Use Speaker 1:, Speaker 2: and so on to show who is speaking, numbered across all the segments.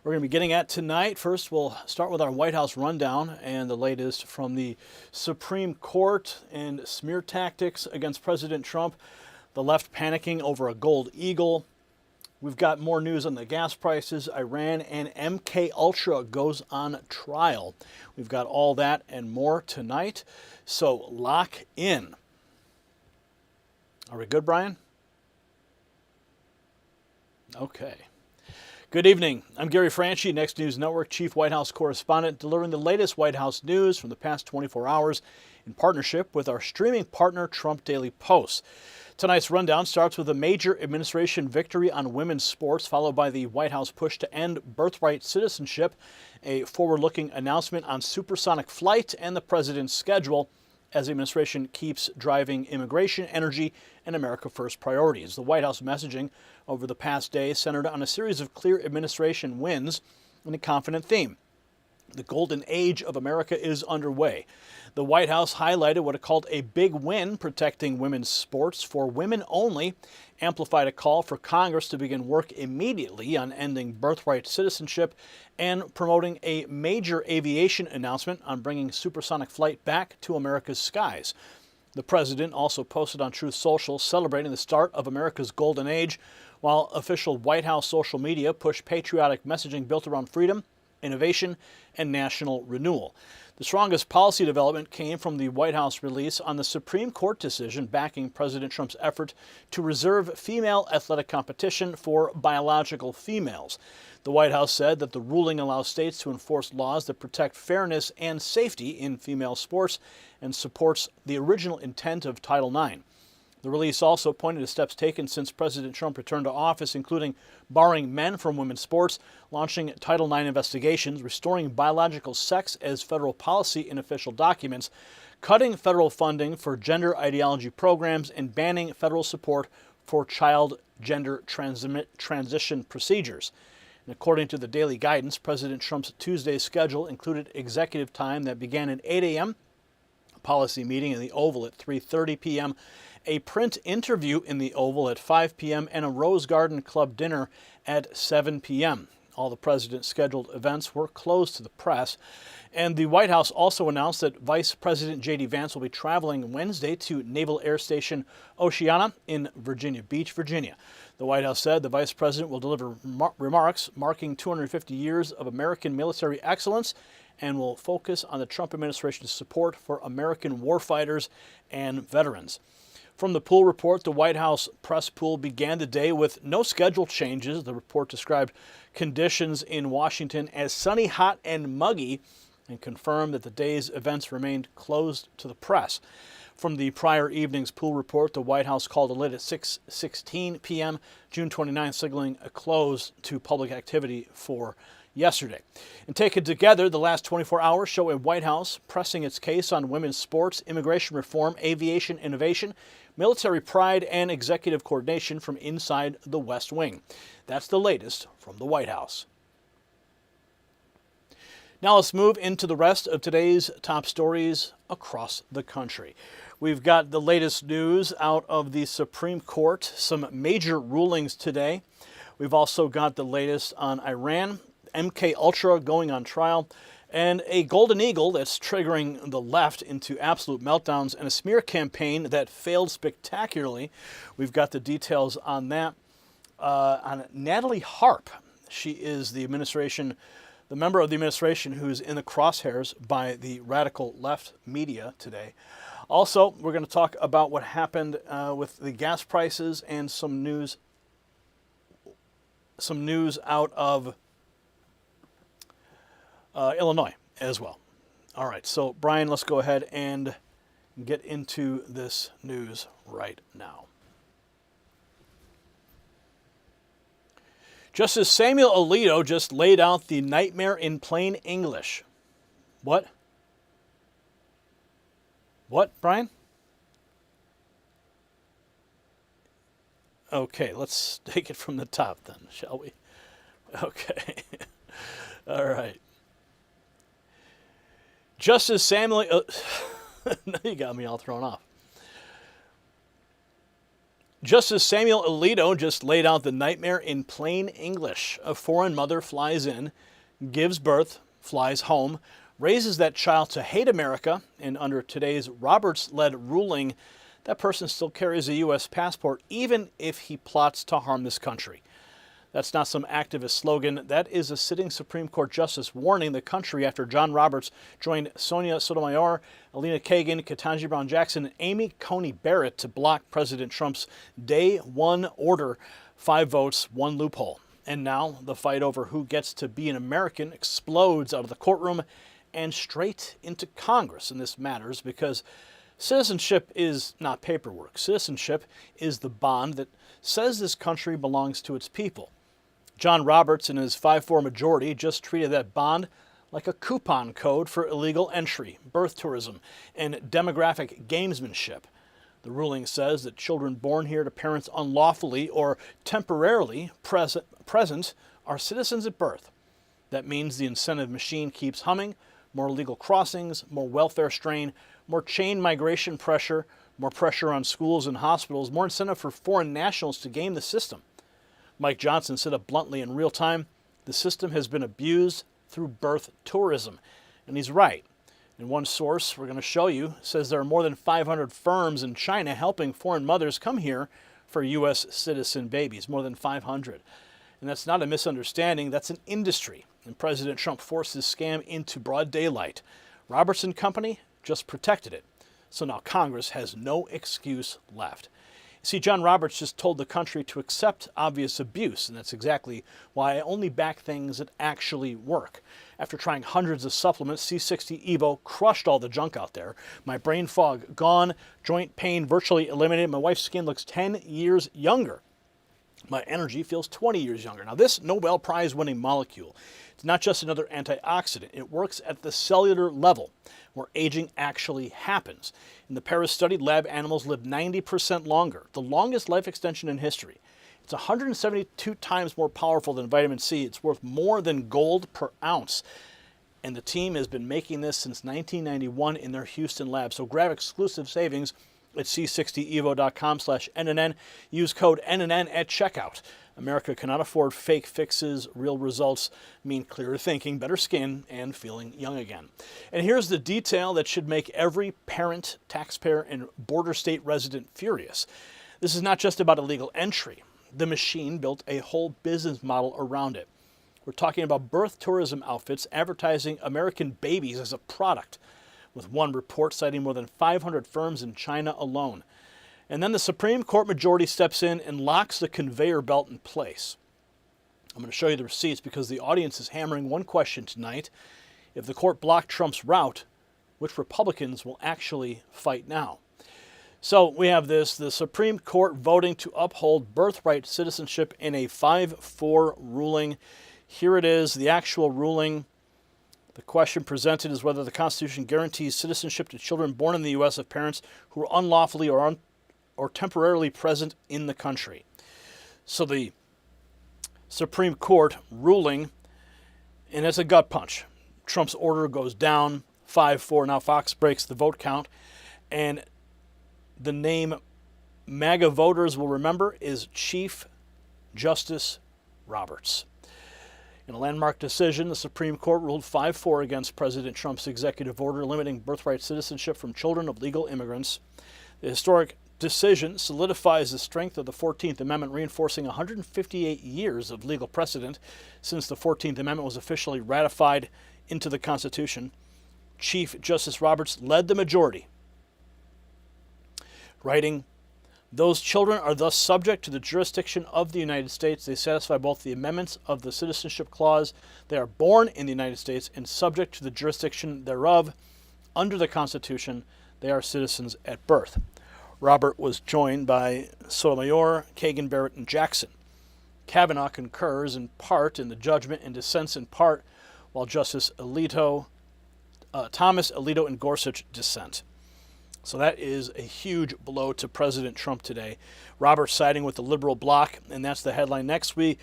Speaker 1: we're going to be getting at tonight. First, we'll start with our White House rundown and the latest from the Supreme Court and smear tactics against President Trump, the left panicking over a gold eagle. We've got more news on the gas prices, Iran, and MK Ultra goes on trial. We've got all that and more tonight, so lock in. Are we good, Brian? Okay. Good evening. I'm Gary Franchi, Next News Network Chief White House Correspondent, delivering the latest White House news from the past 24 hours in partnership with our streaming partner, Trump Daily Post. Tonight's rundown starts with a major administration victory on women's sports, followed by the White House push to end birthright citizenship, a forward-looking announcement on supersonic flight, and the president's schedule as the administration keeps driving immigration, energy, and America First priorities. The White House messaging over the past day centered on a series of clear administration wins and a confident theme. The golden age of America is underway. The White House highlighted what it called a big win protecting women's sports for women only, amplified a call for Congress to begin work immediately on ending birthright citizenship, and promoting a major aviation announcement on bringing supersonic flight back to America's skies. The president also posted on Truth Social celebrating the start of America's golden age, while official White House social media pushed patriotic messaging built around freedom, innovation, and national renewal. The strongest policy development came from the White House release on the Supreme Court decision backing President Trump's effort to reserve female athletic competition for biological females. The White House said that the ruling allows states to enforce laws that protect fairness and safety in female sports and supports the original intent of Title IX. The release also pointed to steps taken since President Trump returned to office, including barring men from women's sports, launching Title IX investigations, restoring biological sex as federal policy in official documents, cutting federal funding for gender ideology programs, and banning federal support for child gender transition procedures. And according to the daily guidance, President Trump's Tuesday schedule included executive time that began at 8 a.m., a policy meeting in the Oval at 3:30 p.m., a print interview in the Oval at 5 p.m., and a Rose Garden Club dinner at 7 p.m. All the president's scheduled events were closed to the press. And the White House also announced that Vice President J.D. Vance will be traveling Wednesday to Naval Air Station Oceana in Virginia Beach, Virginia. The White House said the vice president will deliver remarks marking 250 years of American military excellence and will focus on the Trump administration's support for American warfighters and veterans. From the pool report, the White House press pool began the day with no schedule changes. The report described conditions in Washington as sunny, hot, and muggy, and confirmed that the day's events remained closed to the press. From the prior evening's pool report, the White House called a lid at 6:16 p.m., June 29th, signaling a close to public activity for yesterday. And taken together, the last 24 hours show a White House pressing its case on women's sports, immigration reform, aviation innovation, military pride, and executive coordination from inside the West Wing. That's the latest from the White House. Now let's move into the rest of today's top stories across the country. We've got the latest news out of the Supreme Court, some major rulings today. We've also got the latest on Iran, MK Ultra going on trial, and a golden eagle that's triggering the left into absolute meltdowns, and a smear campaign that failed spectacularly. We've got the details on that. On Natalie Harp, she is the member of the administration who's in the crosshairs by the radical left media today. Also, we're going to talk about what happened with the gas prices and some news out of Illinois as well. All right, so Brian, let's go ahead and get into this news right now. Justice Samuel Alito just laid out the nightmare in plain English. What? What, Brian? Okay, let's take it from the top then, shall we? Okay. All right. Justice Samuel... you got me all thrown off. Justice Samuel Alito just laid out the nightmare in plain English. A foreign mother flies in, gives birth, flies home, raises that child to hate America, and under today's Roberts-led ruling, that person still carries a U.S. passport even if he plots to harm this country. That's not some activist slogan. That is a sitting Supreme Court justice warning the country after John Roberts joined Sonia Sotomayor, Elena Kagan, Ketanji Brown Jackson, and Amy Coney Barrett to block President Trump's Day 1 order, 5 votes, 1 loophole. And now the fight over who gets to be an American explodes out of the courtroom and straight into Congress. And this matters because citizenship is not paperwork. Citizenship is the bond that says this country belongs to its people. John Roberts, in his 5-4 majority, just treated that bond like a coupon code for illegal entry, birth tourism, and demographic gamesmanship. The ruling says that children born here to parents unlawfully or temporarily present are citizens at birth. That means the incentive machine keeps humming: more illegal crossings, more welfare strain, more chain migration pressure, more pressure on schools and hospitals, more incentive for foreign nationals to game the system. Mike Johnson said it bluntly in real time: the system has been abused through birth tourism. And he's right. And one source we're going to show you says there are more than 500 firms in China helping foreign mothers come here for U.S. citizen babies, more than 500. And that's not a misunderstanding, that's an industry. And President Trump forced this scam into broad daylight. Roberts and company just protected it. So now Congress has no excuse left. See, John Roberts just told the country to accept obvious abuse, and that's exactly why I only back things that actually work. After trying hundreds of supplements, C60 Evo crushed all the junk out there. My brain fog gone, joint pain virtually eliminated. My wife's skin looks 10 years younger. My energy feels 20 years younger. Now, this Nobel Prize-winning molecule, it's not just another antioxidant. It works at the cellular level, where aging actually happens. In the Paris study, lab animals lived 90% longer, the longest life extension in history. It's 172 times more powerful than vitamin C. It's worth more than gold per ounce. And the team has been making this since 1991 in their Houston lab. So grab exclusive savings at c60evo.com/NNN. Use code NNN at checkout. America cannot afford fake fixes. Real results mean clearer thinking, better skin, and feeling young again. And here's the detail that should make every parent, taxpayer, and border state resident furious. This is not just about illegal entry. The machine built a whole business model around it. We're talking about birth tourism outfits advertising American babies as a product, with one report citing more than 500 firms in China alone. And then the Supreme Court majority steps in and locks the conveyor belt in place. I'm going to show you the receipts because the audience is hammering one question tonight. If the court blocked Trump's route, which Republicans will actually fight now? So we have this, the Supreme Court voting to uphold birthright citizenship in a 5-4 ruling. Here it is, the actual ruling. The question presented is whether the Constitution guarantees citizenship to children born in the U.S. of parents who are unlawfully or temporarily present in the country. So the Supreme Court ruling, and it's a gut punch. Trump's order goes down 5-4. Now Fox breaks the vote count, and the name MAGA voters will remember is Chief Justice Roberts. In a landmark decision, the Supreme Court ruled 5-4 against President Trump's executive order limiting birthright citizenship from children of legal immigrants. The historic decision solidifies the strength of the 14th Amendment, reinforcing 158 years of legal precedent since the 14th Amendment was officially ratified into the Constitution. Chief Justice Roberts led the majority, writing, "Those children are thus subject to the jurisdiction of the United States. They satisfy both the amendments of the Citizenship Clause. They are born in the United States and subject to the jurisdiction thereof. Under the Constitution, they are citizens at birth." Robert was joined by Sotomayor, Kagan, Barrett, and Jackson. Kavanaugh concurs in part in the judgment and dissents in part, while Justice Thomas, Alito, and Gorsuch dissent. So that is a huge blow to President Trump today. Roberts siding with the liberal bloc, and that's the headline. Next, we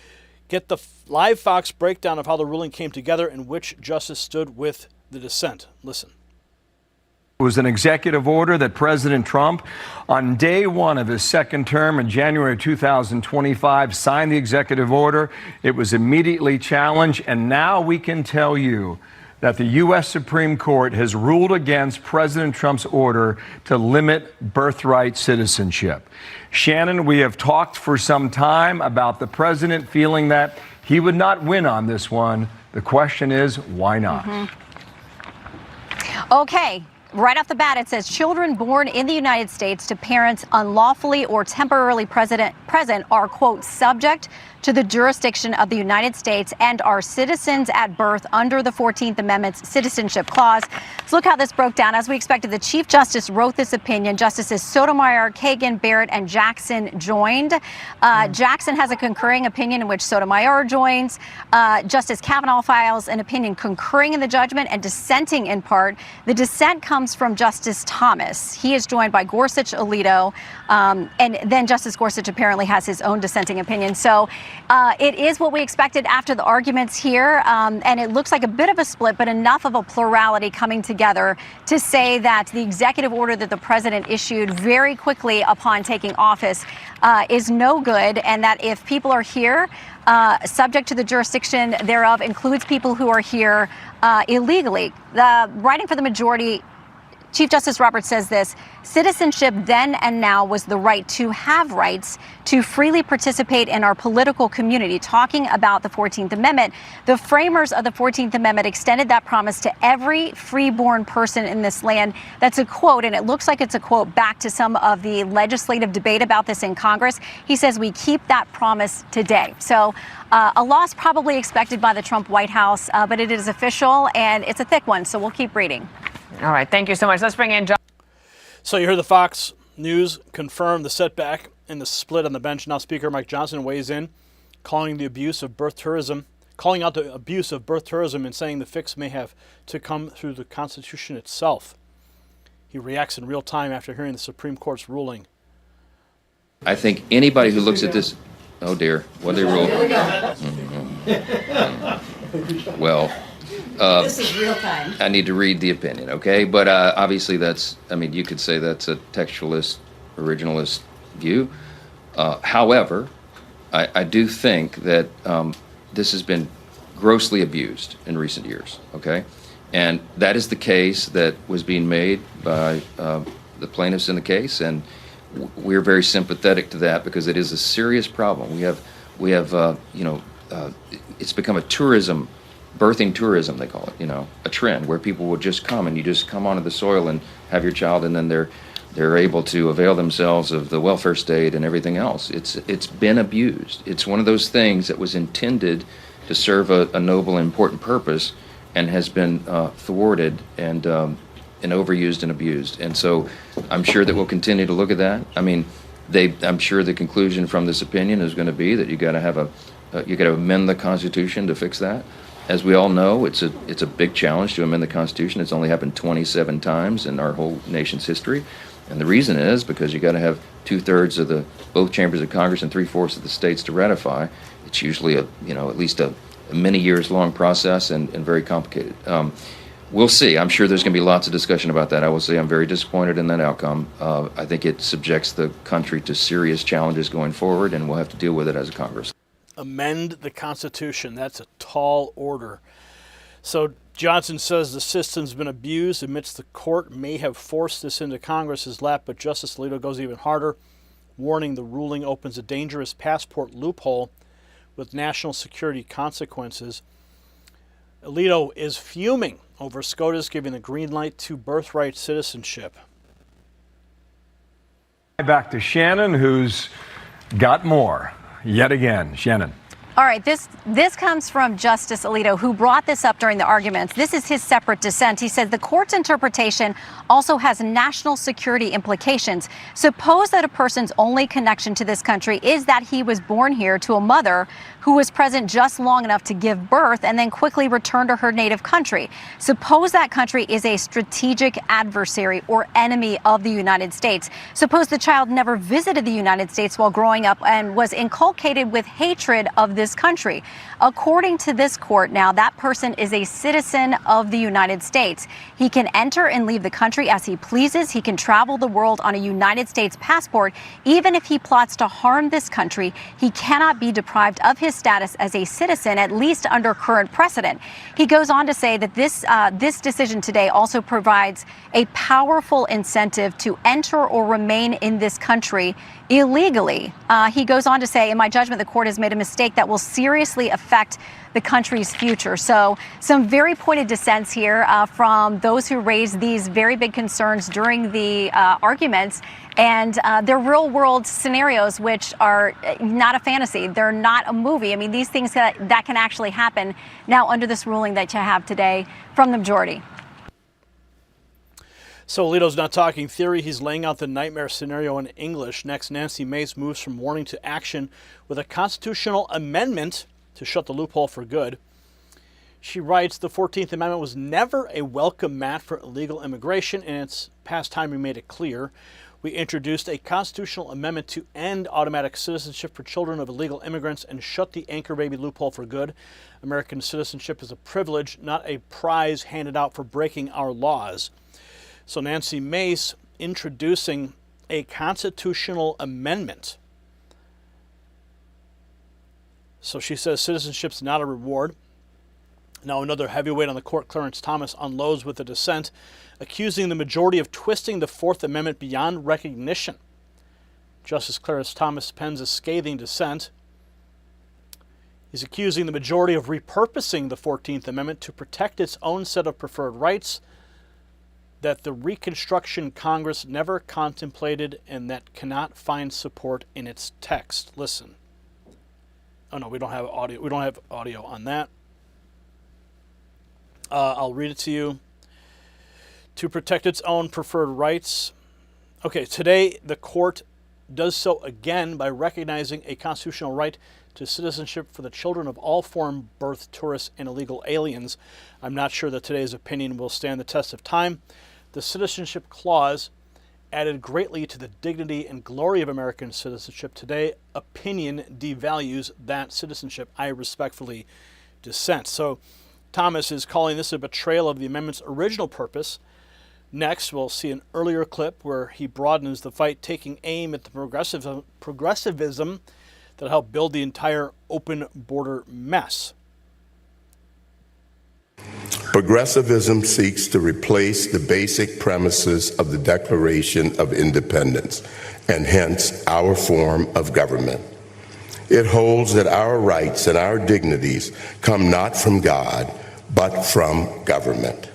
Speaker 1: get the live Fox breakdown of how the ruling came together and which justice stood with the dissent. Listen.
Speaker 2: It was an executive order that President Trump, on day one of his second term in January 2025, signed the executive order. It was immediately challenged, and now we can tell you that the U.S. Supreme Court has ruled against President Trump's order to limit birthright citizenship. Shannon, we have talked for some time about the president feeling that he would not win on this one. The question is, why not?
Speaker 3: Okay. Right off the bat, it says children born in the United States to parents unlawfully or temporarily present are, quote, subject to the jurisdiction of the United States and are citizens at birth under the 14th Amendment's Citizenship Clause. Let's look how this broke down. As we expected, the Chief Justice wrote this opinion. Justices Sotomayor, Kagan, Barrett, and Jackson joined. Jackson has a concurring opinion in which Sotomayor joins. Justice Kavanaugh files an opinion concurring in the judgment and dissenting in part. The dissent comes from Justice Thomas. He is joined by Gorsuch, Alito, and then Justice Gorsuch apparently has his own dissenting opinion. So it is what we expected after the arguments here, and it looks like a bit of a split, but enough of a plurality coming together to say that the executive order that the president issued very quickly upon taking office is no good, and that if people are here, subject to the jurisdiction thereof includes people who are here illegally. Writing for the majority, Chief Justice Roberts says this: citizenship then and now was the right to have rights to freely participate in our political community. Talking about the 14th Amendment, the framers of the 14th Amendment extended that promise to every freeborn person in this land. That's a quote, and it looks like it's a quote back to some of the legislative debate about this in Congress. He says we keep that promise today. So a loss probably expected by the Trump White House, but it is official and it's a thick one, so we'll keep reading.
Speaker 4: All right, thank you so much. Let's bring in John.
Speaker 1: So you heard the Fox News confirm the setback in the split on the bench. Now Speaker Mike Johnson weighs in, calling out the abuse of birth tourism and saying the fix may have to come through the Constitution itself. He reacts in real time after hearing the Supreme Court's ruling.
Speaker 5: I think anybody who looks at this, oh dear, what did they rule? Well,
Speaker 3: This is real time.
Speaker 5: I need to read the opinion, okay? But obviously that's, I mean, you could say that's a textualist, originalist view. However, I do think that this has been grossly abused in recent years, okay? And that is the case that was being made by the plaintiffs in the case, and we're very sympathetic to that because it is a serious problem. We have it's become a tourism, birthing tourism, they call it, a trend where people will just come and you just come onto the soil and have your child, and then they're able to avail themselves of the welfare state and everything else. It's been abused. It's one of those things that was intended to serve a noble and important purpose and has been thwarted and overused and abused. And so I'm sure that we'll continue to look at that. I mean, I'm sure the conclusion from this opinion is going to be that you got to amend the Constitution to fix that. As we all know, it's a big challenge to amend the Constitution. It's only happened 27 times in our whole nation's history. And the reason is because you got to have 2/3 of both chambers of Congress and 3/4 of the states to ratify. It's usually at least a many years long process and very complicated. We'll see. I'm sure there's going to be lots of discussion about that. I will say I'm very disappointed in that outcome. I think it subjects the country to serious challenges going forward, and we'll have to deal with it as a Congress.
Speaker 1: Amend the Constitution. That's a tall order. So Johnson says the system's been abused, admits the court may have forced this into Congress's lap, but Justice Alito goes even harder, warning the ruling opens a dangerous passport loophole with national security consequences. Alito is fuming over SCOTUS giving the green light to birthright citizenship.
Speaker 2: Back to Shannon, who's got more. Yet again, Shannon.
Speaker 3: All right, this comes from Justice Alito, who brought this up during the arguments. This is his separate dissent. He said the court's interpretation also has national security implications. Suppose that a person's only connection to this country is that he was born here to a mother who was present just long enough to give birth and then quickly return to her native country. Suppose that country is a strategic adversary or enemy of the United States. Suppose the child never visited the United States while growing up and was inculcated with hatred of this this country. According to this court now, that person is a citizen of the United States. He can enter and leave the country as he pleases. He can travel the world on a United States passport. Even if he plots to harm this country, he cannot be deprived of his status as a citizen, at least under current precedent. He goes on to say that this decision today also provides a powerful incentive to enter or remain in this country illegally. He goes on to say, in my judgment, the court has made a mistake that will seriously affect the country's future. So some very pointed dissents here from those who raised these very big concerns during the arguments. And they're real world scenarios, which are not a fantasy. They're not a movie. I mean, these things that can actually happen now under this ruling that you have today from the majority.
Speaker 1: So Alito's not talking theory. He's laying out the nightmare scenario in English. Next, Nancy Mace moves from warning to action with a constitutional amendment to shut the loophole for good. She writes, the 14th Amendment was never a welcome mat for illegal immigration. In its past time, we made it clear. We introduced a constitutional amendment to end automatic citizenship for children of illegal immigrants and shut the anchor baby loophole for good. American citizenship is a privilege, not a prize handed out for breaking our laws. So Nancy Mace introducing a constitutional amendment. So she says citizenship's not a reward. Now another heavyweight on the court, Clarence Thomas, unloads with a dissent, accusing the majority of twisting the Fourth Amendment beyond recognition. Justice Clarence Thomas pens a scathing dissent. He's accusing the majority of repurposing the 14th Amendment to protect its own set of preferred rights that the Reconstruction Congress never contemplated and that cannot find support in its text. Listen. Oh no, we don't have audio. We don't have audio on that. I'll read it to you. To protect its own preferred rights. Okay, today the court does so again by recognizing a constitutional right to citizenship for the children of all foreign birth tourists and illegal aliens. I'm not sure that today's opinion will stand the test of time. The citizenship clause added greatly to the dignity and glory of American citizenship. Today, opinion devalues that citizenship. I respectfully dissent. So Thomas is calling this a betrayal of the amendment's original purpose. Next, we'll see an earlier clip where he broadens the fight, taking aim at the progressivism that helped build the entire open border mess.
Speaker 6: Progressivism seeks to replace the basic premises of the Declaration of Independence, and hence our form of government. It holds that our rights and our dignities come not from God, but from government.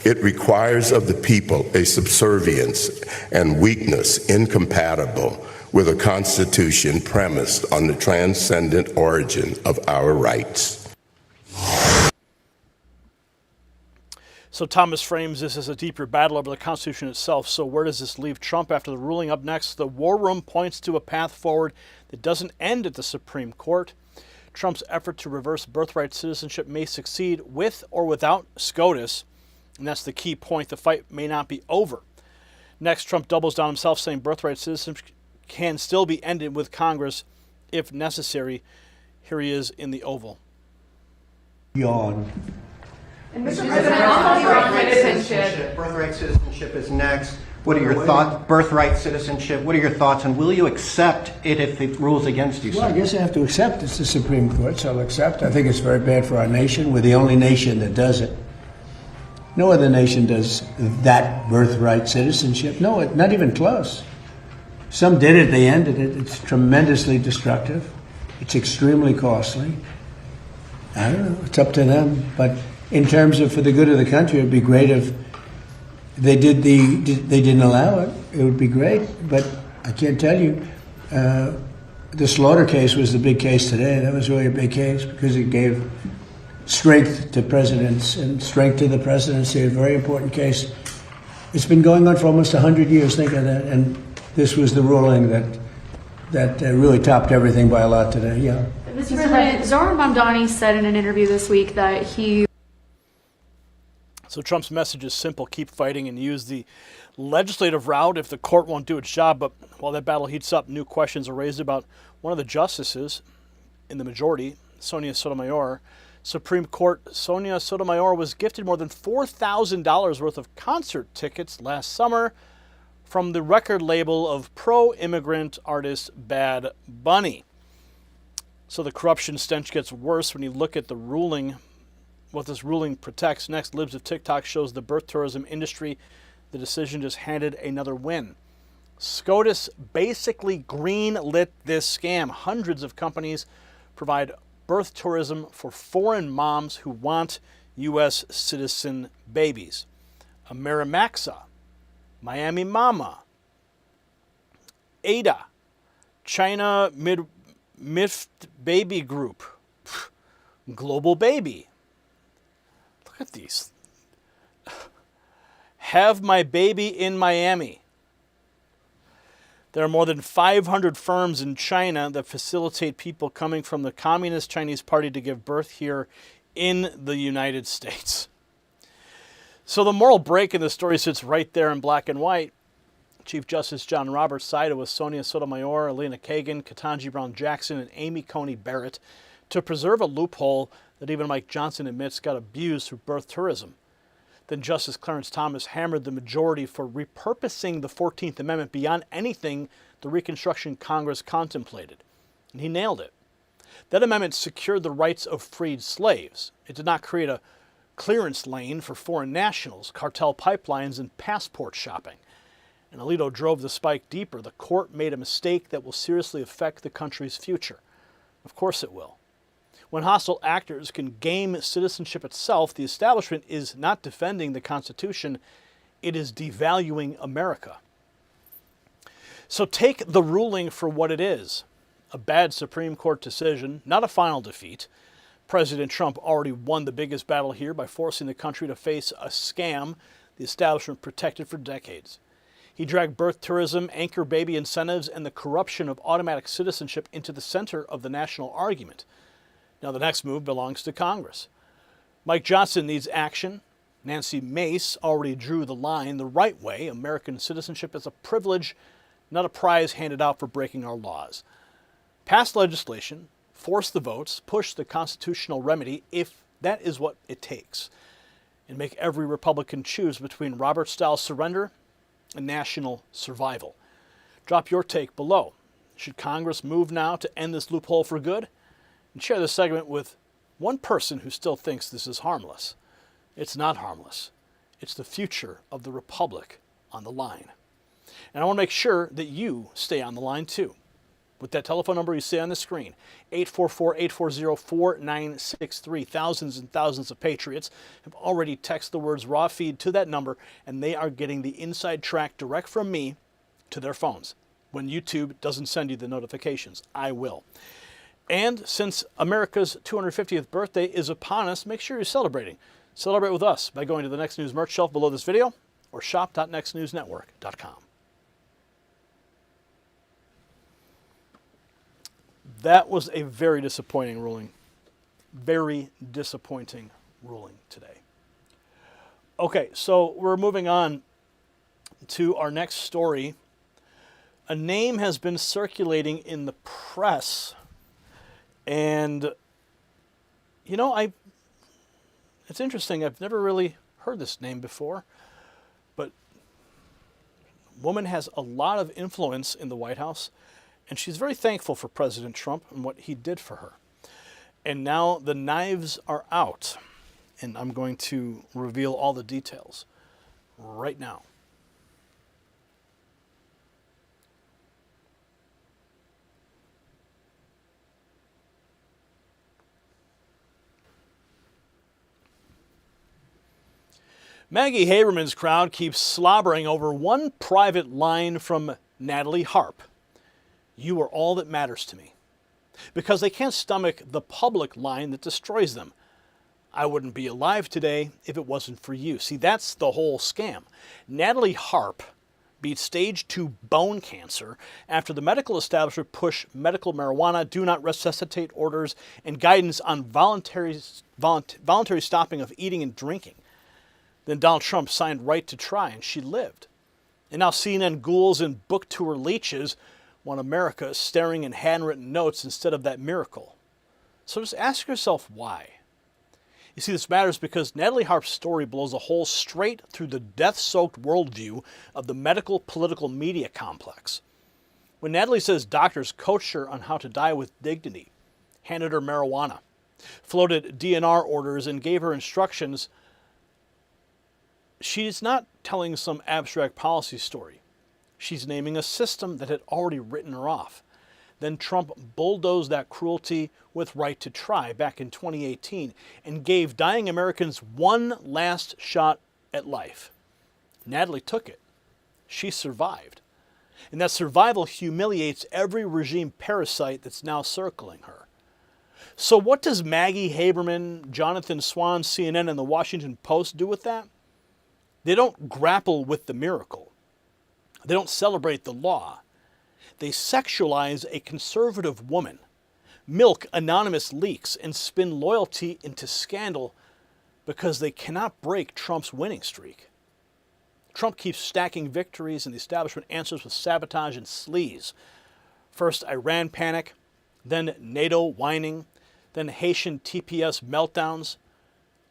Speaker 6: It requires of the people a subservience and weakness incompatible with a constitution premised on the transcendent origin of our rights.
Speaker 1: So Thomas frames this as a deeper battle over the Constitution itself. So where does this leave Trump after the ruling? Up next, the war room points to a path forward that doesn't end at the Supreme Court. Trump's effort to reverse birthright citizenship may succeed with or without SCOTUS, and that's the key point. The fight may not be over. Next, Trump doubles down himself, saying birthright citizenship can still be ended with Congress if necessary. Here he is in the Oval.
Speaker 7: Yawn.
Speaker 8: And Mr. President, birthright citizenship is next. What are your thoughts? Birthright citizenship. What are your thoughts, and will you accept it if it rules against you?
Speaker 7: Well, I guess I have to accept it's the Supreme Court, so I'll accept. I think it's very bad for our nation. We're the only nation that does it. No other nation does that birthright citizenship. No, not even close. Some did it, they ended it. It's tremendously destructive. It's extremely costly. I don't know, it's up to them. But in terms of for the good of the country, it'd be great if they didn't allow it. It would be great, but I can't tell you. The Slaughter case was the big case today. That was really a big case because it gave strength to presidents and strength to the presidency, a very important case. It's been going on for almost 100 years, think of that, and this was the ruling that really topped everything by a lot today, yeah.
Speaker 9: Mr. President, Zohran Mamdani said in an interview this week that he...
Speaker 1: So Trump's message is simple: keep fighting and use the legislative route if the court won't do its job. But while that battle heats up, new questions are raised about one of the justices in the majority, Sonia Sotomayor. Supreme Court Sonia Sotomayor was gifted more than $4,000 worth of concert tickets last summer from the record label of pro-immigrant artist Bad Bunny. So the corruption stench gets worse when you look at the ruling, what this ruling protects. Next, Libs of TikTok shows the birth tourism industry the decision just handed another win. SCOTUS basically green-lit this scam. Hundreds of companies provide birth tourism for foreign moms who want U.S. citizen babies. Amerimaxa, Miami Mama, Ada, China Mift Baby Group, Global Baby. Look at these. Have My Baby in Miami. There are more than 500 firms in China that facilitate people coming from the Communist Chinese Party to give birth here in the United States. So the moral break in the story sits right there in black and white. Chief Justice John Roberts sided with Sonia Sotomayor, Elena Kagan, Ketanji Brown Jackson, and Amy Coney Barrett to preserve a loophole that even Mike Johnson admits got abused through birth tourism. Then Justice Clarence Thomas hammered the majority for repurposing the 14th Amendment beyond anything the Reconstruction Congress contemplated. And he nailed it. That amendment secured the rights of freed slaves. It did not create a clearance lane for foreign nationals, cartel pipelines, and passport shopping. And Alito drove the spike deeper. The court made a mistake that will seriously affect the country's future. Of course it will. When hostile actors can game citizenship itself, the establishment is not defending the Constitution, it is devaluing America. So take the ruling for what it is. A bad Supreme Court decision, not a final defeat. President Trump already won the biggest battle here by forcing the country to face a scam the establishment protected for decades. He dragged birth tourism, anchor baby incentives, and the corruption of automatic citizenship into the center of the national argument. Now the next move belongs to Congress. Mike Johnson needs action. Nancy Mace already drew the line the right way. American citizenship is a privilege, not a prize handed out for breaking our laws. Pass legislation, force the votes, push the constitutional remedy if that is what it takes, and make every Republican choose between Roberts-style surrender and national survival. Drop your take below. Should Congress move now to end this loophole for good? And share this segment with one person who still thinks this is harmless. It's not harmless. It's the future of the Republic on the line. And I want to make sure that you stay on the line too. With that telephone number you see on the screen, 844-840-4963. Thousands and thousands of patriots have already texted the words raw feed to that number, and they are getting the inside track direct from me to their phones. When YouTube doesn't send you the notifications, I will. And since America's 250th birthday is upon us, make sure you're celebrating. Celebrate with us by going to the Next News merch shelf below this video or shop.nextnewsnetwork.com. That was a very disappointing ruling. Very disappointing ruling today. Okay, so we're moving on to our next story. A name has been circulating in the press. And, you know, it's interesting. I've never really heard this name before. But a woman has a lot of influence in the White House. And she's very thankful for President Trump and what he did for her. And now the knives are out. And I'm going to reveal all the details right now. Maggie Haberman's crowd keeps slobbering over one private line from Natalie Harp. You are all that matters to me. Because they can't stomach the public line that destroys them. I wouldn't be alive today if it wasn't for you. See, that's the whole scam. Natalie Harp beat stage 2 bone cancer after the medical establishment pushed medical marijuana, do not resuscitate orders, and guidance on voluntary stopping of eating and drinking. Then Donald Trump signed right to try, and she lived. And now CNN ghouls and book tour leeches want America staring in handwritten notes instead of that miracle. So just ask yourself why. You see, this matters because Natalie Harp's story blows a hole straight through the death-soaked worldview of the medical political media complex. When Natalie says doctors coached her on how to die with dignity, handed her marijuana, floated DNR orders, and gave her instructions, she's not telling some abstract policy story. She's naming a system that had already written her off. Then Trump bulldozed that cruelty with right to try back in 2018 and gave dying Americans one last shot at life. Natalie took it. She survived. And that survival humiliates every regime parasite that's now circling her. So what does Maggie Haberman, Jonathan Swan, CNN, and the Washington Post do with that? They don't grapple with the miracle. They don't celebrate the law. They sexualize a conservative woman, milk anonymous leaks, and spin loyalty into scandal because they cannot break Trump's winning streak. Trump keeps stacking victories, and the establishment answers with sabotage and sleaze. First Iran panic, then NATO whining, then Haitian TPS meltdowns,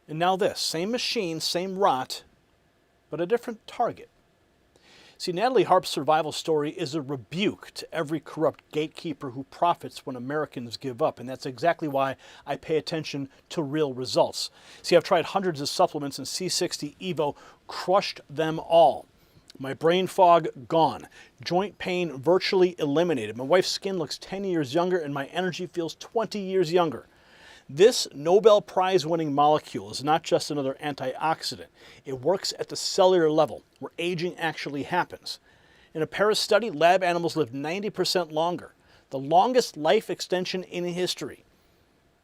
Speaker 1: and now this. Same machine, same rot, but a different target. See, Natalie Harp's survival story is a rebuke to every corrupt gatekeeper who profits when Americans give up, and that's exactly why I pay attention to real results. See, I've tried hundreds of supplements, and C60 Evo crushed them all. My brain fog gone, joint pain virtually eliminated. My wife's skin looks 10 years younger, and my energy feels 20 years younger. This Nobel Prize-winning molecule is not just another antioxidant. It works at the cellular level, where aging actually happens. In a Paris study, lab animals lived 90% longer, the longest life extension in history.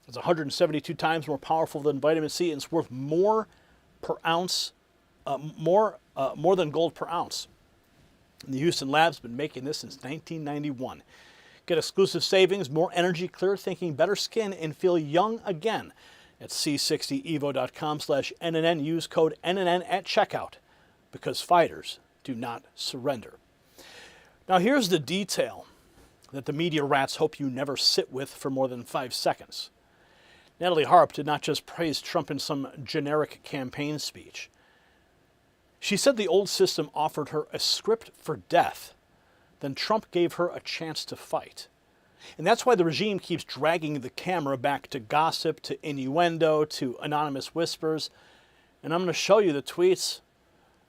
Speaker 1: It's 172 times more powerful than vitamin C, and it's worth more per ounce, more than gold per ounce. And the Houston lab's been making this since 1991. Get exclusive savings, more energy, clear thinking, better skin, and feel young again at c60evo.com/NNN. Use code NNN at checkout, because fighters do not surrender. Now here's the detail that the media rats hope you never sit with for more than 5 seconds. Natalie Harp did not just praise Trump in some generic campaign speech. She said the old system offered her a script for death. Then Trump gave her a chance to fight. And that's why the regime keeps dragging the camera back to gossip, to innuendo, to anonymous whispers. And I'm going to show you the tweets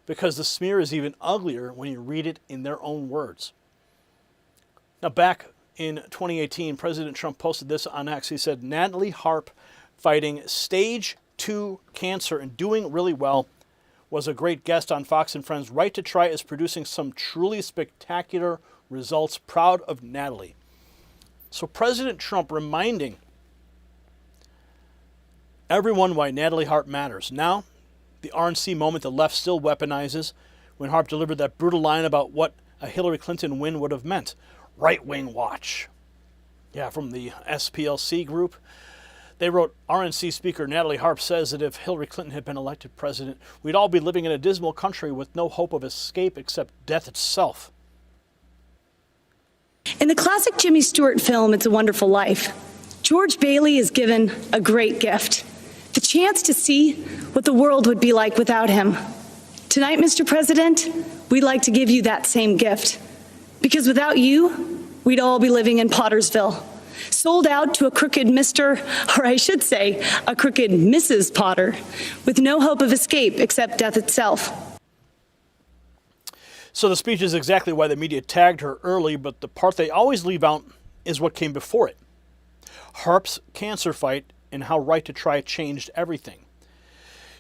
Speaker 1: because the smear is even uglier when you read it in their own words. Now, back in 2018, President Trump posted this on X. He said, Natalie Harp fighting stage 2 cancer and doing really well, was a great guest on Fox and Friends. Right to Try is producing some truly spectacular results. Proud of Natalie. So President Trump reminding everyone why Natalie Harp matters. Now, the RNC moment the left still weaponizes when Harp delivered that brutal line about what a Hillary Clinton win would have meant. Right-wing watch. Yeah, from the SPLC group. They wrote, RNC Speaker Natalie Harp says that if Hillary Clinton had been elected president, we'd all be living in a dismal country with no hope of escape except death itself.
Speaker 10: In the classic Jimmy Stewart film, It's a Wonderful Life, George Bailey is given a great gift, the chance to see what the world would be like without him. Tonight, Mr. President, we'd like to give you that same gift, because without you, we'd all be living in Pottersville, sold out to a crooked Mr., or I should say, a crooked Mrs. Potter, with no hope of escape except death itself.
Speaker 1: So the speech is exactly why the media tagged her early, but the part they always leave out is what came before it. Harp's cancer fight and how Right to Try changed everything.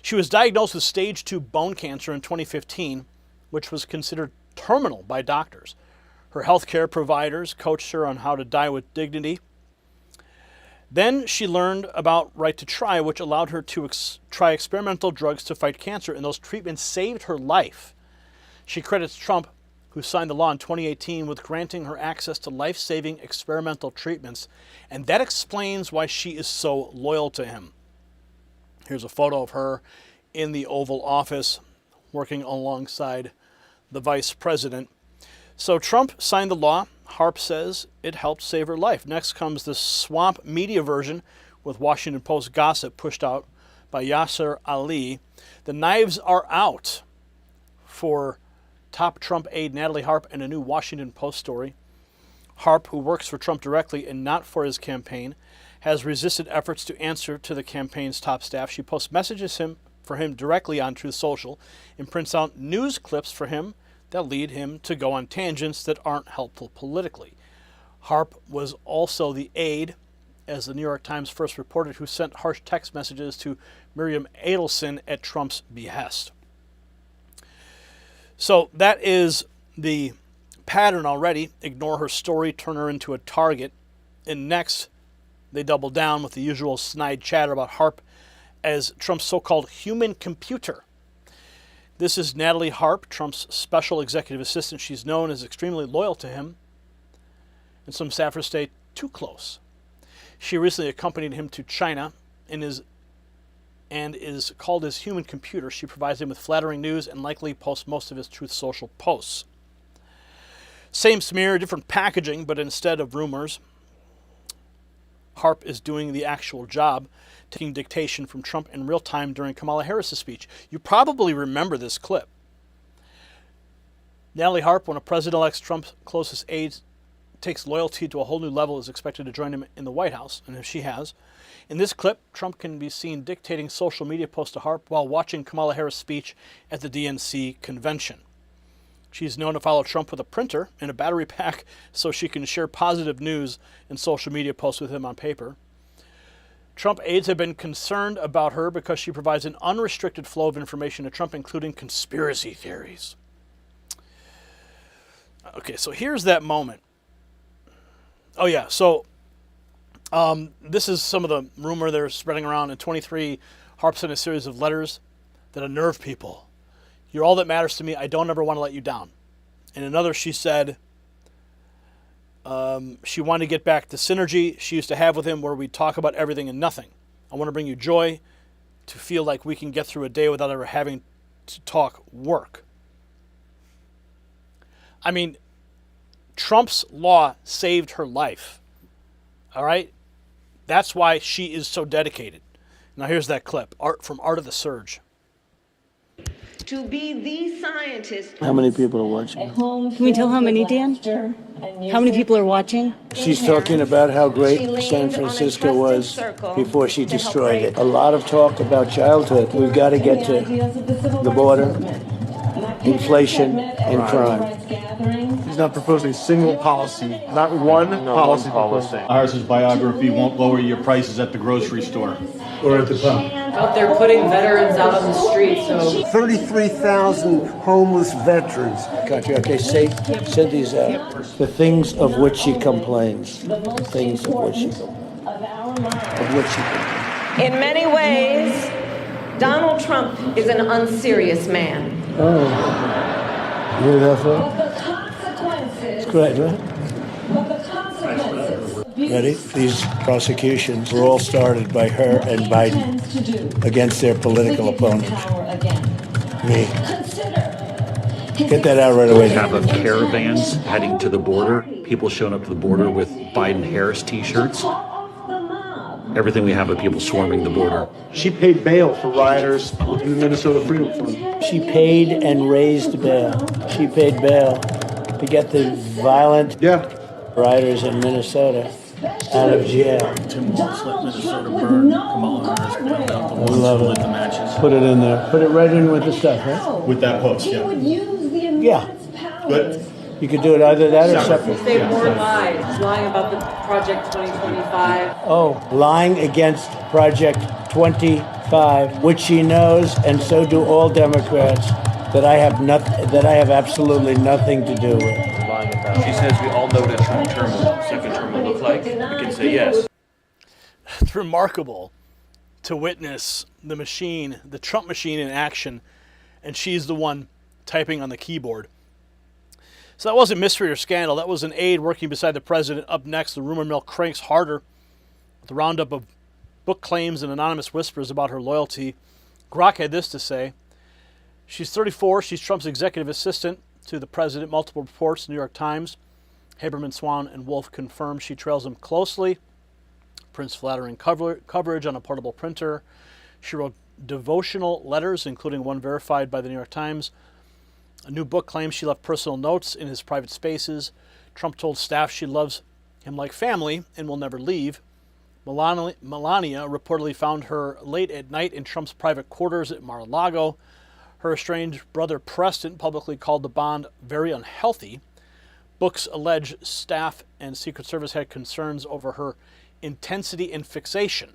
Speaker 1: She was diagnosed with stage 2 bone cancer in 2015, which was considered terminal by doctors. Her healthcare providers coached her on how to die with dignity. Then she learned about Right to Try, which allowed her to try experimental drugs to fight cancer, and those treatments saved her life. She credits Trump, who signed the law in 2018, with granting her access to life-saving experimental treatments, and that explains why she is so loyal to him. Here's a photo of her in the Oval Office, working alongside the vice president. So Trump signed the law. Harp says it helped save her life. Next comes the swamp media version, with Washington Post gossip pushed out by Yasser Ali. The knives are out for top Trump aide Natalie Harp in a new Washington Post story. Harp, who works for Trump directly and not for his campaign, has resisted efforts to answer to the campaign's top staff. She posts messages for him directly on Truth Social and prints out news clips for him that lead him to go on tangents that aren't helpful politically. Harp was also the aide, as the New York Times first reported, who sent harsh text messages to Miriam Adelson at Trump's behest. So that is the pattern already. Ignore her story, turn her into a target. And next, they double down with the usual snide chatter about Harp as Trump's so-called human computer. This is Natalie Harp, Trump's special executive assistant. She's known as extremely loyal to him, and some staffers stay too close. She recently accompanied him to China and is called his human computer. She provides him with flattering news and likely posts most of his Truth Social posts. Same smear, different packaging, but instead of rumors, Harp is doing the actual job, taking dictation from Trump in real time during Kamala Harris's speech. You probably remember this clip. Natalie Harp, one of President-elect Trump's closest aides, takes loyalty to a whole new level, is expected to join him in the White House, and if she has. In this clip, Trump can be seen dictating social media posts to Harp while watching Kamala Harris' speech at the DNC convention. She's known to follow Trump with a printer and a battery pack so she can share positive news and social media posts with him on paper. Trump aides have been concerned about her because she provides an unrestricted flow of information to Trump, including conspiracy theories. Okay, so here's that moment. Oh yeah, so this is some of the rumor they're spreading around. In 23, Harp sent a series of letters that unnerve people. You're all that matters to me. I don't ever want to let you down. In another, she said she wanted to get back to synergy she used to have with him where we talk about everything and nothing. I want to bring you joy, to feel like we can get through a day without ever having to talk work. I mean, Trump's law saved her life. All right? That's why she is so dedicated. Now here's that clip, from Art of the Surge.
Speaker 11: To be the scientist.
Speaker 12: How many people are watching?
Speaker 10: Can we tell how many, Dan? How many people are watching?
Speaker 12: She's talking about how great San Francisco was before she destroyed it. A lot of talk about childhood. We've got to get to the border, inflation, and crime.
Speaker 13: He's not proposing a single policy, not one policy proposal.
Speaker 14: Harris's biography won't lower your prices at the grocery store.
Speaker 12: Or at the pump.
Speaker 15: Out there putting veterans out on the street, so...
Speaker 12: 33,000 homeless veterans. Country, okay, say these out. The things of which she complains. Things of which she complains.
Speaker 11: In many ways, Donald Trump is an unserious man.
Speaker 12: Oh. You hear that, folks? It's great, right? Ready? These prosecutions were all started by her and Biden against their political opponent. Me. Get that out right away.
Speaker 16: We have caravans heading to the border, people showing up to the border with Biden-Harris t-shirts. Everything we have of people swarming the border.
Speaker 13: She paid bail for rioters in the Minnesota Freedom Fund.
Speaker 12: She paid and raised bail. She paid bail to get the violent rioters in Minnesota out of jail.
Speaker 14: Tim Walz let Minnesota burn. Kamala Harris pointed out the ones who lit the matches.
Speaker 12: Put it in there. Put it right in with the stuff, right?
Speaker 14: With that post, yeah.
Speaker 12: Yeah.
Speaker 14: But
Speaker 12: you could do it either that or separate.
Speaker 15: Say more lies, lying about the Project 2025.
Speaker 12: Oh, lying against Project 25, which she knows, and so do all Democrats, that I have absolutely nothing to do with.
Speaker 16: She says we all know what a second term will look like. We can say yes.
Speaker 1: It's remarkable to witness the machine, the Trump machine in action, and she's the one typing on the keyboard. So that wasn't mystery or scandal. That was an aide working beside the president. Up next, the rumor mill cranks harder with a roundup of book claims and anonymous whispers about her loyalty. Grok had this to say. She's 34. She's Trump's executive assistant to the president. Multiple reports, New York Times, Haberman, Swan, and Wolf confirm she trails him closely. prints flattering coverage on a portable printer. She wrote devotional letters, including one verified by the New York Times. A new book claims she left personal notes in his private spaces. Trump told staff she loves him like family and will never leave. Melania reportedly found her late at night in Trump's private quarters at Mar-a-Lago. Her estranged brother Preston publicly called the bond very unhealthy. Books allege staff and Secret Service had concerns over her intensity and fixation.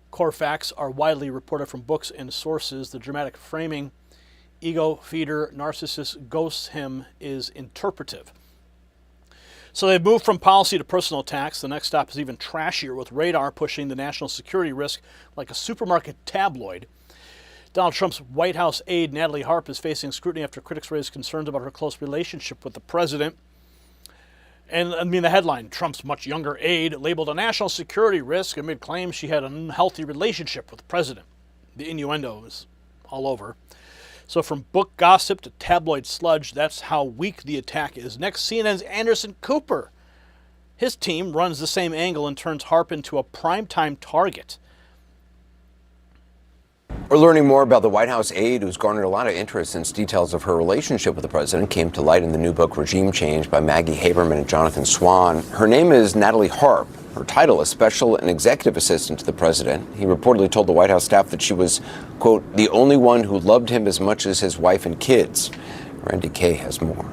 Speaker 1: Core facts are widely reported from books and sources. The dramatic framing, ego feeder, narcissist ghosts him is interpretive. So they've moved from policy to personal attacks. The next stop is even trashier, with Radar pushing the national security risk like a supermarket tabloid. Donald Trump's White House aide, Natalie Harp, is facing scrutiny after critics raised concerns about her close relationship with the president. And I mean, the headline, Trump's much younger aide labeled a national security risk amid claims she had an unhealthy relationship with the president. The innuendo is all over. So from book gossip to tabloid sludge, that's how weak the attack is. Next, CNN's Anderson Cooper. His team runs the same angle and turns Harp into a primetime target.
Speaker 17: We're learning more about the White House aide who's garnered a lot of interest since details of her relationship with the president came to light in the new book Regime Change by Maggie Haberman and Jonathan Swan. Her name is Natalie Harp. Her title is Special and Executive Assistant to the President. He reportedly told the White House staff that she was, quote, the only one who loved him as much as his wife and kids. Randy Kay has more.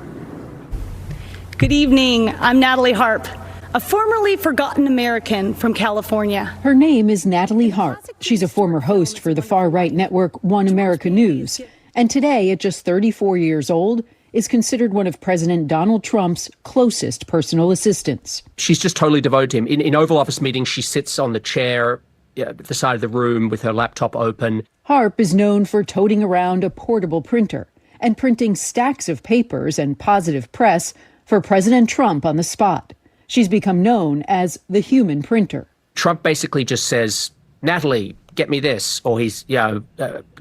Speaker 10: Good evening. I'm Natalie Harp, a formerly forgotten American from California.
Speaker 18: Her name is Natalie Harp. She's a former host for the far-right network One America News. And today, at just 34 years old, is considered one of President Donald Trump's closest personal assistants.
Speaker 19: She's just totally devoted to him. In Oval Office meetings, she sits on the chair at the side of the room with her laptop open.
Speaker 18: Harp is known for toting around a portable printer and printing stacks of papers and positive press for President Trump on the spot. She's become known as the human printer.
Speaker 19: Trump basically just says, Natalie, get me this, or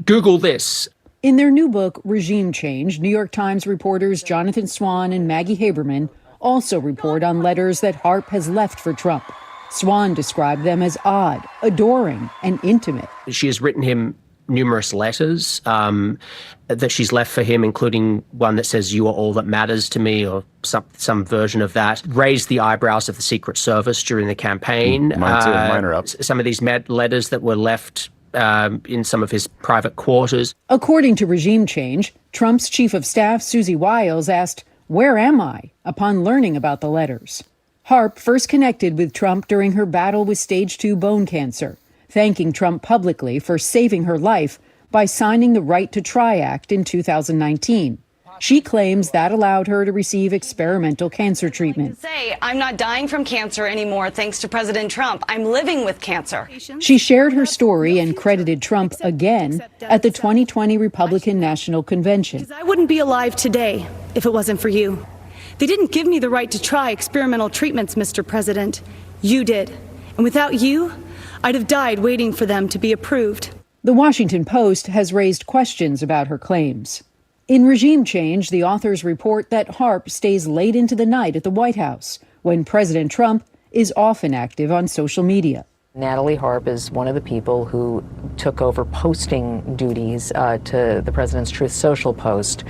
Speaker 19: Google this.
Speaker 18: In their new book, Regime Change, New York Times reporters Jonathan Swan and Maggie Haberman also report on letters that Harp has left for Trump. Swan described them as odd, adoring, and intimate.
Speaker 19: She has written him numerous letters that she's left for him, including one that says, you are all that matters to me, or some version of that. Raised the eyebrows of the Secret Service during the campaign.
Speaker 20: Mine too. Mine are up.
Speaker 19: Some of these letters that were left in some of his private quarters.
Speaker 18: According to Regime Change, Trump's chief of staff, Susie Wiles, asked, "Where am I?" upon learning about the letters. Harp first connected with Trump during her battle with stage 2 bone cancer, thanking Trump publicly for saving her life by signing the Right to Try Act in 2019. She claims that allowed her to receive experimental cancer treatment.
Speaker 10: I'm not dying from cancer anymore thanks to President Trump. I'm living with cancer.
Speaker 18: She shared her story and credited Trump again at the 2020 Republican National Convention.
Speaker 10: I wouldn't be alive today if it wasn't for you. They didn't give me the right to try experimental treatments, Mr. President. You did. And without you, I'd have died waiting for them to be approved.
Speaker 18: The Washington Post has raised questions about her claims. In Regime Change, the authors report that Harp stays late into the night at the White House when President Trump is often active on social media.
Speaker 21: Natalie Harp is one of the people who took over posting duties to the president's Truth Social post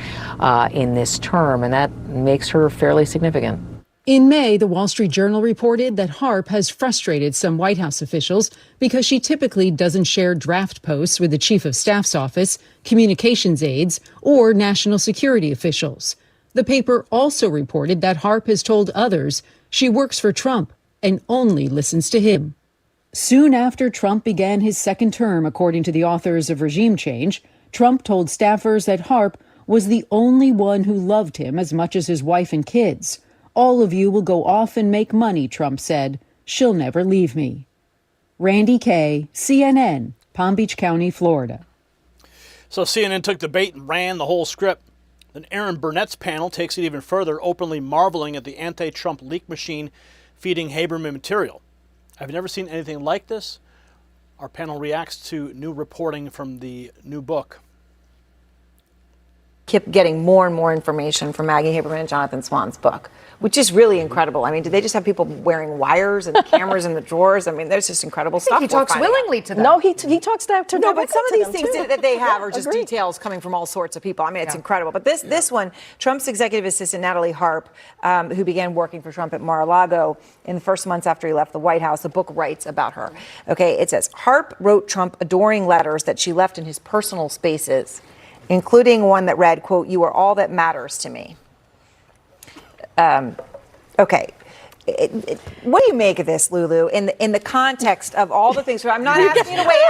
Speaker 21: in this term, and that makes her fairly significant.
Speaker 18: In May, the Wall Street Journal reported that Harp has frustrated some White House officials because she typically doesn't share draft posts with the Chief of Staff's office, communications aides, or national security officials. The paper also reported that Harp has told others she works for Trump and only listens to him. Soon after Trump began his second term, according to the authors of Regime Change, Trump told staffers that Harp was the only one who loved him as much as his wife and kids. All of you will go off and make money, Trump said. She'll never leave me. Randy Kay, CNN, Palm Beach County, Florida.
Speaker 1: So CNN took the bait and ran the whole script. Then Aaron Burnett's panel takes it even further, openly marveling at the anti-Trump leak machine feeding Haberman material. I've never seen anything like this. Our panel reacts to new reporting from the new book.
Speaker 20: kept getting more and more information from Maggie Haberman and Jonathan Swan's book, which is really incredible. I mean, do they just have people wearing wires and cameras in the drawers? I mean, there's just incredible stuff.
Speaker 21: He talks willingly to them.
Speaker 20: No, he talks to
Speaker 21: No,
Speaker 20: but some of these things
Speaker 21: too.
Speaker 20: that they have are just
Speaker 21: Agreed.
Speaker 20: details coming from all sorts of people. I mean, it's incredible. But this one, Trump's executive assistant, Natalie Harp, who began working for Trump at Mar-a-Lago in the first months after he left the White House, the book writes about her. Okay, it says, Harp wrote Trump adoring letters that she left in his personal spaces, including one that read, quote, "You are all that matters to me." Okay. What do you make of this, Lulu, in the context of all the things? I'm not asking you to weigh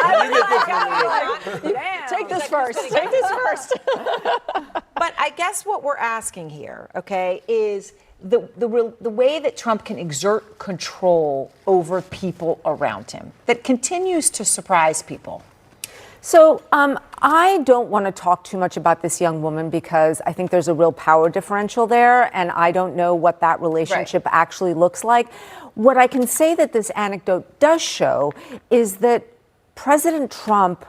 Speaker 20: in.
Speaker 21: Take this first. Take this first.
Speaker 20: But I guess what we're asking here, okay, is the way that Trump can exert control over people around him that continues to surprise people.
Speaker 21: So I don't want to talk too much about this young woman because I think there's a real power differential there, and I don't know what that relationship actually looks like. What I can say that this anecdote does show is that President Trump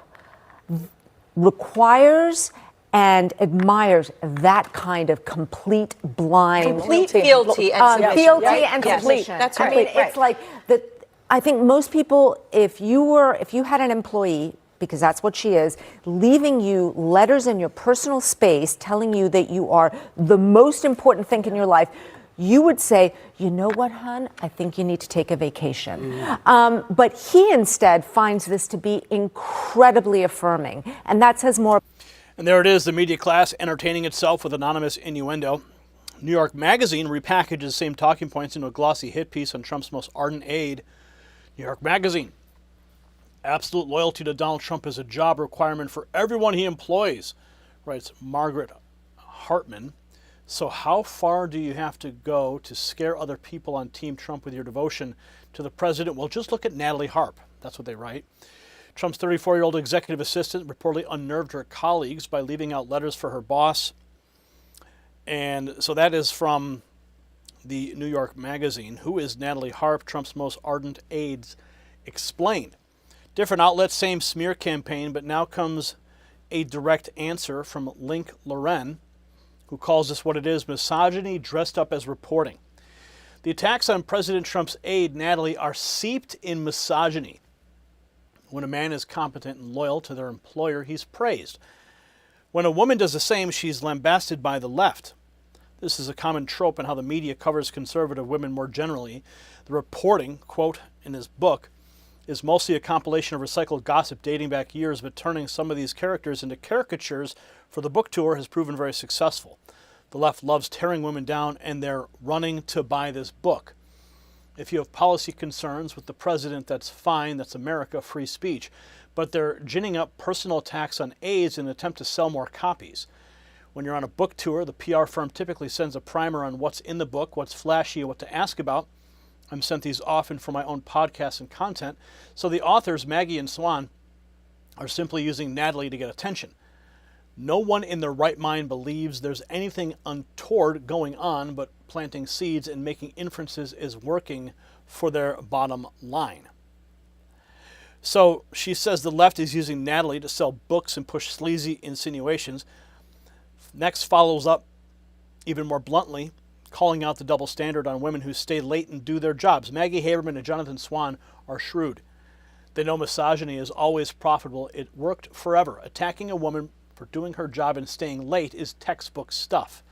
Speaker 21: requires and admires that kind of complete blind,
Speaker 20: fealty and submission.
Speaker 21: Fealty
Speaker 20: Right?
Speaker 21: and
Speaker 20: Yes.
Speaker 21: submission.
Speaker 20: That's
Speaker 21: I
Speaker 20: right.
Speaker 21: mean, it's like that. I think most people, if you had an employee, because that's what she is, leaving you letters in your personal space telling you that you are the most important thing in your life, you would say, you know what, hon, I think you need to take a vacation. But he instead finds this to be incredibly affirming. And that says more.
Speaker 1: And there it is, the media class entertaining itself with anonymous innuendo. New York Magazine repackages the same talking points into a glossy hit piece on Trump's most ardent aide. New York Magazine. Absolute loyalty to Donald Trump is a job requirement for everyone he employs, writes Margaret Hartman. So how far do you have to go to scare other people on Team Trump with your devotion to the president? Well, just look at Natalie Harp. That's what they write. Trump's 34-year-old executive assistant reportedly unnerved her colleagues by leaving out letters for her boss. And so that is from the New York Magazine. Who is Natalie Harp, Trump's most ardent aides? Explained. Different outlets, same smear campaign, but now comes a direct answer from Link Loren, who calls this what it is, misogyny dressed up as reporting. The attacks on President Trump's aide, Natalie, are seeped in misogyny. When a man is competent and loyal to their employer, he's praised. When a woman does the same, she's lambasted by the left. This is a common trope in how the media covers conservative women more generally. The reporting, quote, in his book, is mostly a compilation of recycled gossip dating back years, but turning some of these characters into caricatures for the book tour has proven very successful. The left loves tearing women down, and they're running to buy this book. If you have policy concerns with the president, that's fine. That's America, free speech. But they're ginning up personal attacks on aides in an attempt to sell more copies. When you're on a book tour, the PR firm typically sends a primer on what's in the book, what's flashy, what to ask about. I'm sent these often for my own podcasts and content. So the authors, Maggie and Swan, are simply using Natalie to get attention. No one in their right mind believes there's anything untoward going on, but planting seeds and making inferences is working for their bottom line. So she says the left is using Natalie to sell books and push sleazy insinuations. Next follows up even more bluntly, calling out the double standard on women who stay late and do their jobs. Maggie Haberman and Jonathan Swan are shrewd. They know misogyny is always profitable. It worked forever. Attacking a woman for doing her job and staying late is textbook stuff.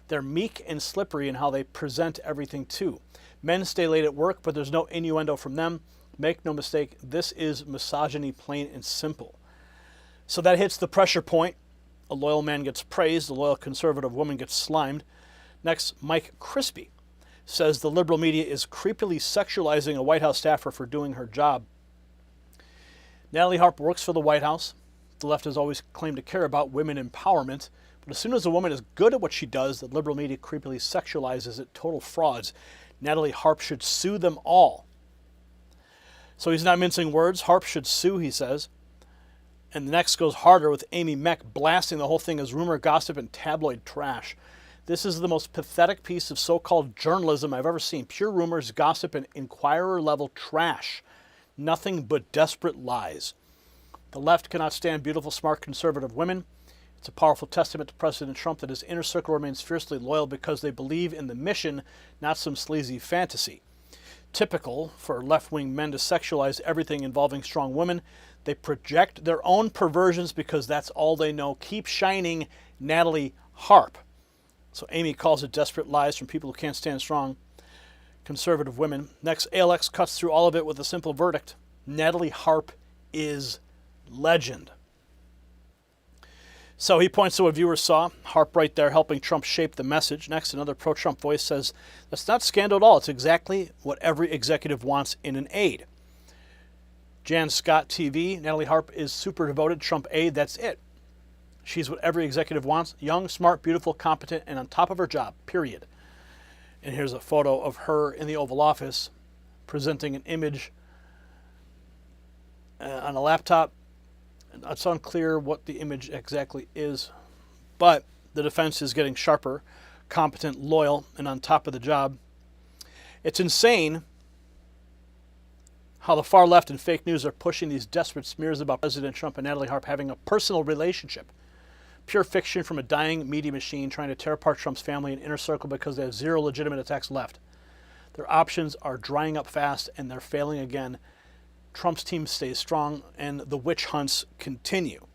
Speaker 1: They're meek and slippery in how they present everything too. Men stay late at work, but there's no innuendo from them. Make no mistake, this is misogyny plain and simple. So that hits the pressure point. A loyal man gets praised, a loyal conservative woman gets slimed. Next, Mike Crispy says the liberal media is creepily sexualizing a White House staffer for doing her job. Natalie Harp works for the White House. The left has always claimed to care about women empowerment, but as soon as a woman is good at what she does, the liberal media creepily sexualizes it. Total frauds. Natalie Harp should sue them all. So he's not mincing words. Harp should sue, he says. And the next goes harder with Amy Meck blasting the whole thing as rumor, gossip, and tabloid trash. This is the most pathetic piece of so-called journalism I've ever seen. Pure rumors, gossip, and Inquirer-level trash. Nothing but desperate lies. The left cannot stand beautiful, smart, conservative women. It's a powerful testament to President Trump that his inner circle remains fiercely loyal because they believe in the mission, not some sleazy fantasy. Typical for left-wing men to sexualize everything involving strong women. They project their own perversions because that's all they know. Keep shining, Natalie Harp. So Amy calls it desperate lies from people who can't stand strong conservative women. Next, ALX cuts through all of it with a simple verdict. Natalie Harp is legend. So he points to what viewers saw. Harp right there helping Trump shape the message. Next, another pro-Trump voice says, that's not scandal at all. It's exactly what every executive wants in an aide. Jan Scott TV, Natalie Harp is super devoted Trump aide. That's it. She's what every executive wants. Young, smart, beautiful, competent, and on top of her job, period. And here's a photo of her in the Oval Office presenting an image on a laptop. It's unclear what the image exactly is, but the defense is getting sharper, competent, loyal, and on top of the job. It's insane how the far left and fake news are pushing these desperate smears about President Trump and Natalie Harp having a personal relationship. Pure fiction from a dying media machine trying to tear apart Trump's family and inner circle because they have zero legitimate attacks left. Their options are drying up fast and they're failing again. Trump's team stays strong and the witch hunts continue.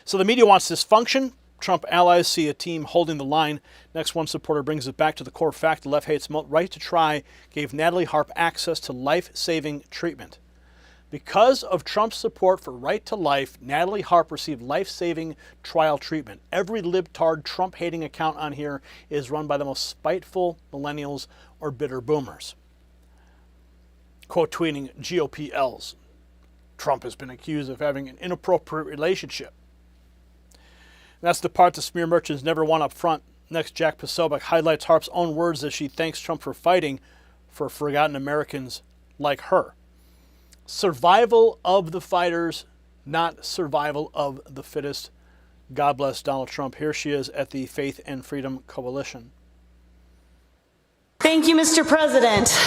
Speaker 1: So the media wants dysfunction. Trump allies see a team holding the line. Next, one supporter brings it back to the core fact the left hates right to try gave Natalie Harp access to life-saving treatment. Because of Trump's support for right to life, Natalie Harp received life-saving trial treatment. Every libtard Trump-hating account on here is run by the most spiteful millennials or bitter boomers. Quote tweeting GOP-Ls. Trump has been accused of having an inappropriate relationship. That's the part the smear merchants never want up front. Next, Jack Posobiec highlights Harp's own words as she thanks Trump for fighting for forgotten Americans like her. Survival of the fighters, not survival of the fittest. God bless Donald Trump. Here she is at the Faith and Freedom Coalition.
Speaker 10: Thank you, Mr. President.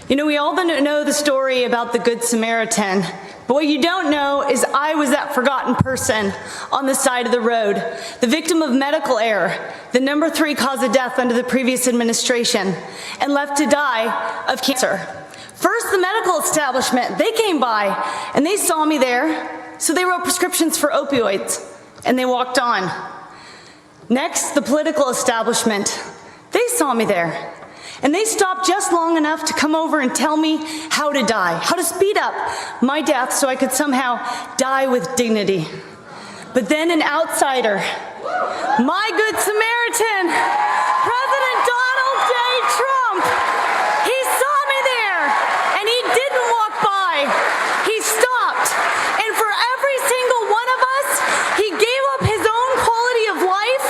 Speaker 10: You know, we all know the story about the Good Samaritan. But what you don't know is I was that forgotten person on the side of the road, the victim of medical error, the number 3 cause of death under the previous administration, and left to die of cancer. First, the medical establishment, they came by and they saw me there, so they wrote prescriptions for opioids and they walked on. Next, the political establishment, they saw me there. And they stopped just long enough to come over and tell me how to die, how to speed up my death so I could somehow die with dignity. But then an outsider, my Good Samaritan, President Donald J. Trump, he saw me there and he didn't walk by, he stopped. And for every single one of us, he gave up his own quality of life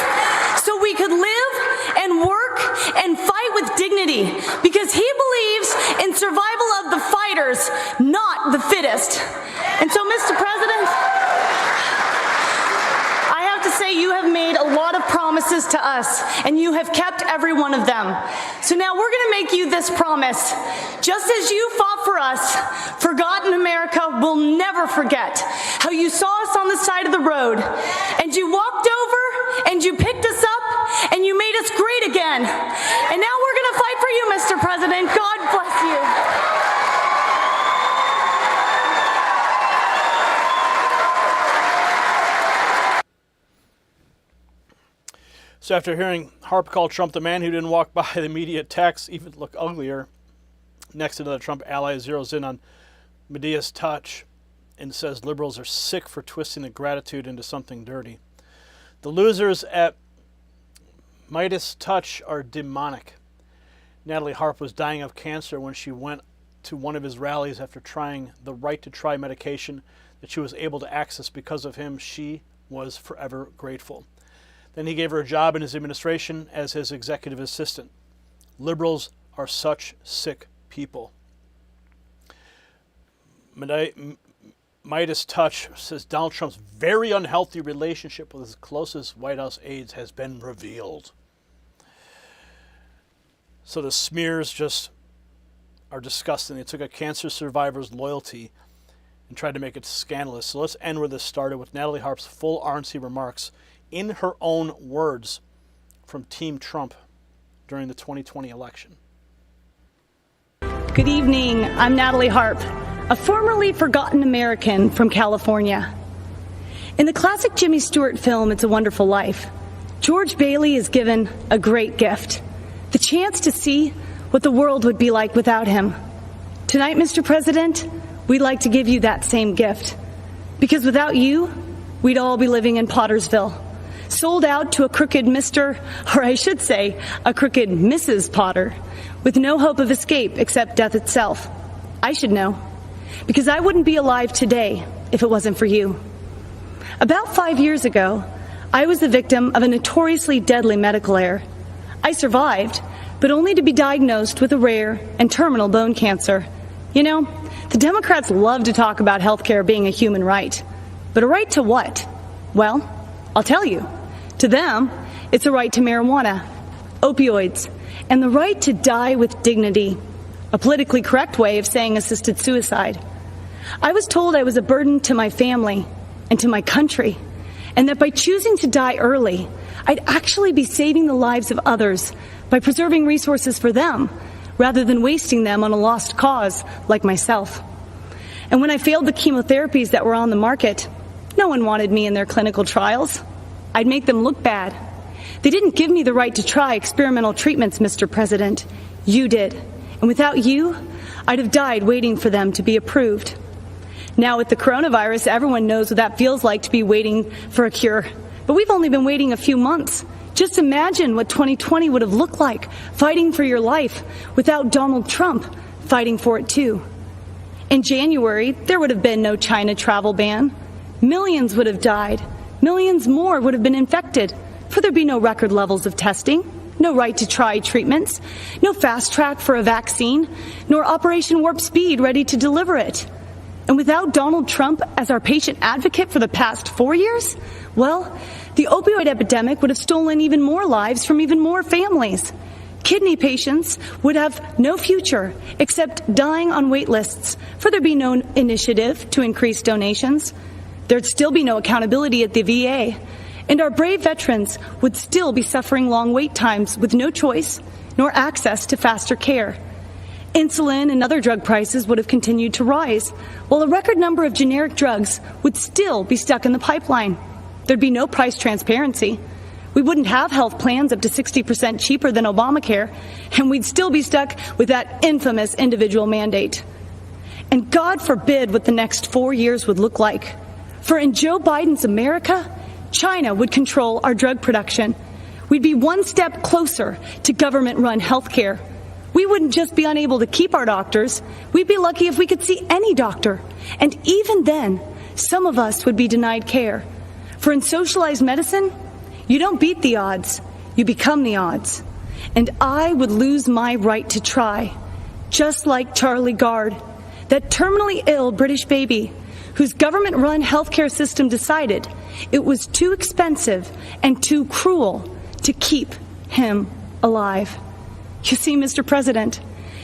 Speaker 10: so we could live and work and fight with dignity, because he believes in survival of the fighters, not the fittest. And so, Mr. President, I have to say you have made a lot of promises to us, and you have kept every one of them. So now we're going to make you this promise. Just as you fought for us, forgotten America will never forget how you saw us on the side of the road, and you walked over, and you picked us up, and you made us great again. And now we're going to fight for you, Mr. President. God bless you.
Speaker 1: So after hearing Harp call Trump the man who didn't walk by, the media attacks even look uglier. Next, another Trump ally zeroes in on Midas Touch and says liberals are sick for twisting the gratitude into something dirty. The losers at Midas Touch are demonic. Natalie Harp was dying of cancer when she went to one of his rallies after trying the right to try medication that she was able to access because of him. She was forever grateful. Then he gave her a job in his administration as his executive assistant. Liberals are such sick people. Midas Touch says Donald Trump's very unhealthy relationship with his closest White House aides has been revealed. So the smears just are disgusting. They took a cancer survivor's loyalty and tried to make it scandalous. So let's end where this started with Natalie Harp's full RNC remarks in her own words from Team Trump during the 2020 election.
Speaker 10: Good evening. I'm Natalie Harp, a formerly forgotten American from California. In the classic Jimmy Stewart film, It's a Wonderful Life, George Bailey is given a great gift, the chance to see what the world would be like without him. Tonight, Mr. President, we'd like to give you that same gift. Because without you, we'd all be living in Pottersville, sold out to a crooked Mr., or I should say, a crooked Mrs. Potter, with no hope of escape except death itself. I should know, because I wouldn't be alive today if it wasn't for you. About 5 years ago, I was the victim of a notoriously deadly medical error. I survived, but only to be diagnosed with a rare and terminal bone cancer. You know, the Democrats love to talk about healthcare being a human right. But a right to what? Well, I'll tell you. To them, it's a right to marijuana, opioids, and the right to die with dignity, a politically correct way of saying assisted suicide. I was told I was a burden to my family and to my country, and that by choosing to die early, I'd actually be saving the lives of others by preserving resources for them, rather than wasting them on a lost cause like myself. And when I failed the chemotherapies that were on the market, no one wanted me in their clinical trials. I'd make them look bad. They didn't give me the right to try experimental treatments, Mr. President. You did. And without you, I'd have died waiting for them to be approved. Now with the coronavirus, everyone knows what that feels like to be waiting for a cure. But we've only been waiting a few months. Just imagine what 2020 would have looked like, fighting for your life without Donald Trump fighting for it too. In January, there would have been no China travel ban. Millions would have died. Millions more would have been infected. For there'd be no record levels of testing, no right to try treatments, no fast track for a vaccine, nor Operation Warp Speed ready to deliver it. And without Donald Trump as our patient advocate for the past 4 years, well, the opioid epidemic would have stolen even more lives from even more families. Kidney patients would have no future except dying on wait lists, for there'd be no initiative to increase donations. There'd still be no accountability at the VA. And our brave veterans would still be suffering long wait times with no choice nor access to faster care. Insulin and other drug prices would have continued to rise, while a record number of generic drugs would still be stuck in the pipeline. There'd be no price transparency. We wouldn't have health plans up to 60% cheaper than Obamacare, and we'd still be stuck with that infamous individual mandate. And God forbid what the next 4 years would look like. For in Joe Biden's America, China would control our drug production. We'd be one step closer to government-run health care. We wouldn't just be unable to keep our doctors. We'd be lucky if we could see any doctor. And even then, some of us would be denied care. For in socialized medicine, you don't beat the odds, you become the odds. And I would lose my right to try, just like Charlie Gard, that terminally ill British baby whose government-run healthcare system decided it was too expensive and too cruel to keep him alive. You see, Mr. President,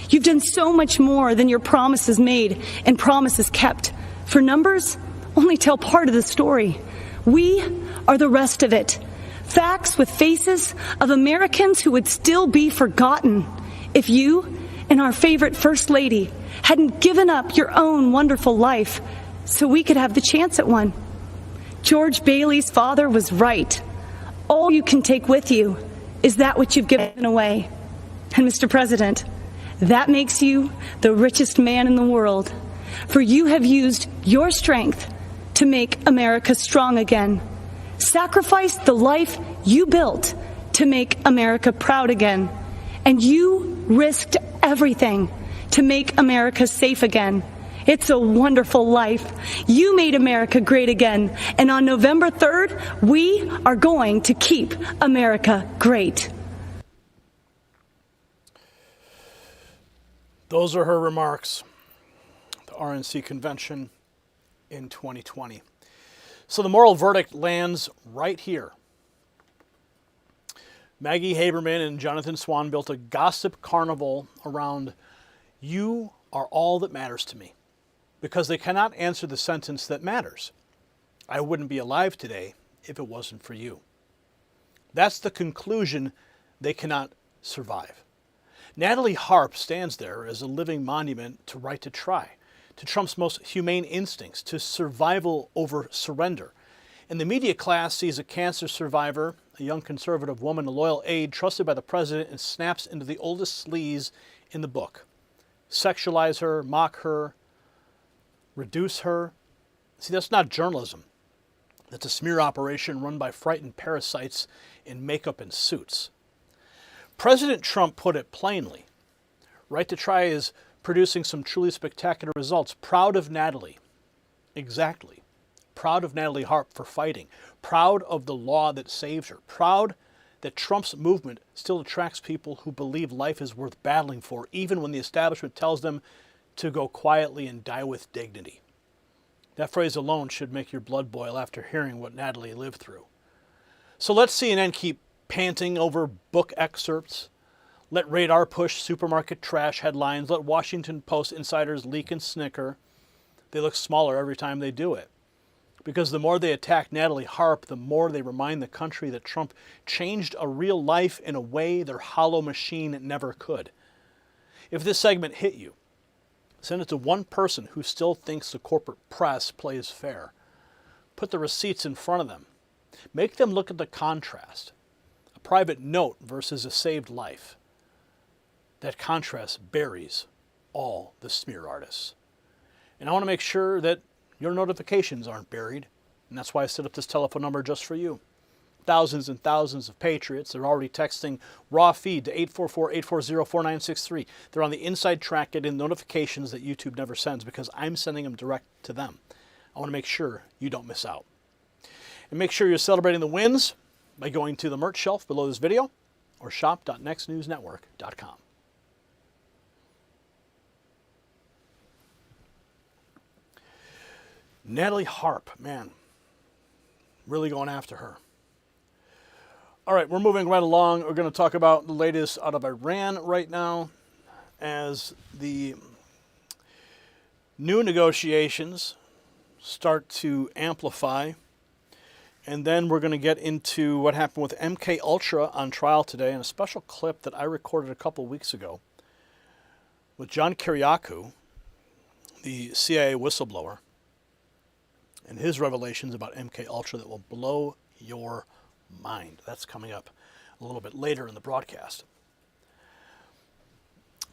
Speaker 10: you've done so much more than your promises made and promises kept. For numbers only tell part of the story. We are the rest of it. Facts with faces of Americans who would still be forgotten if you and our favorite First Lady hadn't given up your own wonderful life so we could have the chance at one. George Bailey's father was right. All you can take with you is that which you've given away. And Mr. President, that makes you the richest man in the world, for you have used your strength to make America strong again. Sacrificed the life you built to make America proud again. And you risked everything to make America safe again. It's a wonderful life. You made America great again. And on November 3rd, we are going to keep America great.
Speaker 1: Those are her remarks at the RNC convention in 2020. So the moral verdict lands right here. Maggie Haberman and Jonathan Swan built a gossip carnival around "You are all that matters to me." because they cannot answer the sentence that matters. I wouldn't be alive today if it wasn't for you. That's the conclusion they cannot survive. Natalie Harp stands there as a living monument to right to try, to Trump's most humane instincts, to survival over surrender. And the media class sees a cancer survivor, a young conservative woman, a loyal aide trusted by the president, and snaps into the oldest sleaze in the book. Sexualize her, mock her, reduce her. See, that's not journalism. That's a smear operation run by frightened parasites in makeup and suits. President Trump put it plainly. Right to Try is producing some truly spectacular results. Proud of Natalie. Exactly. Proud of Natalie Harp for fighting. Proud of the law that saved her. Proud that Trump's movement still attracts people who believe life is worth battling for, even when the establishment tells them to go quietly and die with dignity. That phrase alone should make your blood boil after hearing what Natalie lived through. So let CNN keep panting over book excerpts. Let Radar push supermarket trash headlines. Let Washington Post insiders leak and snicker. They look smaller every time they do it. Because the more they attack Natalie Harp, the more they remind the country that Trump changed a real life in a way their hollow machine never could. If this segment hit you, send it to one person who still thinks the corporate press plays fair. Put the receipts in front of them. Make them look at the contrast. A private note versus a saved life. That contrast buries all the smear artists. And I want to make sure that your notifications aren't buried. And that's why I set up this telephone number just for you. Thousands and thousands of patriots are already texting raw feed to 844-840-4963. They're on the inside track getting notifications that YouTube never sends because I'm sending them direct to them. I want to make sure you don't miss out. And make sure you're celebrating the wins by going to the merch shelf below this video or shop.nextnewsnetwork.com. Natalie Harp, man, really going after her. All right, we're moving right along. We're going to talk about the latest out of Iran right now as the new negotiations start to amplify. And then we're going to get into what happened with MK Ultra on trial today and a special clip that I recorded a couple weeks ago with John Kiriakou, the CIA whistleblower, and his revelations about MK Ultra that will blow your mind. That's coming up a little bit later in the broadcast.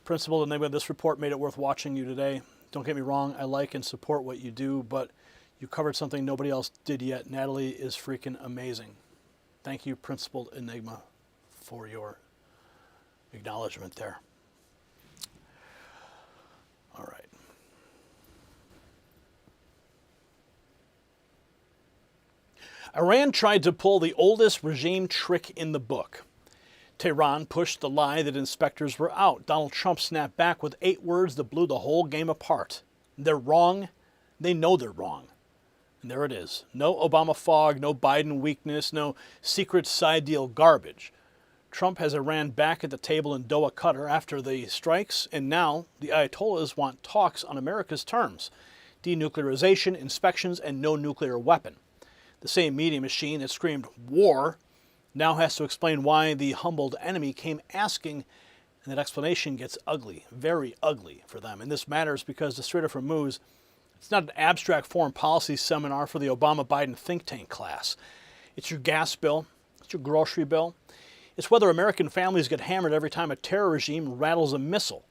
Speaker 1: Principal, the name of this report made it worth watching you today. Don't get me wrong, I like and support what you do, but you covered something nobody else did yet. Natalie is freaking amazing. Thank you, Principal Enigma, for your acknowledgement there. All right. Iran tried to pull the oldest regime trick in the book. Tehran pushed the lie that inspectors were out. Donald Trump snapped back with 8 words that blew the whole game apart. They're wrong. They know they're wrong. And there it is. No Obama fog, no Biden weakness, no secret side deal garbage. Trump has Iran back at the table in Doha, Qatar after the strikes, and now the Ayatollahs want talks on America's terms. Denuclearization, inspections, and no nuclear weapon. The same media machine that screamed war now has to explain why the humbled enemy came asking, and that explanation gets ugly, very ugly for them. And this matters because the Strait of Hormuz, it's not an abstract foreign policy seminar for the Obama-Biden think tank class. It's your gas bill, it's your grocery bill. It's whether American families get hammered every time a terror regime rattles a missile.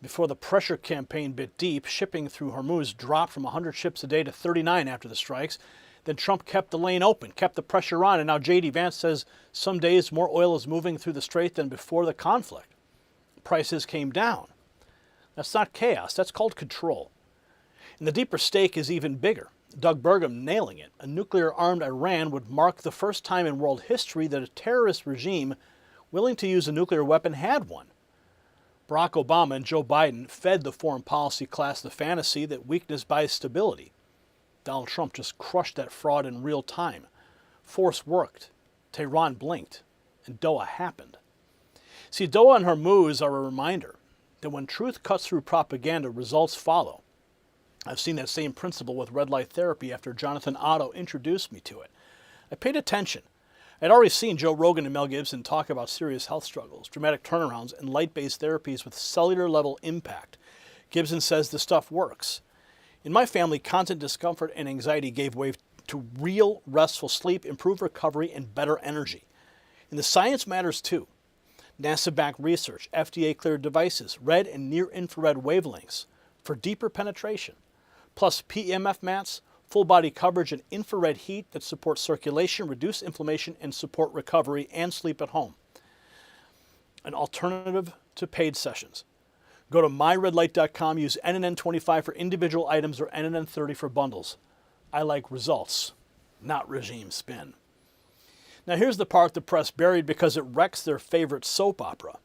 Speaker 1: Before the pressure campaign bit deep, shipping through Hormuz dropped from 100 ships a day to 39 after the strikes. Then Trump kept the lane open, kept the pressure on, and now J.D. Vance says some days more oil is moving through the strait than before the conflict. Prices came down. That's not chaos, that's called control. And the deeper stake is even bigger. Doug Burgum nailing it. A nuclear-armed Iran would mark the first time in world history that a terrorist regime willing to use a nuclear weapon had one. Barack Obama and Joe Biden fed the foreign policy class the fantasy that weakness buys stability. Donald Trump just crushed that fraud in real time. Force worked. Tehran blinked. And Doha happened. See, Doha and Hormuz are a reminder that when truth cuts through propaganda, results follow. I've seen that same principle with red light therapy after Jonathan Otto introduced me to it. I paid attention. I'd already seen Joe Rogan and Mel Gibson talk about serious health struggles, dramatic turnarounds, and light-based therapies with cellular-level impact. Gibson says the stuff works. In my family, constant discomfort and anxiety gave way to real restful sleep, improved recovery, and better energy. And the science matters too. NASA-backed research, FDA-cleared devices, red and near-infrared wavelengths for deeper penetration, plus PEMF mats, full-body coverage, and infrared heat that support circulation, reduce inflammation, and support recovery and sleep at home. An alternative to paid sessions. Go to myredlight.com, use NNN25 for individual items or NNN30 for bundles. I like results, not regime spin. Now here's the part the press buried because it wrecks their favorite soap opera.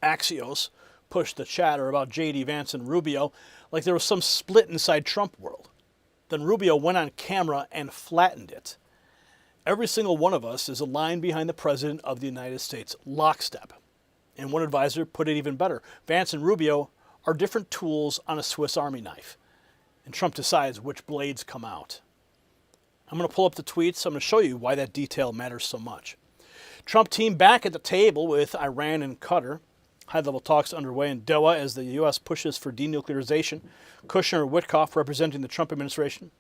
Speaker 1: Axios pushed the chatter about J.D. Vance and Rubio like there was some split inside Trump world. Then Rubio went on camera and flattened it. Every single one of us is a line behind the President of the United States, lockstep. And one advisor put it even better. Vance and Rubio are different tools on a Swiss Army knife. And Trump decides which blades come out. I'm going to pull up the tweets. I'm going to show you why that detail matters so much. Trump team back at the table with Iran and Qatar. High-level talks underway in Doha as the U.S. pushes for denuclearization. Kushner and Witkoff representing the Trump administration.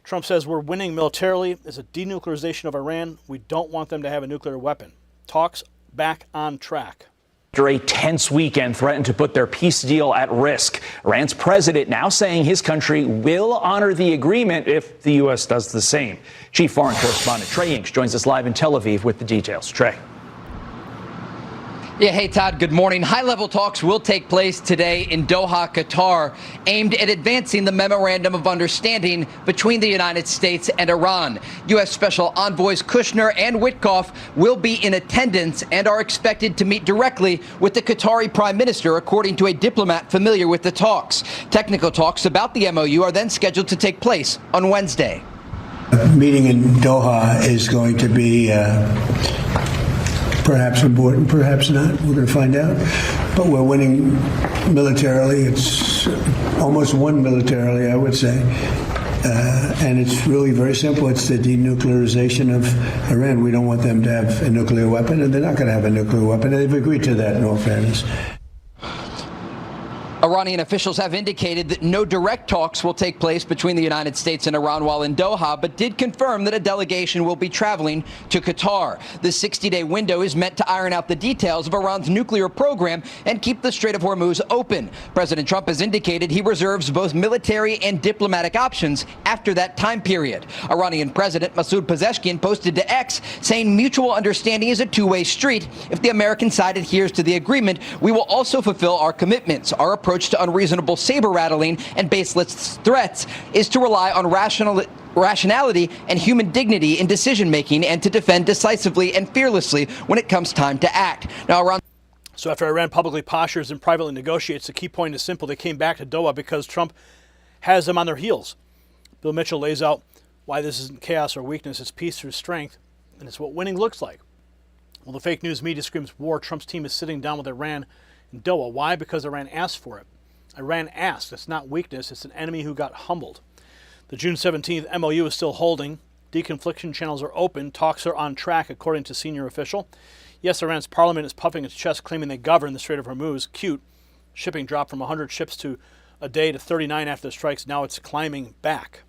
Speaker 1: Trump says we're winning militarily. As a denuclearization of Iran, we don't want them to have a nuclear weapon. Talks back on track.
Speaker 4: After a tense weekend threatened to put their peace deal at risk. Iran's president now saying his country will honor the agreement if the U.S. does the same. Chief Foreign Correspondent Trey Inks joins us live in Tel Aviv with the details. Trey.
Speaker 22: Yeah, hey, Todd, good morning. High-level talks will take place today in Doha, Qatar, aimed at advancing the Memorandum of Understanding between the United States and Iran. U.S. Special Envoys Kushner and Witkoff will be in attendance and are expected to meet directly with the Qatari Prime Minister, according to a diplomat familiar with the talks. Technical talks about the MOU are then scheduled to take place on Wednesday.
Speaker 7: The meeting in Doha is going to be perhaps important, perhaps not. We're going to find out. But we're winning militarily. It's almost won militarily, I would say. And it's really very simple. It's the denuclearization of Iran. We don't want them to have a nuclear weapon, and they're not going to have a nuclear weapon. They've agreed to that, in all fairness.
Speaker 22: Iranian officials have indicated that no direct talks will take place between the United States and Iran while in Doha, but did confirm that a delegation will be traveling to Qatar. The 60-day window is meant to iron out the details of Iran's nuclear program and keep the Strait of Hormuz open. President Trump has indicated he reserves both military and diplomatic options after that time period. Iranian President Masoud Pezeshkian posted to X saying mutual understanding is a two-way street. If the American side adheres to the agreement, we will also fulfill our commitments. Our approach to unreasonable saber-rattling and baseless threats is to rely on rationality and human dignity in decision-making and to defend decisively and fearlessly when it comes time to act. Now,
Speaker 1: So after Iran publicly postures and privately negotiates, the key point is simple. They came back to Doha because Trump has them on their heels. Bill Mitchell lays out why this isn't chaos or weakness, it's peace through strength, and it's what winning looks like. Well, the fake news media screams war. Trump's team is sitting down with Iran in Doha. Why? Because Iran asked for it. Iran asked. It's not weakness. It's an enemy who got humbled. The June 17th MOU is still holding. Deconfliction channels are open. Talks are on track, according to senior official. Yes, Iran's parliament is puffing its chest, claiming they govern the Strait of Hormuz. Cute. Shipping dropped from 100 ships a day to 39 after the strikes. Now it's climbing back.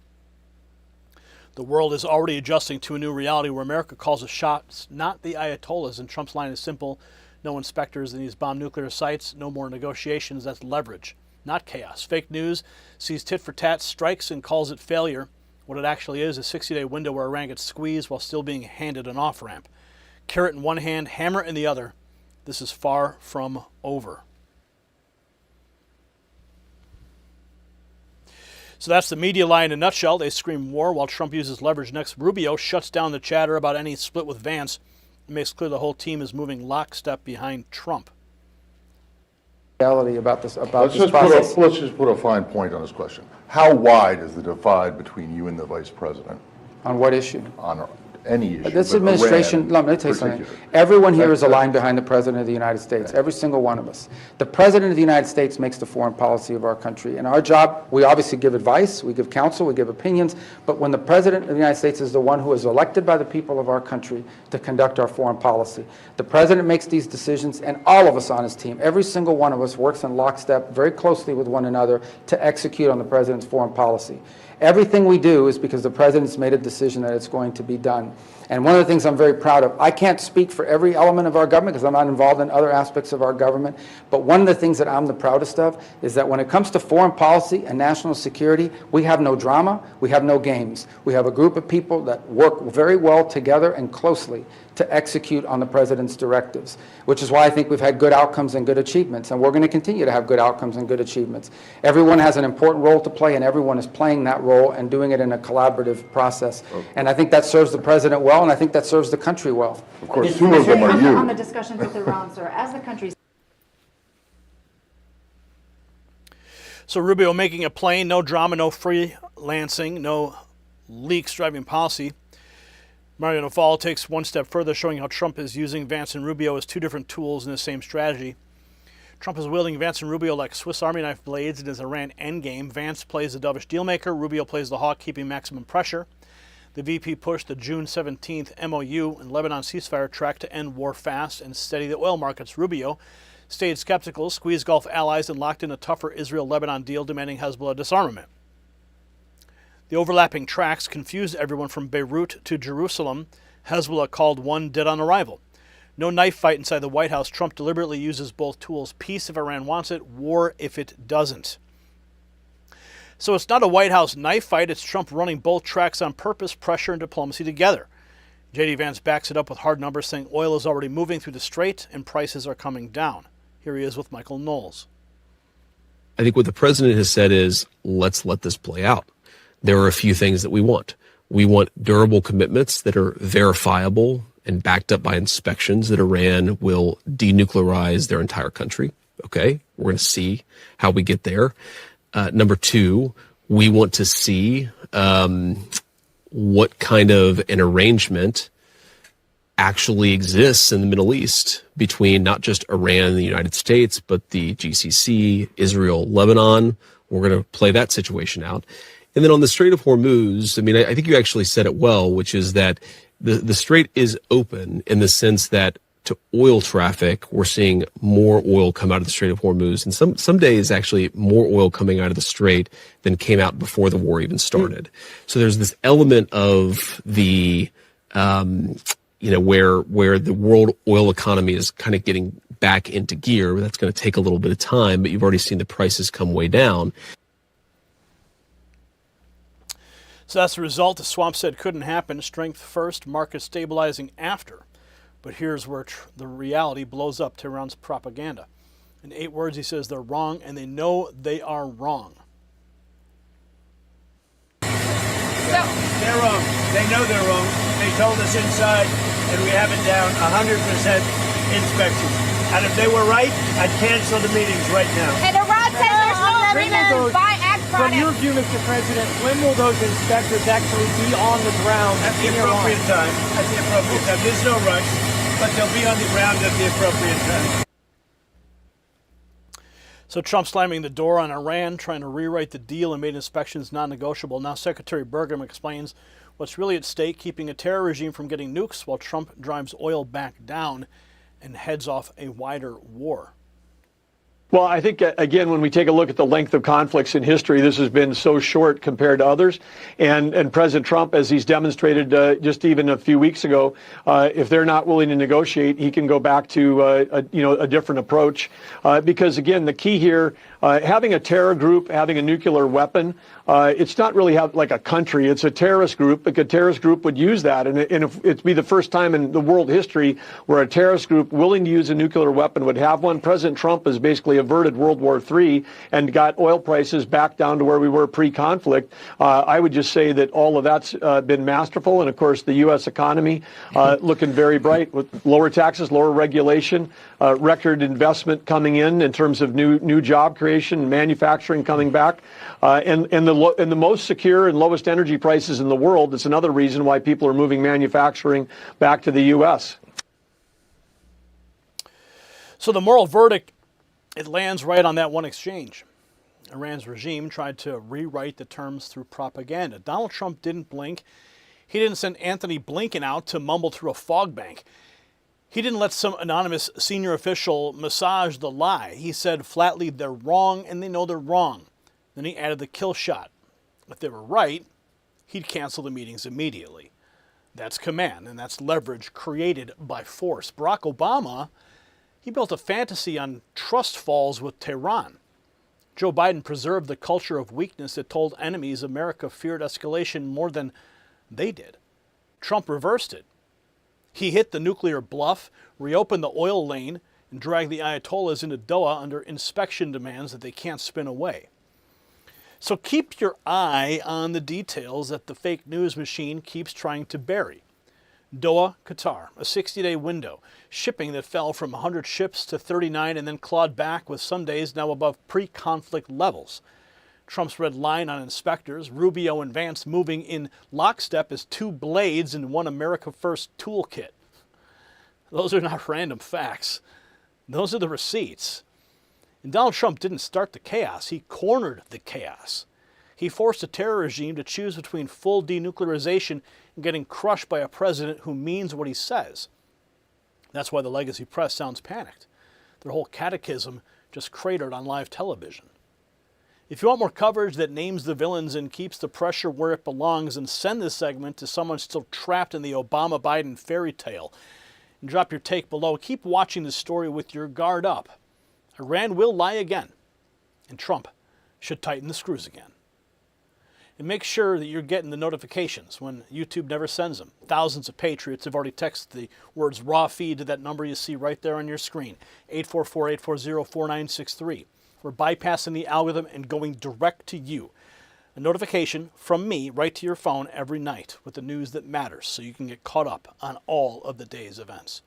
Speaker 1: The world is already adjusting to a new reality where America calls the shots, not the Ayatollahs. And Trump's line is simple. No inspectors in these bomb nuclear sites. No more negotiations. That's leverage, not chaos. Fake news sees tit for tat, strikes, and calls it failure. What it actually is a 60-day window where Iran gets squeezed while still being handed an off-ramp. Carrot in one hand, hammer in the other. This is far from over. So that's the media lie in a nutshell. They scream war while Trump uses leverage next. Rubio shuts down the chatter about any split with Vance. It makes clear the whole team is moving lockstep behind Trump.
Speaker 23: Reality about this,
Speaker 24: let's just put a fine point on this question. How wide is the divide between you and the vice president?
Speaker 23: On what issue?
Speaker 24: On any issue.
Speaker 2: This
Speaker 24: but
Speaker 2: administration,
Speaker 24: Iran
Speaker 2: let me tell you something.
Speaker 24: particularly.
Speaker 2: Everyone here is aligned behind the President of the United States, every single one of us. The President of the United States makes the foreign policy of our country. And our job, we obviously give advice, we give counsel, we give opinions, but when the President of the United States is the one who is elected by the people of our country to conduct our foreign policy, the President makes these decisions, and all of us on his team, every single one of us works in lockstep very closely with one another to execute on the President's foreign policy. Everything we do is because the President's made a decision that it's going to be done. And one of the things I'm very proud of, I can't speak for every element of our government because I'm not involved in other aspects of our government, but one of the things that I'm the proudest of is that when it comes to foreign policy and national security, we have no drama, we have no games. We have a group of people that work very well together and closely to execute on the President's directives, which is why I think we've had good outcomes and good achievements, and we're going to continue to have good outcomes and good achievements. Everyone has an important role to play, and everyone is playing that role and doing it in a collaborative process. And I think that serves the President well, and I think that serves the country well.
Speaker 24: Of course, two of them are you.
Speaker 21: On the discussions with Iran, sir, as the country's...
Speaker 1: So Rubio making a plain, no drama, no freelancing, no leaks driving policy. Mario Naval takes one step further, showing how Trump is using Vance and Rubio as two different tools in the same strategy. Trump is wielding Vance and Rubio like Swiss Army knife blades in his Iran endgame. Vance plays the dovish dealmaker. Rubio plays the hawk, keeping maximum pressure. The VP pushed the June 17th MOU and Lebanon ceasefire track to end war fast and steady the oil markets. Rubio stayed skeptical, squeezed Gulf allies, and locked in a tougher Israel-Lebanon deal demanding Hezbollah disarmament. The overlapping tracks confused everyone from Beirut to Jerusalem. Hezbollah called one dead on arrival. No knife fight inside the White House. Trump deliberately uses both tools. Peace if Iran wants it, war if it doesn't. So it's not a White House knife fight. It's Trump running both tracks on purpose, pressure, and diplomacy together. J.D. Vance backs it up with hard numbers, saying oil is already moving through the strait and prices are coming down. Here he is with Michael Knowles.
Speaker 3: I think what the president has said is, let's let this play out. There are a few things that we want. We want durable commitments that are verifiable and backed up by inspections that Iran will denuclearize their entire country. Okay, we're going to see how we get there. Number two, we want to see what kind of an arrangement actually exists in the Middle East between not just Iran and the United States, but the GCC, Israel, Lebanon. We're going to play that situation out. And then on the Strait of Hormuz, I mean, I think you actually said it well, which is that the strait is open in the sense that to oil traffic, we're seeing more oil come out of the Strait of Hormuz. And some days, actually, more oil coming out of the strait than came out before the war even started. So there's this element of the, where the world oil economy is kind of getting back into gear. That's going to take a little bit of time, but you've already seen the prices come way down.
Speaker 1: So that's the result the swamp said couldn't happen. Strength first, market stabilizing after. But here's where the reality blows up Tehran's propaganda. In 8 words, he says they're wrong, and they know they are wrong.
Speaker 5: They're wrong. They know they're wrong. They told us inside, and we have it down 100% inspection. And if they were right, I'd cancel the meetings right now.
Speaker 23: And Iran says there's no agreement by act.
Speaker 5: From your view, Mr. President, when will those inspectors actually be on the ground? At the appropriate time. At the appropriate time. There's no rush, but they'll be on the ground at the appropriate time.
Speaker 1: So Trump slamming the door on Iran, trying to rewrite the deal and made inspections non-negotiable. Now Secretary Burgum explains what's really at stake, keeping a terror regime from getting nukes while Trump drives oil back down and heads off a wider war.
Speaker 25: Well, I think, again, when we take a look at the length of conflicts in history, this has been so short compared to others. And President Trump, as he's demonstrated just even a few weeks ago, if they're not willing to negotiate, he can go back to a different approach. Because, again, the key here, having a terror group, having a nuclear weapon, it's not really like a country. It's a terrorist group. Like a terrorist group would use that. And if it'd be the first time in the world history where a terrorist group willing to use a nuclear weapon would have one. President Trump has basically averted World War III and got oil prices back down to where we were pre-conflict. I would just say that all of that's been masterful. And, of course, the U.S. economy looking very bright with lower taxes, lower regulation, record investment coming in terms of new job creation. creation and manufacturing coming back, and the most secure and lowest energy prices in the world. It's another reason why people are moving manufacturing back to the U.S.
Speaker 1: So the moral verdict, it lands right on that one exchange. Iran's regime tried to rewrite the terms through propaganda. Donald Trump didn't blink. He didn't send Anthony Blinken out to mumble through a fog bank. He didn't let some anonymous senior official massage the lie. He said flatly, they're wrong and they know they're wrong. Then he added the kill shot. If they were right, he'd cancel the meetings immediately. That's command, and that's leverage created by force. Barack Obama, he built a fantasy on trust falls with Tehran. Joe Biden preserved the culture of weakness that told enemies America feared escalation more than they did. Trump reversed it. He hit the nuclear bluff, reopened the oil lane, and dragged the Ayatollahs into Doha under inspection demands that they can't spin away. So keep your eye on the details that the fake news machine keeps trying to bury. Doha, Qatar, a 60-day window, shipping that fell from 100 ships to 39 and then clawed back with some days now above pre-conflict levels. Trump's red line on inspectors, Rubio and Vance moving in lockstep as two blades in one America First toolkit. Those are not random facts. Those are the receipts. And Donald Trump didn't start the chaos. He cornered the chaos. He forced a terror regime to choose between full denuclearization and getting crushed by a president who means what he says. That's why the legacy press sounds panicked. Their whole catechism just cratered on live television. If you want more coverage that names the villains and keeps the pressure where it belongs, then send this segment to someone still trapped in the Obama-Biden fairy tale. And drop your take below. Keep watching this story with your guard up. Iran will lie again, and Trump should tighten the screws again. And make sure that you're getting the notifications when YouTube never sends them. Thousands of patriots have already texted the words raw feed to that number you see right there on your screen, 844-840-4963. We're bypassing the algorithm and going direct to you. A notification from me right to your phone every night with the news that matters so you can get caught up on all of the day's events.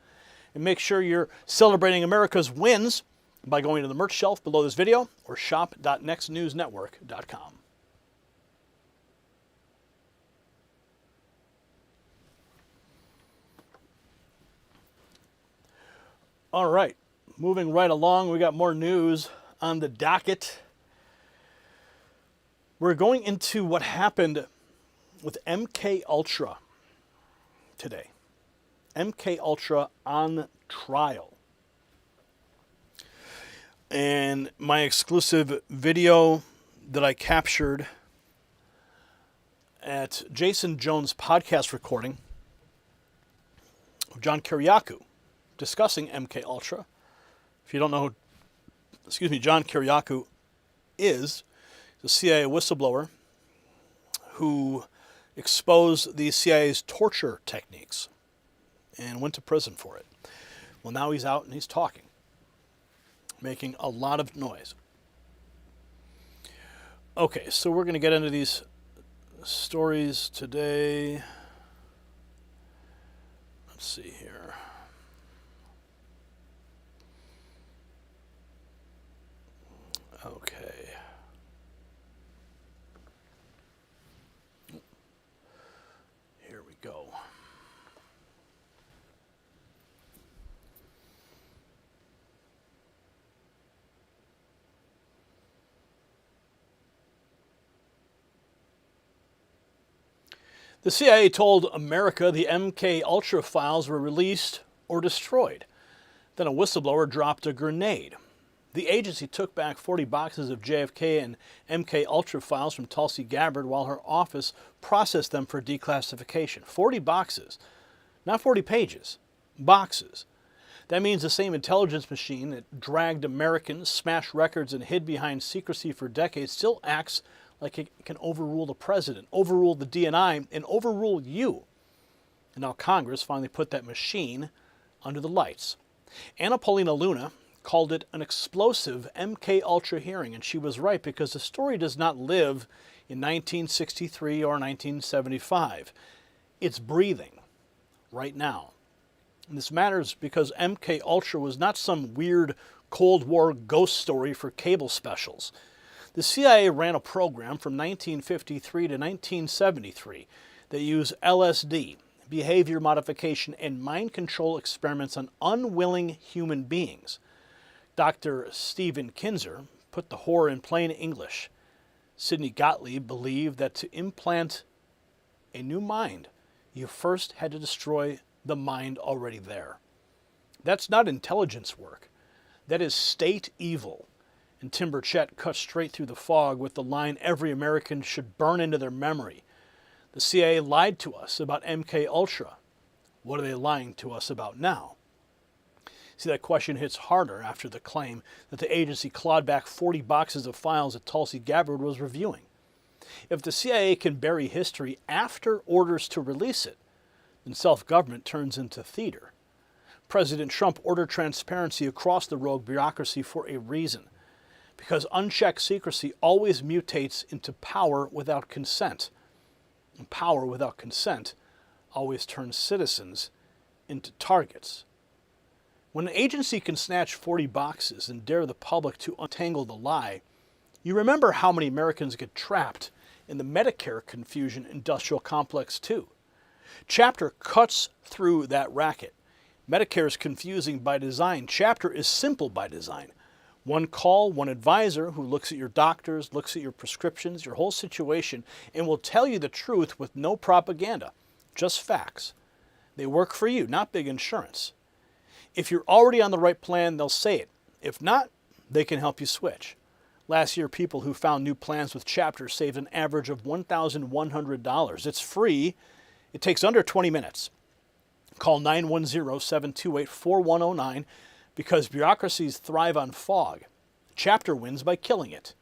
Speaker 1: And make sure you're celebrating America's wins by going to the merch shelf below this video or shop.nextnewsnetwork.com. All right, moving right along, we got more news on the docket. We're going into what happened with MK Ultra today. MK Ultra on trial. And my exclusive video that I captured at Jason Jones' podcast recording of John Kiriakou discussing MK Ultra. If you don't know, John Kiriakou is the CIA whistleblower who exposed the CIA's torture techniques and went to prison for it. Well, now he's out and he's talking, making a lot of noise. Okay, so we're going to get into these stories today. Let's see here. Okay. Here we go. The CIA told America the MK Ultra files were released or destroyed. Then a whistleblower dropped a grenade. The agency took back 40 boxes of JFK and MK Ultra files from Tulsi Gabbard while her office processed them for declassification. 40 boxes, not 40 pages, boxes. That means the same intelligence machine that dragged Americans, smashed records, and hid behind secrecy for decades still acts like it can overrule the president, overrule the DNI, and overrule you. And now Congress finally put that machine under the lights. Anna Paulina Luna called it an explosive MK Ultra hearing, and she was right because the story does not live in 1963 or 1975. It's breathing right now. And this matters because MK Ultra was not some weird Cold War ghost story for cable specials. The CIA ran a program from 1953 to 1973 that used LSD, behavior modification, and mind control experiments on unwilling human beings. Dr. Stephen Kinzer put the horror in plain English. Sidney Gottlieb believed that to implant a new mind, you first had to destroy the mind already there. That's not intelligence work. That is state evil. And Tim Burchett cut straight through the fog with the line every American should burn into their memory. The CIA lied to us about MK Ultra. What are they lying to us about now? See, that question hits harder after the claim that the agency clawed back 40 boxes of files that Tulsi Gabbard was reviewing. If the CIA can bury history after orders to release it, then self-government turns into theater. President Trump ordered transparency across the rogue bureaucracy for a reason. Because unchecked secrecy always mutates into power without consent. And power without consent always turns citizens into targets. When an agency can snatch 40 boxes and dare the public to untangle the lie, you remember how many Americans get trapped in the Medicare confusion industrial complex too. Chapter cuts through that racket. Medicare is confusing by design. Chapter is simple by design. One call, one advisor who looks at your doctors, looks at your prescriptions, your whole situation, and will tell you the truth with no propaganda, just facts. They work for you, not big insurance. If you're already on the right plan, they'll say it. If not, they can help you switch. Last year, people who found new plans with Chapter saved an average of $1,100. It's free. It takes under 20 minutes. Call 910-728-4109 because bureaucracies thrive on fog. Chapter wins by killing it.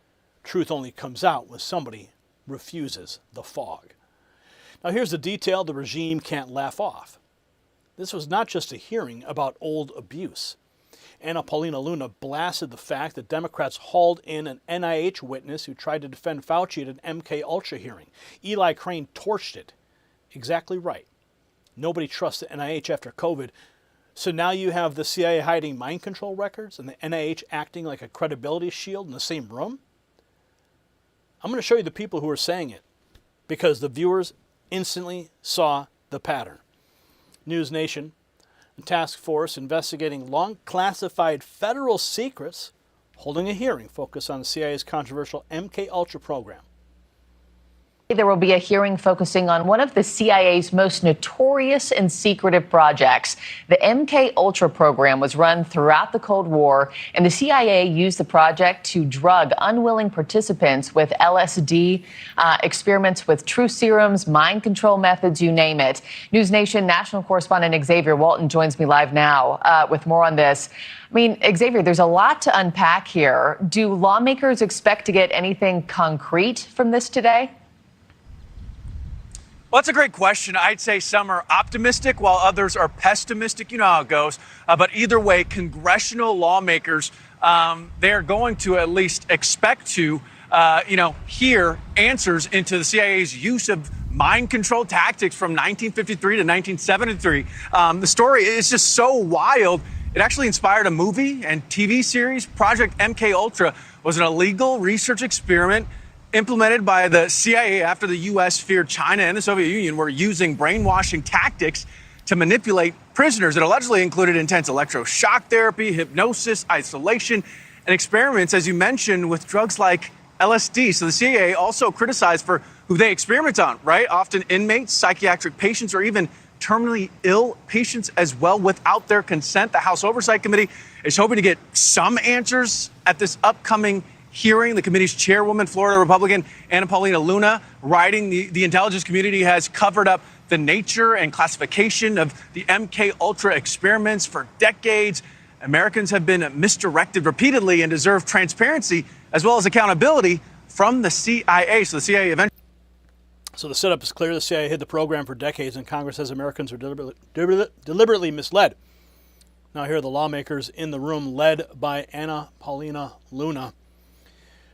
Speaker 1: Truth only comes out when somebody refuses the fog. Now here's the detail the regime can't laugh off. This was not just a hearing about old abuse. Anna Paulina Luna blasted the fact that Democrats hauled in an NIH witness who tried to defend Fauci at an MK Ultra hearing. Eli Crane torched it. Exactly right. Nobody trusts the NIH after COVID. So now you have the CIA hiding mind control records and the NIH acting like a credibility shield in the same room? I'm going to show you the people who are saying it because the viewers instantly saw the pattern. News Nation, a task force investigating long classified federal secrets, holding a hearing focused on the CIA's controversial MK Ultra program.
Speaker 6: There will be a hearing focusing on one of the CIA's most notorious and secretive projects. The MK Ultra program was run throughout the Cold War, and the CIA used the project to drug unwilling participants with LSD, experiments with truth serums, mind control methods, you name it. News Nation national correspondent Xavier Walton joins me live now with more on this. I mean, Xavier, there's a lot to unpack here. Do lawmakers expect to get anything concrete from this today?
Speaker 8: Well, that's a great question. I'd say some are optimistic while others are pessimistic. You know how it goes. But either way, congressional lawmakers, they're going to at least expect to, hear answers into the CIA's use of mind control tactics from 1953 to 1973. The story is just so wild. It actually inspired a movie and TV series. Project MK Ultra was an illegal research experiment implemented by the CIA after the U.S. feared China and the Soviet Union were using brainwashing tactics to manipulate prisoners. It allegedly included intense electroshock therapy, hypnosis, isolation, and experiments, as you mentioned, with drugs like LSD. So the CIA also criticized for who they experiment on, right? Often inmates, psychiatric patients, or even terminally ill patients as well without their consent. The House Oversight Committee is hoping to get some answers at this upcoming hearing. The committee's chairwoman, Florida Republican Anna Paulina Luna, writing the intelligence community has covered up the nature and classification of the MK Ultra experiments for decades. Americans have been misdirected repeatedly and deserve transparency as well as accountability from the CIA. So the CIA eventually.
Speaker 1: So the setup is clear. The CIA hid the program for decades, and Congress says Americans are deliberately misled. Now here are the lawmakers in the room led by Anna Paulina Luna.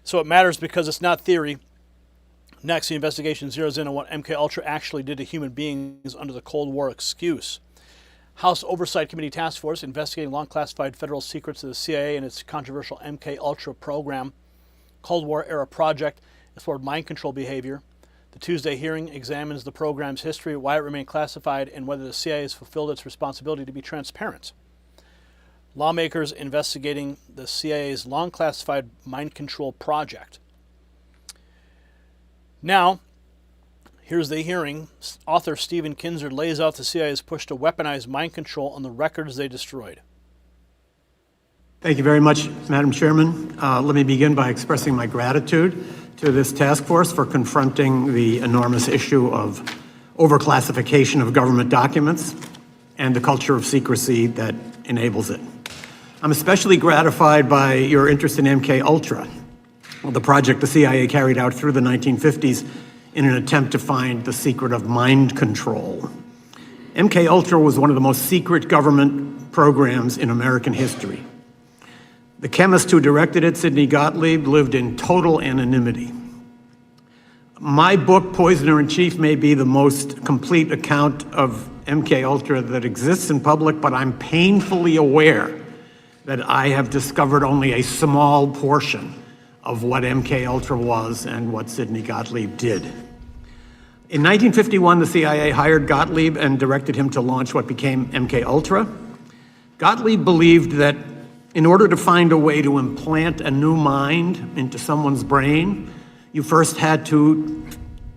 Speaker 1: So it matters because it's not theory. Next, the investigation zeroes in on what MK Ultra actually did to human beings under the Cold War excuse. House Oversight Committee task force investigating long-classified federal secrets of the CIA and its controversial MK-Ultra program, Cold War-era project, explored mind control behavior. The Tuesday hearing examines the program's history, why it remained classified, and whether the CIA has fulfilled its responsibility to be transparent. Lawmakers investigating the CIA's long-classified mind control project. Now, here's the hearing. Author Stephen Kinzer lays out the CIA's push to weaponize mind control on the records they destroyed.
Speaker 9: Thank you very much, Madam Chairman. Let me begin by expressing my gratitude to this task force for confronting the enormous issue of overclassification of government documents and the culture of secrecy that enables it. I'm especially gratified by your interest in MK-Ultra, the project the CIA carried out through the 1950s in an attempt to find the secret of mind control. MK-Ultra was one of the most secret government programs in American history. The chemist who directed it, Sidney Gottlieb, lived in total anonymity. My book, Poisoner in Chief, may be the most complete account of MK-Ultra that exists in public, but I'm painfully aware that I have discovered only a small portion of what MK-Ultra was and what Sidney Gottlieb did. In 1951, the CIA hired Gottlieb and directed him to launch what became MK-Ultra. Gottlieb believed that in order to find a way to implant a new mind into someone's brain, you first had to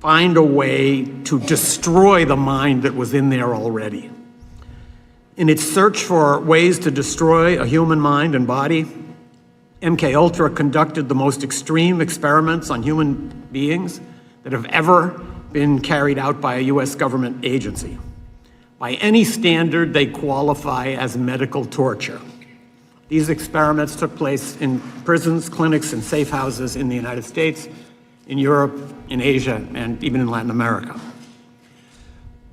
Speaker 9: find a way to destroy the mind that was in there already. In its search for ways to destroy a human mind and body, MK-Ultra conducted the most extreme experiments on human beings that have ever been carried out by a U.S. government agency. By any standard, they qualify as medical torture. These experiments took place in prisons, clinics, and safe houses in the United States, in Europe, in Asia, and even in Latin America.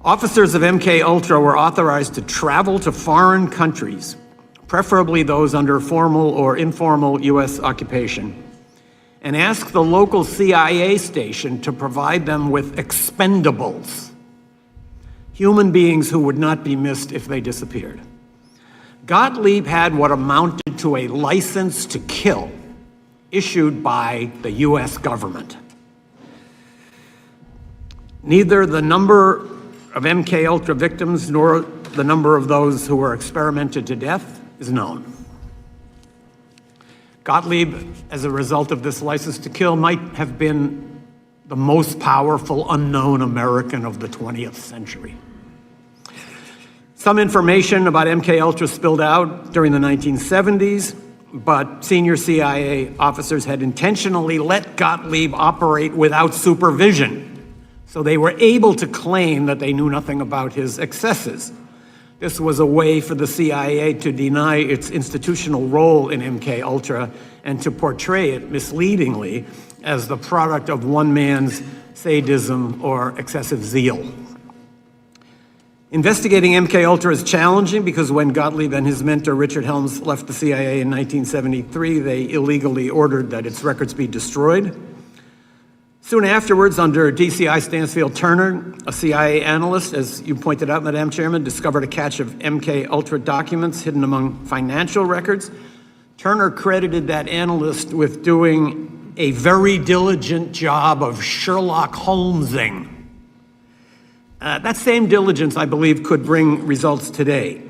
Speaker 9: Officers of MK-Ultra were authorized to travel to foreign countries, preferably those under formal or informal U.S. occupation, and ask the local CIA station to provide them with expendables, human beings who would not be missed if they disappeared. Gottlieb had what amounted to a license to kill issued by the U.S. government. Neither the number of MK-Ultra victims nor the number of those who were experimented to death is known. Gottlieb, as a result of this license to kill, might have been the most powerful unknown American of the 20th century. Some information about MK-Ultra spilled out during the 1970s, but senior CIA officers had intentionally let Gottlieb operate without supervision, so they were able to claim that they knew nothing about his excesses. This was a way for the CIA to deny its institutional role in MK-Ultra and to portray it misleadingly as the product of one man's sadism or excessive zeal. Investigating MK-Ultra is challenging because when Gottlieb and his mentor Richard Helms left the CIA in 1973, they illegally ordered that its records be destroyed. Soon afterwards, under DCI Stansfield Turner, a CIA analyst, as you pointed out, Madam Chairman, discovered a cache of MK-Ultra documents hidden among financial records. Turner credited that analyst with doing a very diligent job of Sherlock Holmesing. That same diligence, I believe, could bring results today.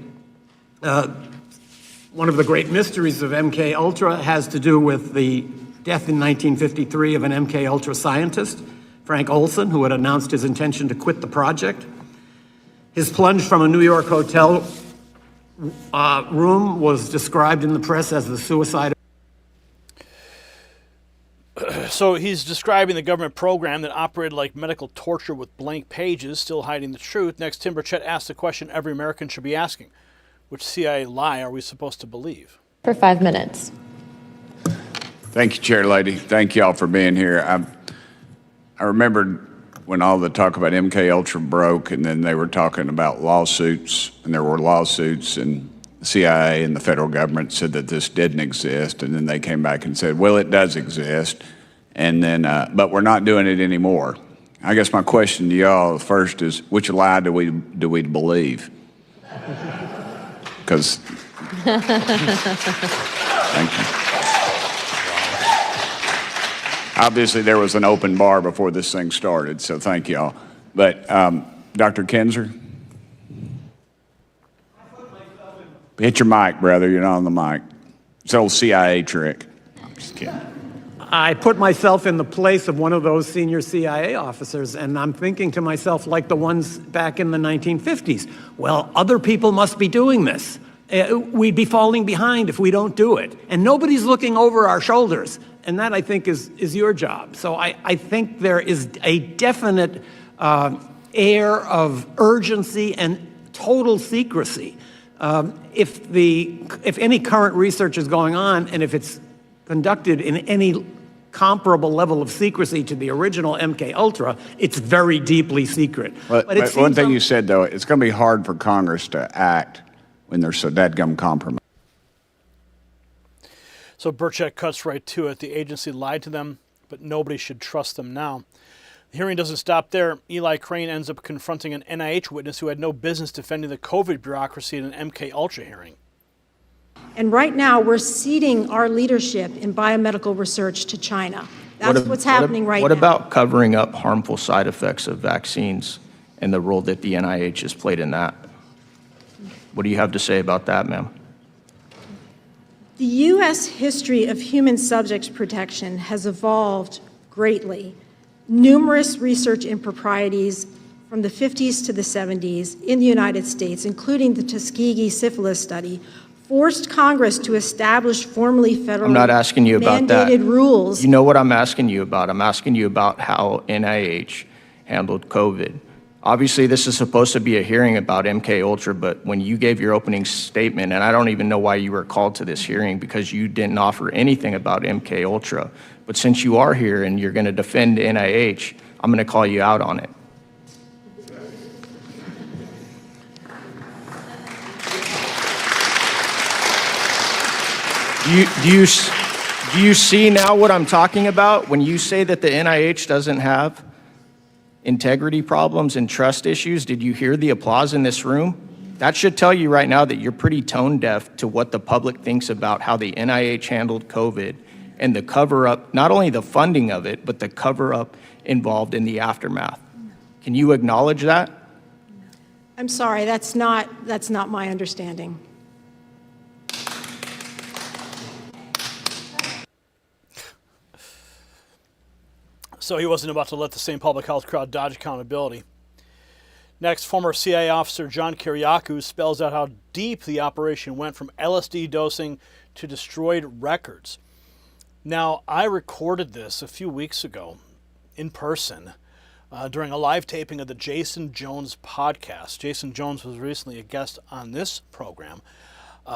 Speaker 9: One of the great mysteries of MK-Ultra has to do with the death in 1953 of an MK-Ultra scientist, Frank Olson, who had announced his intention to quit the project. His plunge from a New York hotel room was described in the press as the suicide.
Speaker 1: So he's describing the government program that operated like medical torture with blank pages, still hiding the truth. Next, Tim Burchett asks the question every American should be asking. Which CIA lie are we supposed to believe?
Speaker 11: For 5 minutes.
Speaker 13: Thank you, Chair Lady. Thank you all for being here. I remembered when all the talk about MK-Ultra broke, and then they were talking about lawsuits, and there were lawsuits, and the CIA and the federal government said that this didn't exist, and then they came back and said, well, it does exist, and then, but we're not doing it anymore. I guess my question to y'all first is, which lie do we believe? Because, thank you. Obviously, there was an open bar before this thing started, so thank y'all. But Dr. Kinzer? Hit your mic, brother. You're not on the mic. It's an old CIA trick. I'm just kidding.
Speaker 9: I put myself in the place of one of those senior CIA officers, and I'm thinking to myself, like the ones back in the 1950s, well, other people must be doing this. We'd be falling behind if we don't do it. And nobody's looking over our shoulders. And that, I think, is your job. So I think there is a definite air of urgency and total secrecy. If any current research is going on, and if it's conducted in any comparable level of secrecy to the original MK Ultra, it's very deeply secret.
Speaker 13: But one thing you said, though, it's going to be hard for Congress to act when they're so dadgum compromised.
Speaker 1: So Burchett cuts right to it. The agency lied to them, but nobody should trust them now. The hearing doesn't stop there. Eli Crane ends up confronting an NIH witness who had no business defending the COVID bureaucracy in an MK Ultra hearing.
Speaker 11: And right now, we're ceding our leadership in biomedical research to China. That's what's happening right now.
Speaker 12: What about covering up harmful side effects of vaccines and the role that the NIH has played in that? What do you have to say about that, ma'am?
Speaker 11: The U.S. history of human subjects protection has evolved greatly. Numerous research improprieties from the 50s to the 70s in the United States, including the Tuskegee syphilis study, forced Congress to establish formally federally
Speaker 12: I'm not asking you about that.
Speaker 11: mandated rules.
Speaker 12: You know what I'm asking you about? I'm asking you about how NIH handled COVID. Obviously, this is supposed to be a hearing about MK Ultra, but when you gave your opening statement, and I don't even know why you were called to this hearing because you didn't offer anything about MK Ultra, but since you are here and you're going to defend NIH, I'm going to call you out on it. Do you see now what I'm talking about when you say that the NIH doesn't have integrity problems and trust issues? Did you hear the applause in this room? That should tell you right now that you're pretty tone deaf to what the public thinks about how the NIH handled COVID and the cover-up, not only the funding of it, but the cover-up involved in the aftermath. Can you acknowledge that?
Speaker 11: I'm sorry, that's not my understanding.
Speaker 1: So he wasn't about to let the same public health crowd dodge accountability. Next, former CIA officer John Kiriakou spells out how deep the operation went from LSD dosing to destroyed records. Now, I recorded this a few weeks ago in person during a live taping of the Jason Jones podcast. Jason Jones was recently a guest on this program.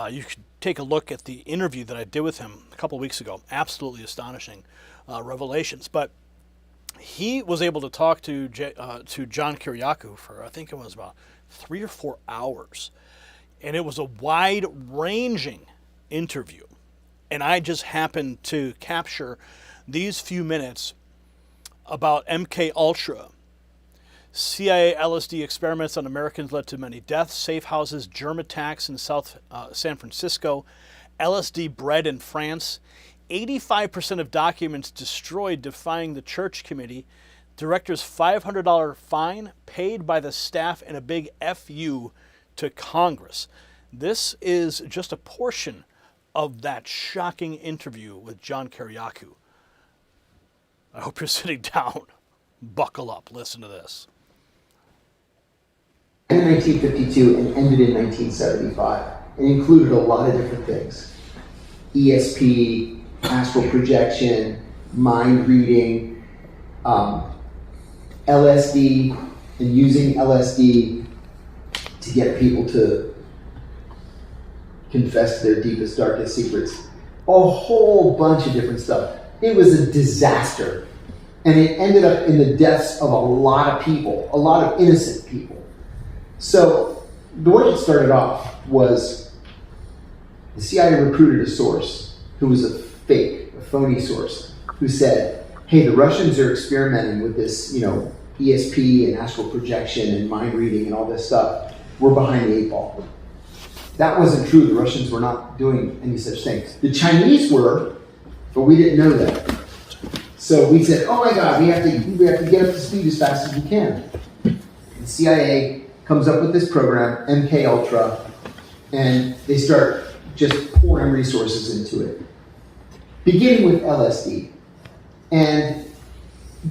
Speaker 1: You should take a look at the interview that I did with him a couple weeks ago. Absolutely astonishing revelations. But he was able to talk to John Kiriakou for, I think it was about 3 or 4 hours. And it was a wide-ranging interview. And I just happened to capture these few minutes about MK Ultra. CIA LSD experiments on Americans led to many deaths, safe houses, germ attacks in South San Francisco, LSD bred in France, 85% of documents destroyed defying the church committee, director's $500 fine paid by the staff, and a big FU to Congress. This is just a portion of that shocking interview with John Kiriakou. I hope you're sitting down. Buckle up. Listen to this.
Speaker 14: In 1952 and ended in 1975. It included a lot of different things. ESP, astral projection, mind reading, LSD, and using LSD to get people to confess to their deepest, darkest secrets. A whole bunch of different stuff. It was a disaster. And it ended up in the deaths of a lot of people, a lot of innocent people. So the way it started off was the CIA recruited a source who was a fake, a phony source, who said, hey, the Russians are experimenting with this, ESP and astral projection and mind reading and all this stuff. we're behind the 8 ball. That wasn't true. The Russians were not doing any such thing. The Chinese were, but we didn't know that. So we said, oh my God, we have to get up to speed as fast as we can. The CIA comes up with this program, MK Ultra, and they start just pouring resources into it, beginning with LSD. And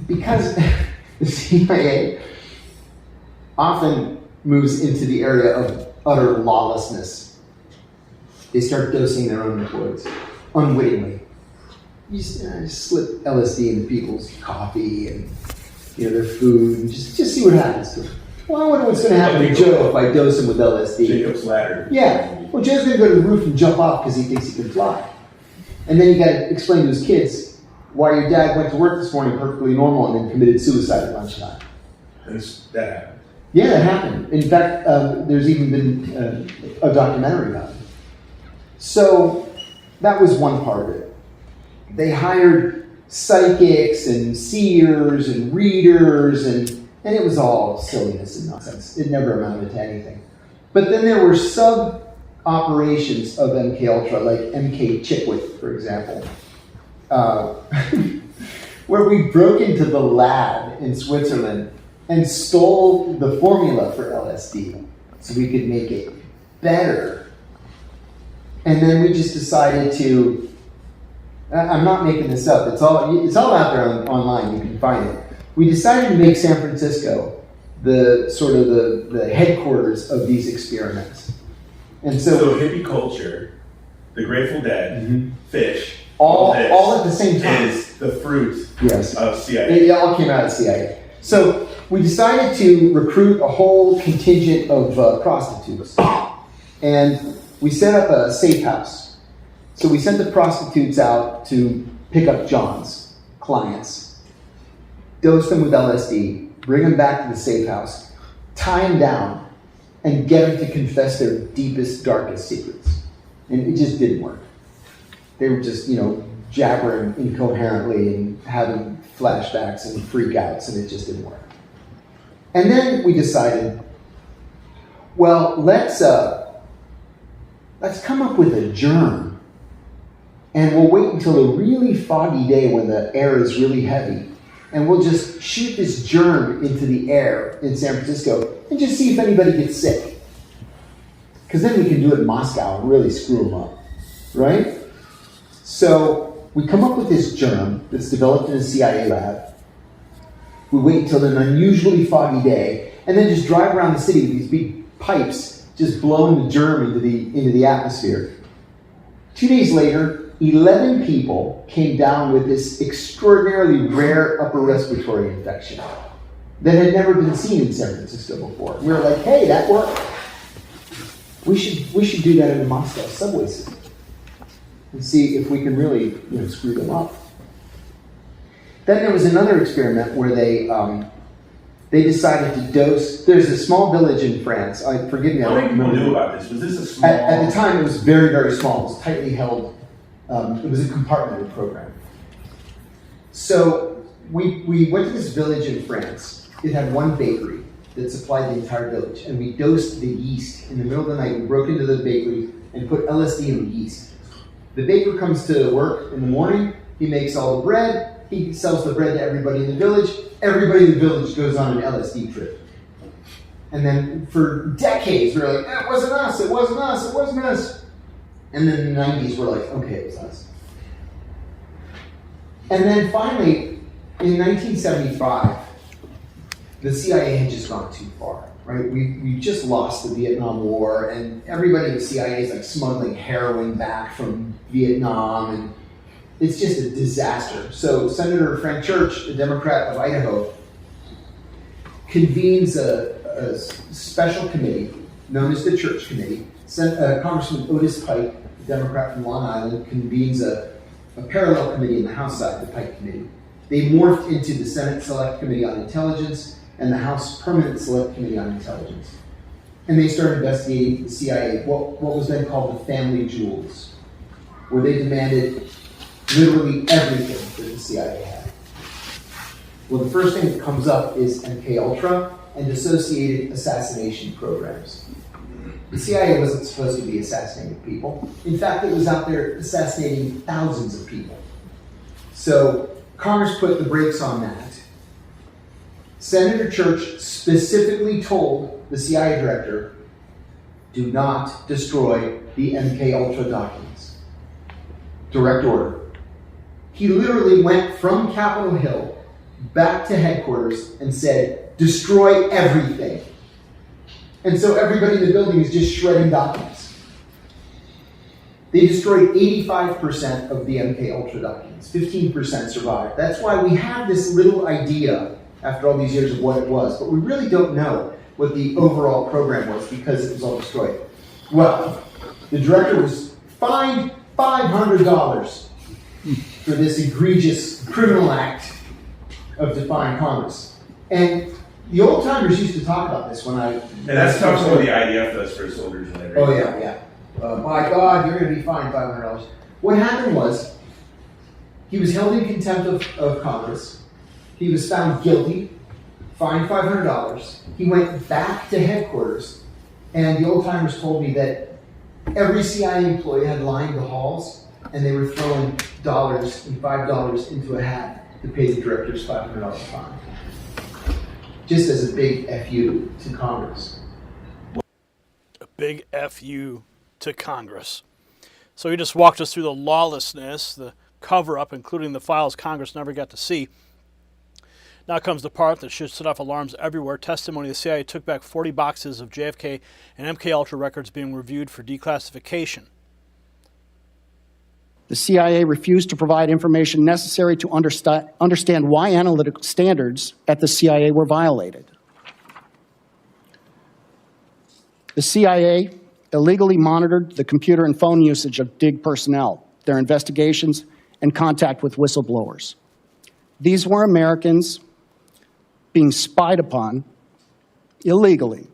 Speaker 14: because the CIA often moves into the area of utter lawlessness, they start dosing their own employees unwittingly. You just slip LSD into people's coffee and their food, and just see what happens to them. Well, I wonder what's going to happen to Joe if I dose him with LSD.
Speaker 15: Jacob's ladder.
Speaker 14: Yeah. Well, Joe's going to go to the roof and jump off because he thinks he can fly. And then you got to explain to his kids why your dad went to work this morning perfectly normal and then committed suicide at lunchtime.
Speaker 15: That happened.
Speaker 14: Yeah, that happened. In fact, there's even been a documentary about it. So that was one part of it. They hired psychics and seers and readers, and it was all silliness and nonsense. It never amounted to anything. But then there were sub-operations of MK Ultra, like MK Chickwit, for example, where we broke into the lab in Switzerland and stole the formula for LSD so we could make it better. And then we just decided to, I'm not making this up, it's all out there online, you can find it. We decided to make San Francisco the headquarters of these experiments. And so
Speaker 15: hippie culture, the Grateful Dead, fish,
Speaker 14: all at the same time
Speaker 15: is the fruit of
Speaker 14: It
Speaker 15: CIA.
Speaker 14: all came out of CIA. So we decided to recruit a whole contingent of prostitutes. And we set up a safe house. So we sent the prostitutes out to pick up John's clients, dose them with LSD, bring them back to the safe house, tie them down, and get them to confess their deepest, darkest secrets. And it just didn't work. They were just, jabbering incoherently and having flashbacks and freakouts, and it just didn't work. And then we decided, well, let's come up with a germ, and we'll wait until a really foggy day when the air is really heavy, and we'll just shoot this germ into the air in San Francisco and just see if anybody gets sick. Because then we can do it in Moscow and really screw them up, right? So we come up with this germ that's developed in a CIA lab. We wait until an unusually foggy day, and then just drive around the city with these big pipes, just blowing the germ into the atmosphere. 2 days later, 11 people came down with this extraordinarily rare upper respiratory infection that had never been seen in San Francisco before. We were like, hey, that worked. We should do that in the Moscow subway system and see if we can really screw them up. Then there was another experiment where they decided to dose. There's a small village in France. Forgive me.
Speaker 15: How many people knew about this? Was this a small?
Speaker 14: At the time, it was very, very small. It was tightly held. It was a compartmented program. So we went to this village in France. It had one bakery that supplied the entire village, and we dosed the yeast. In the middle of the night, we broke into the bakery and put LSD in the yeast. The baker comes to work in the morning. He makes all the bread. He sells the bread to everybody in the village. Everybody in the village goes on an LSD trip. And then for decades, we were like, it wasn't us, it wasn't us, it wasn't us. And then in the 90s, we're like, okay, it was us. And then finally, in 1975, the CIA had just gone too far, right? We just lost the Vietnam War, and everybody in the CIA is like smuggling heroin back from Vietnam, and it's just a disaster. So Senator Frank Church, a Democrat of Idaho, convenes a special committee known as the Church Committee. Congressman Otis Pike, a Democrat from Long Island, convenes a parallel committee in the House side, the Pike Committee. They morphed into the Senate Select Committee on Intelligence and the House Permanent Select Committee on Intelligence. And they started investigating the CIA, what was then called the family jewels, where they demanded literally everything that the CIA had. Well, the first thing that comes up is MK Ultra and associated assassination programs. The CIA wasn't supposed to be assassinating people. In fact, it was out there assassinating thousands of people. So Congress put the brakes on that. Senator Church specifically told the CIA director, do not destroy the MKUltra documents. Direct order. He literally went from Capitol Hill back to headquarters and said, destroy everything. And so everybody in the building is just shredding documents. They destroyed 85% of the MKUltra documents. 15% survived. That's why we have this little idea after all these years of what it was, but we really don't know what the overall program was because it was all destroyed. Well, the director was fined $500 for this egregious criminal act of defying Congress. And the old timers used to talk about this when I...
Speaker 15: And that's talks about the IDF does for soldiers and everything.
Speaker 14: Oh, yeah. My God, you're going to be fined $500. What happened was, he was held in contempt of Congress. He was found guilty, fined $500. He went back to headquarters, and the old timers told me that every CIA employee had lined the halls, and they were throwing dollars and $5 into a hat to pay the director's $500 fine. Just as a big FU to Congress.
Speaker 1: A big FU to Congress. So he just walked us through the lawlessness, the cover-up, including the files Congress never got to see. Now comes the part that should set off alarms everywhere. Testimony: the CIA took back 40 boxes of JFK and MKUltra records being reviewed for declassification.
Speaker 16: The CIA refused to provide information necessary to understand why analytical standards at the CIA were violated. The CIA illegally monitored the computer and phone usage of DIG personnel, their investigations, and contact with whistleblowers. These were Americans being spied upon illegally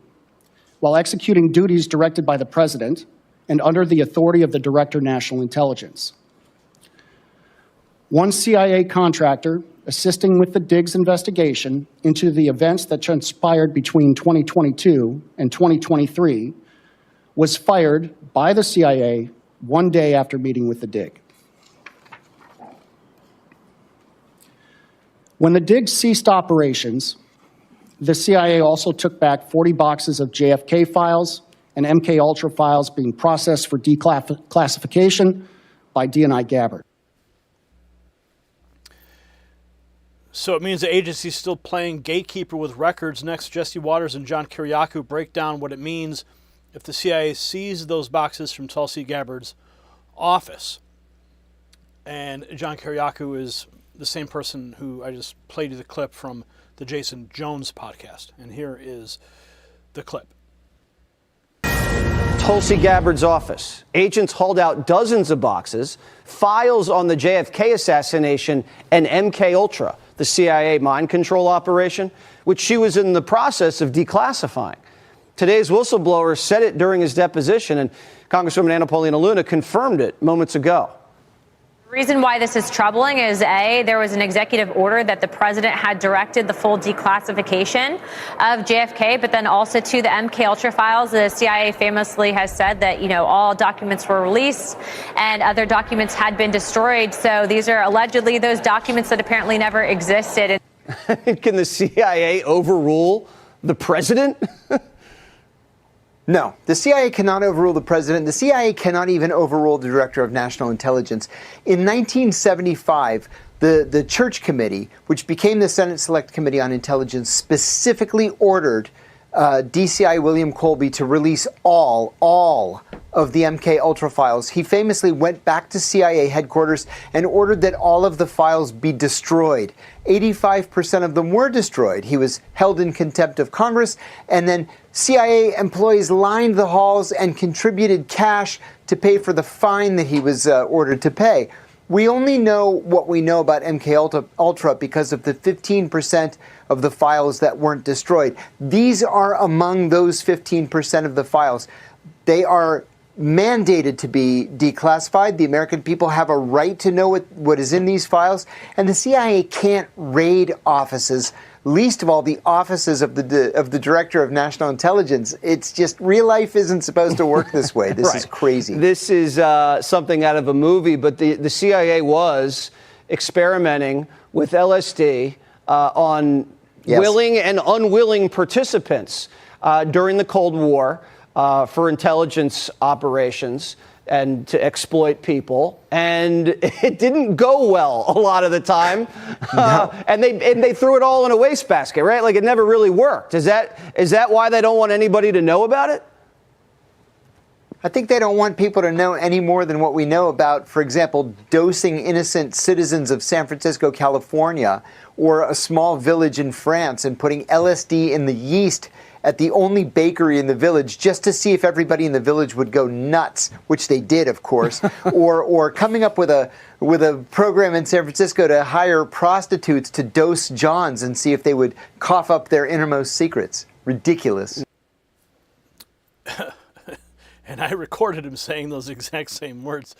Speaker 16: while executing duties directed by the President and under the authority of the Director of National Intelligence. One CIA contractor assisting with the DIG's investigation into the events that transpired between 2022 and 2023 was fired by the CIA one day after meeting with the DIG. When the DIG ceased operations, the CIA also took back 40 boxes of JFK files and MKUltra files being processed for declassification by DNI Gabbard.
Speaker 1: So it means the agency is still playing gatekeeper with records. Next, Jesse Waters and John Kiriakou break down what it means if the CIA seized those boxes from Tulsi Gabbard's office. And John Kiriakou is the same person who I just played you the clip from the Jason Jones podcast. And here is the clip.
Speaker 17: Tulsi Gabbard's office. Agents hauled out dozens of boxes, files on the JFK assassination and MKUltra, the CIA mind control operation, which she was in the process of declassifying. Today's whistleblower said it during his deposition, and Congresswoman Anna Paulina Luna confirmed it moments ago.
Speaker 18: The reason why this is troubling is, A, there was an executive order that the president had directed the full declassification of JFK, but then also to the MKUltra files. The CIA famously has said that, all documents were released and other documents had been destroyed. So these are allegedly those documents that apparently never existed.
Speaker 17: Can the CIA overrule the president?
Speaker 19: No, the CIA cannot overrule the president. The CIA cannot even overrule the director of national intelligence. In 1975, the Church Committee, which became the Senate Select Committee on Intelligence, specifically ordered DCI William Colby to release all of the MKUltra files. He famously went back to CIA headquarters and ordered that all of the files be destroyed. 85% of them were destroyed. He was held in contempt of Congress, and then CIA employees lined the halls and contributed cash to pay for the fine that he was ordered to pay. We only know what we know about MKUltra because of the 15% of the files that weren't destroyed. These are among those 15% of the files. They are mandated to be declassified. The American people have a right to know what is in these files, and the CIA can't raid offices least of all the offices of the Director of National Intelligence. It's just real life isn't supposed to work this way. This is crazy.
Speaker 17: This is something out of a movie, but the CIA was experimenting with LSD on willing and unwilling participants during the Cold War for intelligence operations and to exploit people, and it didn't go well a lot of the time. And they threw it all in a wastebasket, right? Like it never really worked. Is that why they don't want anybody to know about it?
Speaker 19: I think they don't want people to know any more than what we know about, for example, dosing innocent citizens of San Francisco, California, or a small village in France and putting LSD in the yeast at the only bakery in the village just to see if everybody in the village would go nuts, which they did, of course, or coming up with a program in San Francisco to hire prostitutes to dose Johns and see if they would cough up their innermost secrets. Ridiculous.
Speaker 1: And I recorded him saying those exact same words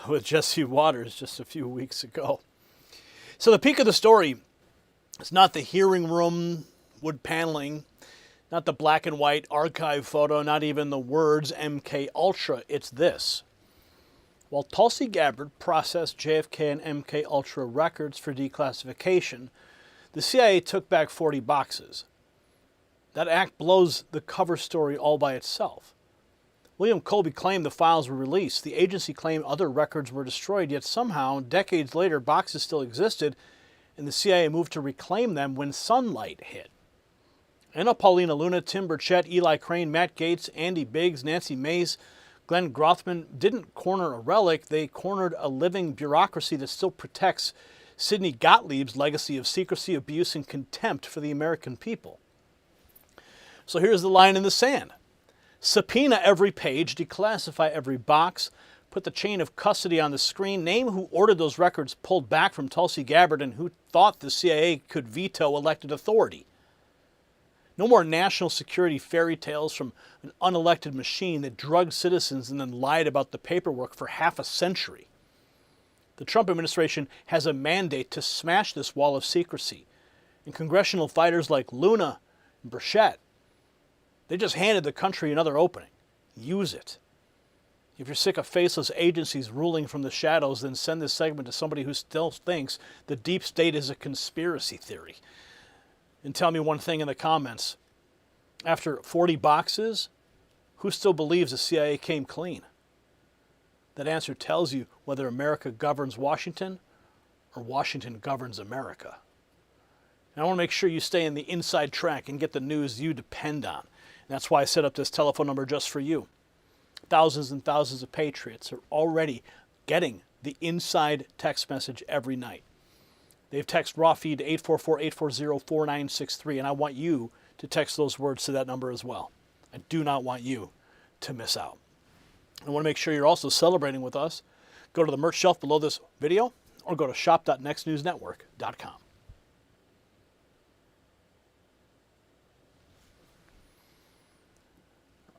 Speaker 1: with Jesse Waters just a few weeks ago. So the peak of the story is not the hearing room wood paneling, not the black and white archive photo, not even the words MK Ultra. It's this. While Tulsi Gabbard processed JFK and MK Ultra records for declassification, the CIA took back 40 boxes. That act blows the cover story all by itself. William Colby claimed the files were released. The agency claimed other records were destroyed, yet somehow, decades later, boxes still existed, and the CIA moved to reclaim them when sunlight hit. Anna Paulina Luna, Tim Burchett, Eli Crane, Matt Gaetz, Andy Biggs, Nancy Mace, Glenn Grothman didn't corner a relic. They cornered a living bureaucracy that still protects Sidney Gottlieb's legacy of secrecy, abuse, and contempt for the American people. So here's the line in the sand. Subpoena every page, declassify every box, put the chain of custody on the screen, name who ordered those records pulled back from Tulsi Gabbard and who thought the CIA could veto elected authority. No more national security fairy tales from an unelected machine that drugged citizens and then lied about the paperwork for half a century. The Trump administration has a mandate to smash this wall of secrecy. And congressional fighters like Luna and Burchett, they just handed the country another opening. Use it. If you're sick of faceless agencies ruling from the shadows, then send this segment to somebody who still thinks the deep state is a conspiracy theory. And tell me one thing in the comments. After 40 boxes, who still believes the CIA came clean? That answer tells you whether America governs Washington or Washington governs America. And I want to make sure you stay in the inside track and get the news you depend on. And that's why I set up this telephone number just for you. Thousands and thousands of patriots are already getting the inside text message every night. They've texted raw feed to 844-840-4963, and I want you to text those words to that number as well. I do not want you to miss out. I want to make sure you're also celebrating with us. Go to the merch shelf below this video or go to shop.nextnewsnetwork.com.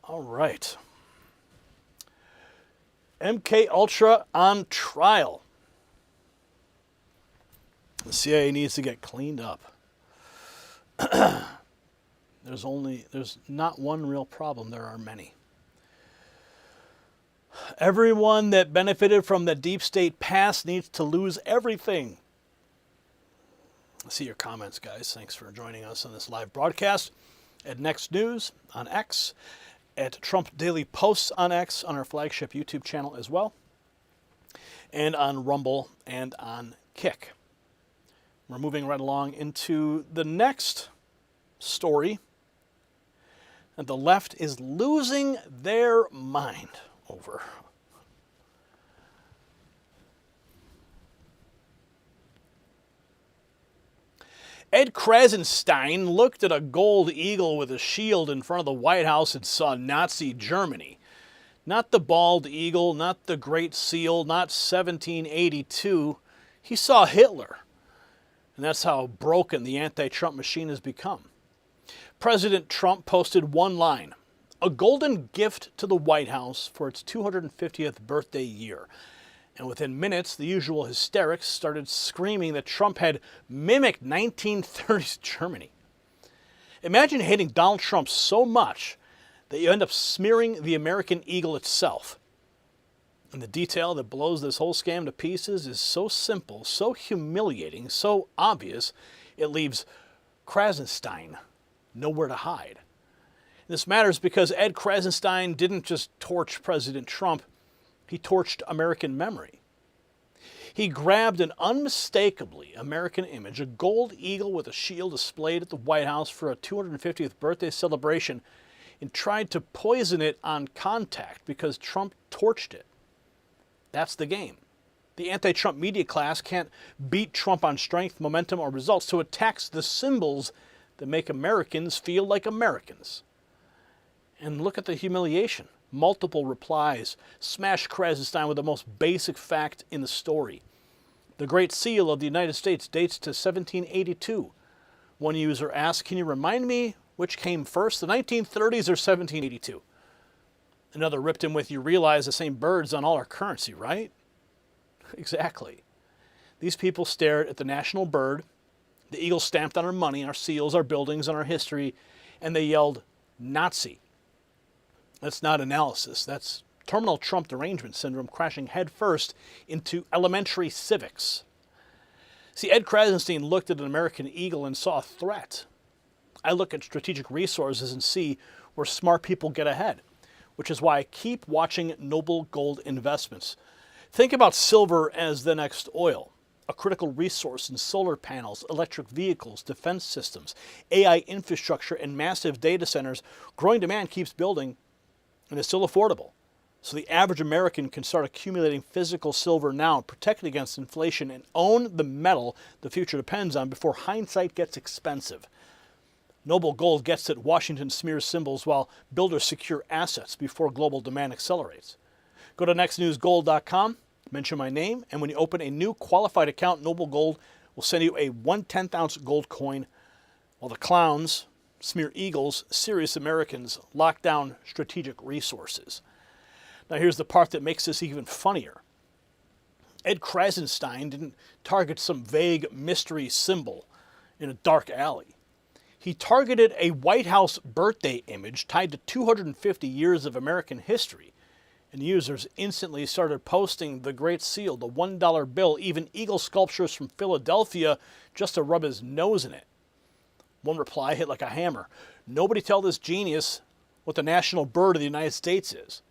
Speaker 1: All right. MK Ultra on trial. The CIA needs to get cleaned up. There's not one real problem, there are many. Everyone that benefited from the deep state past needs to lose everything. I see your comments, guys. Thanks for joining us on this live broadcast at Next News on X, at Trump Daily Posts on X, on our flagship YouTube channel as well, and on Rumble and on Kick. We're moving right along into the next story. And the left is losing their mind over. Ed Krasenstein looked at a gold eagle with a shield in front of the White House and saw Nazi Germany. Not the bald eagle, not the Great Seal, not 1782. He saw Hitler. And that's how broken the anti-Trump machine has become. President Trump posted one line, a golden gift to the White House for its 250th birthday year. And within minutes, the usual hysterics started screaming that Trump had mimicked 1930s Germany. Imagine hating Donald Trump so much that you end up smearing the American eagle itself. And the detail that blows this whole scam to pieces is so simple, so humiliating, so obvious, it leaves Krasenstein nowhere to hide. This matters because Ed Krasenstein didn't just torch President Trump, he torched American memory. He grabbed an unmistakably American image, a gold eagle with a shield displayed at the White House for a 250th birthday celebration, and tried to poison it on contact because Trump torched it. That's the game. The anti-Trump media class can't beat Trump on strength, momentum, or results, so it attacks the symbols that make Americans feel like Americans. And look at the humiliation. Multiple replies. Smash Krasenstein with the most basic fact in the story. The Great Seal of the United States dates to 1782. One user asked, "Can you remind me which came first, the 1930s or 1782?" Another ripped him with, "You realize the same bird's on all our currency, right?" Exactly. These people stared at the national bird, the eagle stamped on our money, our seals, our buildings, and our history, and they yelled, "Nazi." That's not analysis. That's terminal Trump derangement syndrome crashing headfirst into elementary civics. See, Ed Krasenstein looked at an American eagle and saw a threat. I look at strategic resources and see where smart people get ahead, which is why I keep watching Noble Gold Investments. Think about silver as the next oil, a critical resource in solar panels, electric vehicles, defense systems, AI infrastructure, and massive data centers. Growing demand keeps building, and it's still affordable. So the average American can start accumulating physical silver now, protect it against inflation, and own the metal the future depends on before hindsight gets expensive. Noble Gold gets that Washington smears symbols while builders secure assets before global demand accelerates. Go to nextnewsgold.com, mention my name, and when you open a new qualified account, Noble Gold will send you a 1/10 ounce gold coin, while the clowns smear eagles, serious Americans lock down strategic resources. Now here's the part that makes this even funnier. Ed Krasenstein didn't target some vague mystery symbol in a dark alley. He targeted a White House birthday image tied to 250 years of American history, and users instantly started posting the Great Seal, the $1 bill, even eagle sculptures from Philadelphia just to rub his nose in it. One reply hit like a hammer. "Nobody tell this genius what the national bird of the United States is."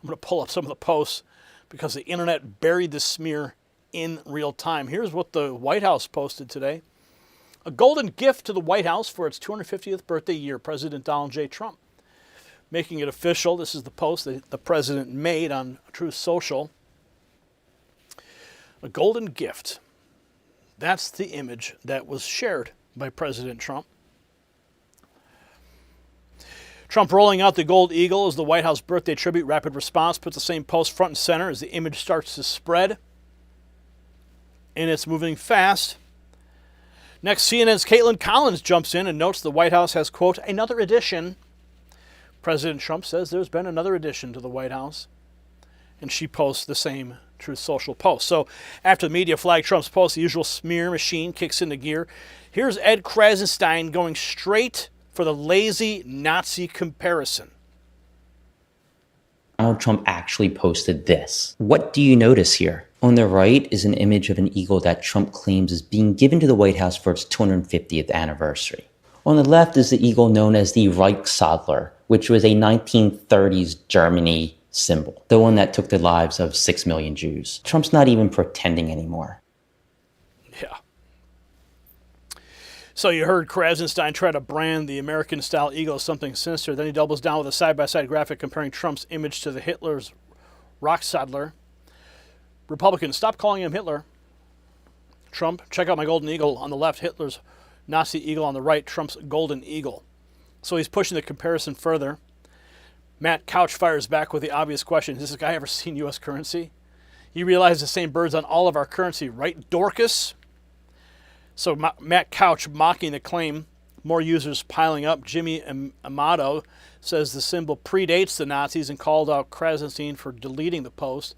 Speaker 1: I'm going to pull up some of the posts because the internet buried the smear in real time. Here's what the White House posted today. "A golden gift to the White House for its 250th birthday year, President Donald J. Trump." Making it official, this is the post that the president made on Truth Social. A golden gift. That's the image that was shared by President Trump. Trump rolling out the gold eagle as the White House birthday tribute. Rapid response puts the same post front and center as the image starts to spread. And it's moving fast. Next, CNN's Caitlin Collins jumps in and notes the White House has, quote, "another addition." President Trump says there's been another addition to the White House. And she posts the same Truth Social post. So after the media flagged Trump's post, the usual smear machine kicks into gear. Here's Ed Krasenstein going straight for the lazy Nazi comparison.
Speaker 4: Donald Trump actually posted this. What do you notice here? On the right is an image of an eagle that Trump claims is being given to the White House for its 250th anniversary. On the left is the eagle known as the Reichsadler, which was a 1930s Germany symbol, the one that took the lives of 6 million Jews. Trump's not even pretending anymore.
Speaker 1: Yeah. So you heard Krasenstein try to brand the American-style eagle as something sinister. Then he doubles down with a side-by-side graphic comparing Trump's image to the Hitler's Reichsadler. Republicans, stop calling him Hitler. Trump, check out my golden eagle on the left, Hitler's Nazi eagle on the right, Trump's golden eagle. So he's pushing the comparison further. Matt Couch fires back with the obvious question, has this guy ever seen U.S. currency? You realize the same bird's on all of our currency, right, Dorcas? So Matt Couch mocking the claim, more users piling up. Jimmy Amato says the symbol predates the Nazis and called out Krasenstein for deleting the post.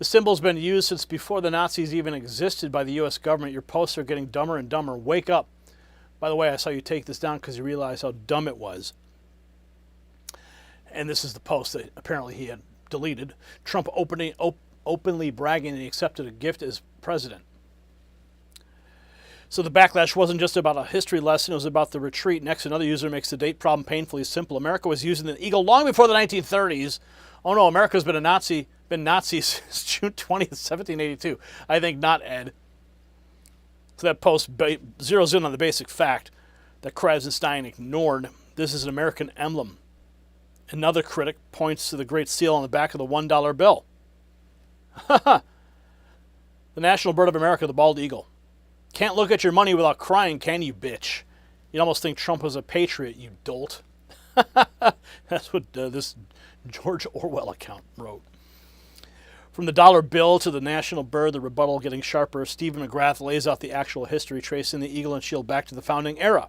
Speaker 1: The symbol's been used since before the Nazis even existed by the U.S. government. Your posts are getting dumber and dumber. Wake up. By the way, I saw you take this down because you realized how dumb it was. And this is the post that apparently he had deleted. Trump openly bragging that he accepted a gift as president. So the backlash wasn't just about a history lesson, it was about the retreat. Next, another user makes the date problem painfully simple. America was using the eagle long before the 1930s. Oh no, America's been Nazi since June 20th, 1782. I think not, Ed. So that post zeroes in on the basic fact that Krasenstein ignored. This is an American emblem. Another critic points to the Great Seal on the back of the $1 bill. The national bird of America, the bald eagle. Can't look at your money without crying, can you, bitch? You'd almost think Trump was a patriot, you dolt. That's what this George Orwell account wrote. From the dollar bill to the national bird, the rebuttal getting sharper. Stephen McGrath lays out the actual history, tracing the eagle and shield back to the founding era.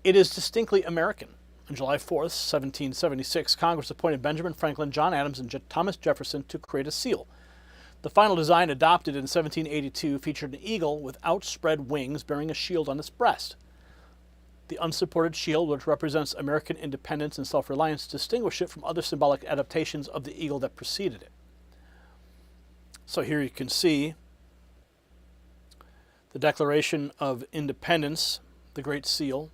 Speaker 1: It is distinctly American. On July 4th, 1776, Congress appointed Benjamin Franklin, John Adams, and Thomas Jefferson to create a seal. The final design, adopted in 1782, featured an eagle with outspread wings bearing a shield on its breast. The unsupported shield, which represents American independence and self-reliance, distinguished it from other symbolic adaptations of the eagle that preceded it. So here you can see the Declaration of Independence, the Great Seal,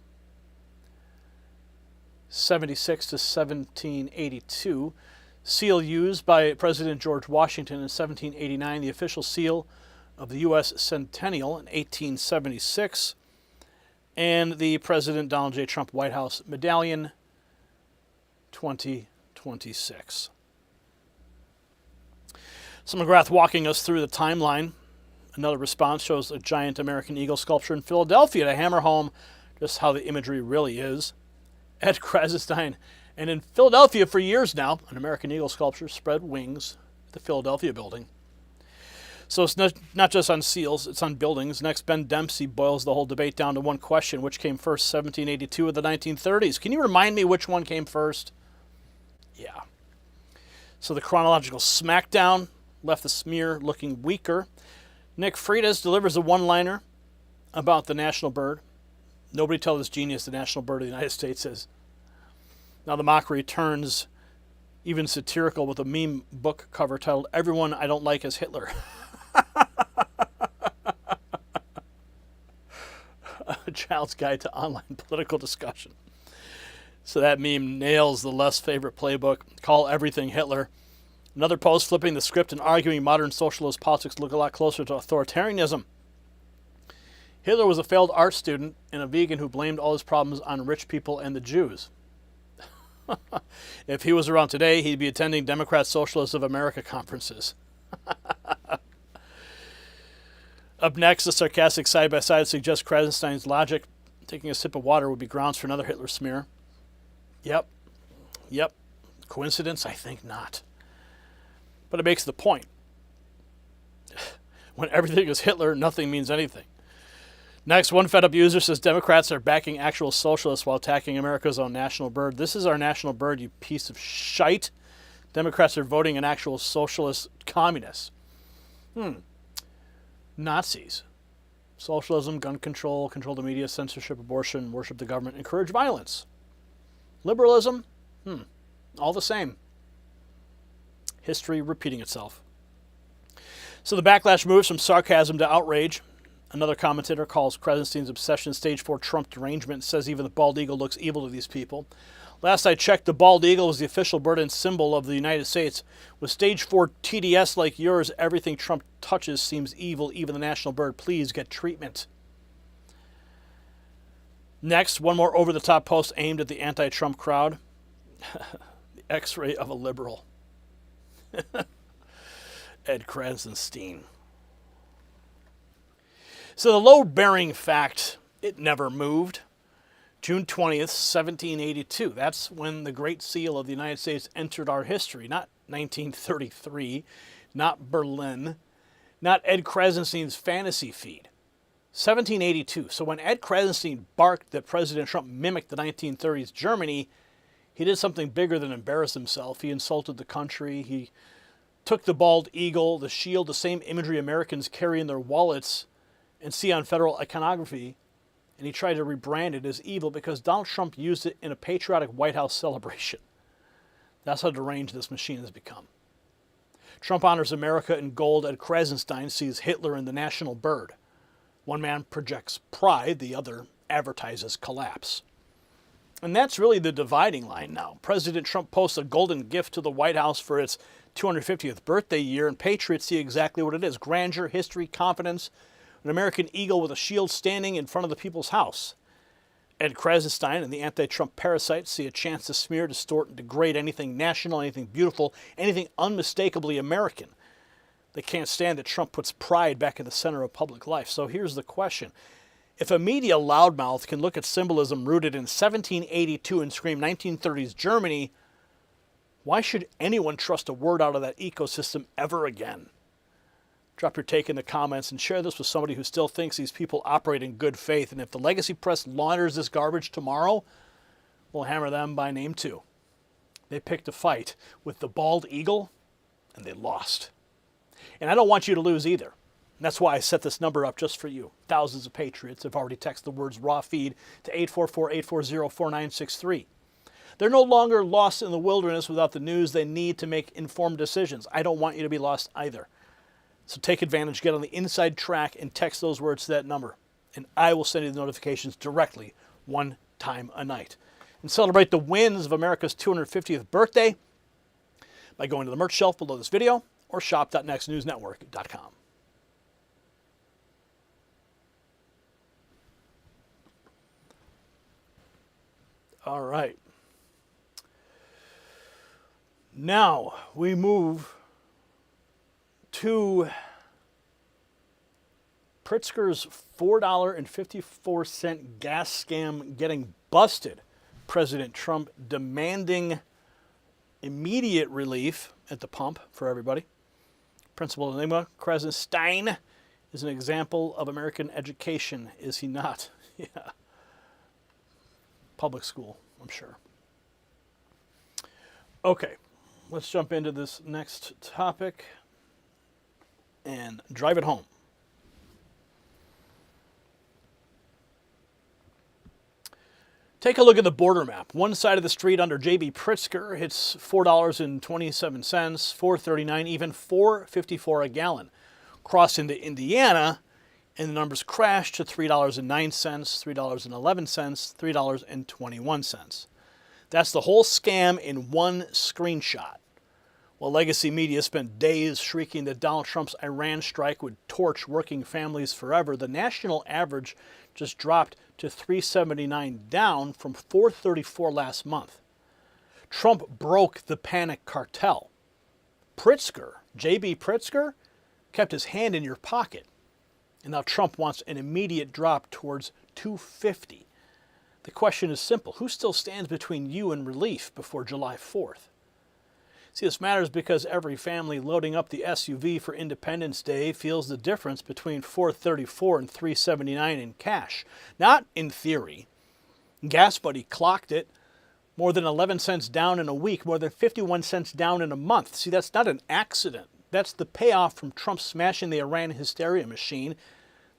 Speaker 1: 76 to 1782. Seal used by President George Washington in 1789, the official seal of the U.S. Centennial in 1876, and the President Donald J. Trump White House Medallion 2026. So McGrath walking us through the timeline. Another response shows a giant American eagle sculpture in Philadelphia to hammer home just how the imagery really is. Ed Krasenstein. And in Philadelphia for years now, an American eagle sculpture spread wings at the Philadelphia building. So it's not just on seals, it's on buildings. Next, Ben Dempsey boils the whole debate down to one question: which came first, 1782 or the 1930s? Can you remind me which one came first? Yeah. So the chronological smackdown left the smear looking weaker. Nick Freitas delivers a one-liner about the national bird. Nobody tell this genius the national bird of the United States is. Now the mockery turns even satirical with a meme book cover titled "Everyone I Don't Like is Hitler." A child's guide to online political discussion. So that meme nails the less favorite playbook. Call everything Hitler. Another post flipping the script and arguing modern socialist politics look a lot closer to authoritarianism. Hitler was a failed art student and a vegan who blamed all his problems on rich people and the Jews. If he was around today, he'd be attending Democrat Socialists of America conferences. Up next, the sarcastic side-by-side suggests Krasenstein's logic. Taking a sip of water would be grounds for another Hitler smear. Yep. Coincidence? I think not. But it makes the point. When everything is Hitler, nothing means anything. Next, one fed-up user says Democrats are backing actual socialists while attacking America's own national bird. This is our national bird, you piece of shite. Democrats are voting in actual socialist communists. Nazis. Socialism, gun control, control the media, censorship, abortion, worship the government, encourage violence. Liberalism? All the same. History repeating itself. So the backlash moves from sarcasm to outrage. Another commentator calls Krasenstein's obsession stage 4 Trump derangement and says even the bald eagle looks evil to these people. Last I checked, the bald eagle was the official bird and symbol of the United States. With stage 4 TDS like yours, everything Trump touches seems evil, even the national bird. Please get treatment. Next, one more over-the-top post aimed at the anti-Trump crowd. The X-ray of a liberal. Ed Krasenstein. So the load-bearing fact, it never moved. June 20th, 1782. That's when the Great Seal of the United States entered our history. Not 1933, not Berlin, not Ed Krasenstein's fantasy feed. 1782. So when Ed Krasenstein barked that President Trump mimicked the 1930s Germany, he did something bigger than embarrass himself. He insulted the country. He took the bald eagle, the shield, the same imagery Americans carry in their wallets and see on federal iconography, and he tried to rebrand it as evil because Donald Trump used it in a patriotic White House celebration. That's how deranged this machine has become. Trump honors America in gold. Ed Krasenstein sees Hitler in the national bird. One man projects pride, the other advertises collapse. And that's really the dividing line now. President Trump posts a golden gift to the White House for its 250th birthday year, and patriots see exactly what it is: grandeur, history, confidence, an American eagle with a shield standing in front of the people's house. Ed Krasenstein and the anti-Trump parasites see a chance to smear, distort, and degrade anything national, anything beautiful, anything unmistakably American. They can't stand that Trump puts pride back in the center of public life. So here's the question. If a media loudmouth can look at symbolism rooted in 1782 and scream 1930s Germany, why should anyone trust a word out of that ecosystem ever again? Drop your take in the comments and share this with somebody who still thinks these people operate in good faith. And if the legacy press launders this garbage tomorrow, we'll hammer them by name too. They picked a fight with the bald eagle, and they lost. And I don't want you to lose either. And that's why I set this number up just for you. Thousands of patriots have already texted the words raw feed to 844-840-4963. They're no longer lost in the wilderness without the news they need to make informed decisions. I don't want you to be lost either. So take advantage, get on the inside track, and text those words to that number. And I will send you the notifications directly, one time a night. And celebrate the wins of America's 250th birthday by going to the merch shelf below this video or shop.nextnewsnetwork.com. All right. Now we move to Pritzker's $4.54 gas scam getting busted. President Trump demanding immediate relief at the pump for everybody. Principal Elena Kagan is an example of American education, is he not? Yeah. Public school, I'm sure. Okay, let's jump into this next topic and drive it home. Take a look at the border map. One side of the street under J.B. Pritzker hits $4.27, $4.39, even $4.54 a gallon. Cross into Indiana, and the numbers crash to $3.09, $3.11, $3.21. That's the whole scam in one screenshot. While legacy media spent days shrieking that Donald Trump's Iran strike would torch working families forever, the national average just dropped to $3.79, down from $4.34 last month. Trump broke the panic cartel. Pritzker, J.B. Pritzker, kept his hand in your pocket. And now Trump wants an immediate drop towards $2.50. The question is simple. Who still stands between you and relief before July 4th? See, this matters because every family loading up the SUV for Independence Day feels the difference between $4.34 and $3.79 in cash. Not in theory. Gas Buddy clocked it. More than 11 cents down in a week, more than 51 cents down in a month. See, that's not an accident. That's the payoff from Trump smashing the Iran hysteria machine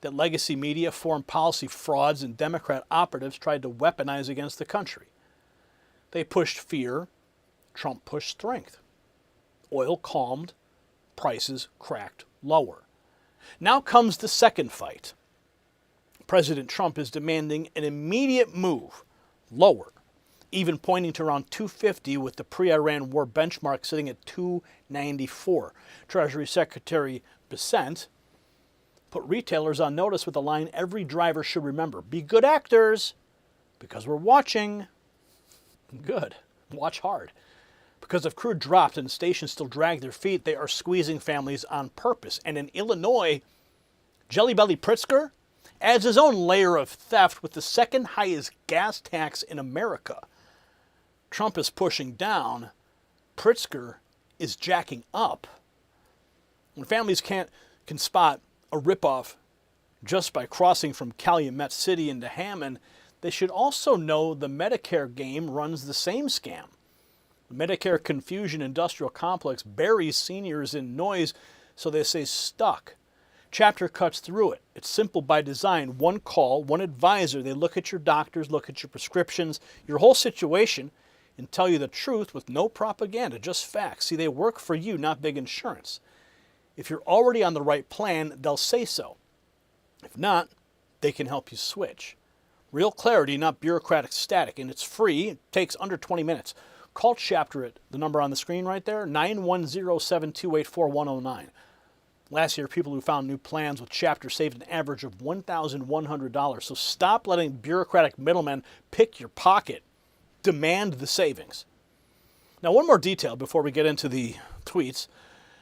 Speaker 1: that legacy media, foreign policy frauds, and Democrat operatives tried to weaponize against the country. They pushed fear. Trump pushed strength. Oil calmed, prices cracked lower. Now comes the second fight. President Trump is demanding an immediate move lower, even pointing to around $2.50 with the pre-Iran war benchmark sitting at $2.94. Treasury Secretary Bessent put retailers on notice with a line every driver should remember. Be good actors, because we're watching. Good. Watch hard. Because if crude dropped and stations still drag their feet, they are squeezing families on purpose. And in Illinois, Jelly Belly Pritzker adds his own layer of theft with the second highest gas tax in America. Trump is pushing down. Pritzker is jacking up. When families can spot a ripoff just by crossing from Calumet City into Hammond, they should also know the Medicare game runs the same scam. The Medicare confusion industrial complex buries seniors in noise, so they stay stuck. Chapter cuts through it. It's simple by design. One call, one advisor. They look at your doctors, look at your prescriptions, your whole situation, and tell you the truth with no propaganda, just facts. See, they work for you, not big insurance. If you're already on the right plan, they'll say so. If not, they can help you switch. Real clarity, not bureaucratic static, and it's free. It takes under 20 minutes. Call Chapter at the number on the screen right there, 910-728-4109. Last year, people who found new plans with Chapter saved an average of $1,100. So stop letting bureaucratic middlemen pick your pocket. Demand the savings. Now, one more detail before we get into the tweets,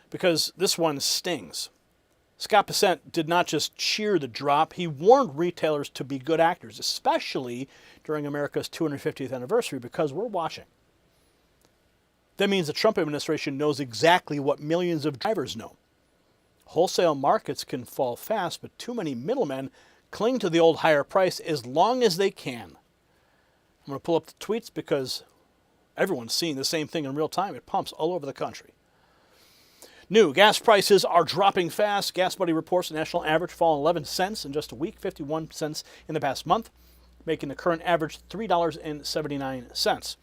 Speaker 1: because this one stings. Scott Bessent did not just cheer the drop. He warned retailers to be good actors, especially during America's 250th anniversary, because we're watching. That means the Trump administration knows exactly what millions of drivers know. Wholesale markets can fall fast, but too many middlemen cling to the old higher price as long as they can. I'm going to pull up the tweets because everyone's seeing the same thing in real time. It pumps all over the country. New, gas prices are dropping fast. Gas Buddy reports the national average fallen 11 cents in just a week, 51 cents in the past month, making the current average $3.79.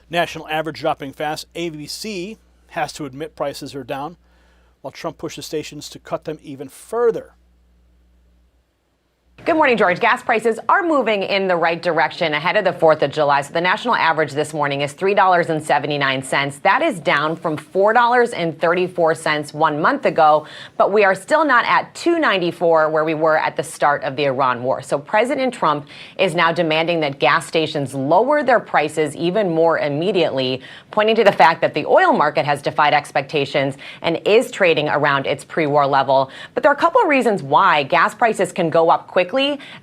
Speaker 1: National average dropping fast. ABC has to admit prices are down, while Trump pushes stations to cut them even further.
Speaker 6: Good morning, George. Gas prices are moving in the right direction ahead of the 4th of July. So the national average this morning is $3.79. That is down from $4.34 1 month ago, but we are still not at $2.94 where we were at the start of the Iran war. So President Trump is now demanding that gas stations lower their prices even more immediately, pointing to the fact that the oil market has defied expectations and is trading around its pre-war level. But there are a couple of reasons why gas prices can go up quickly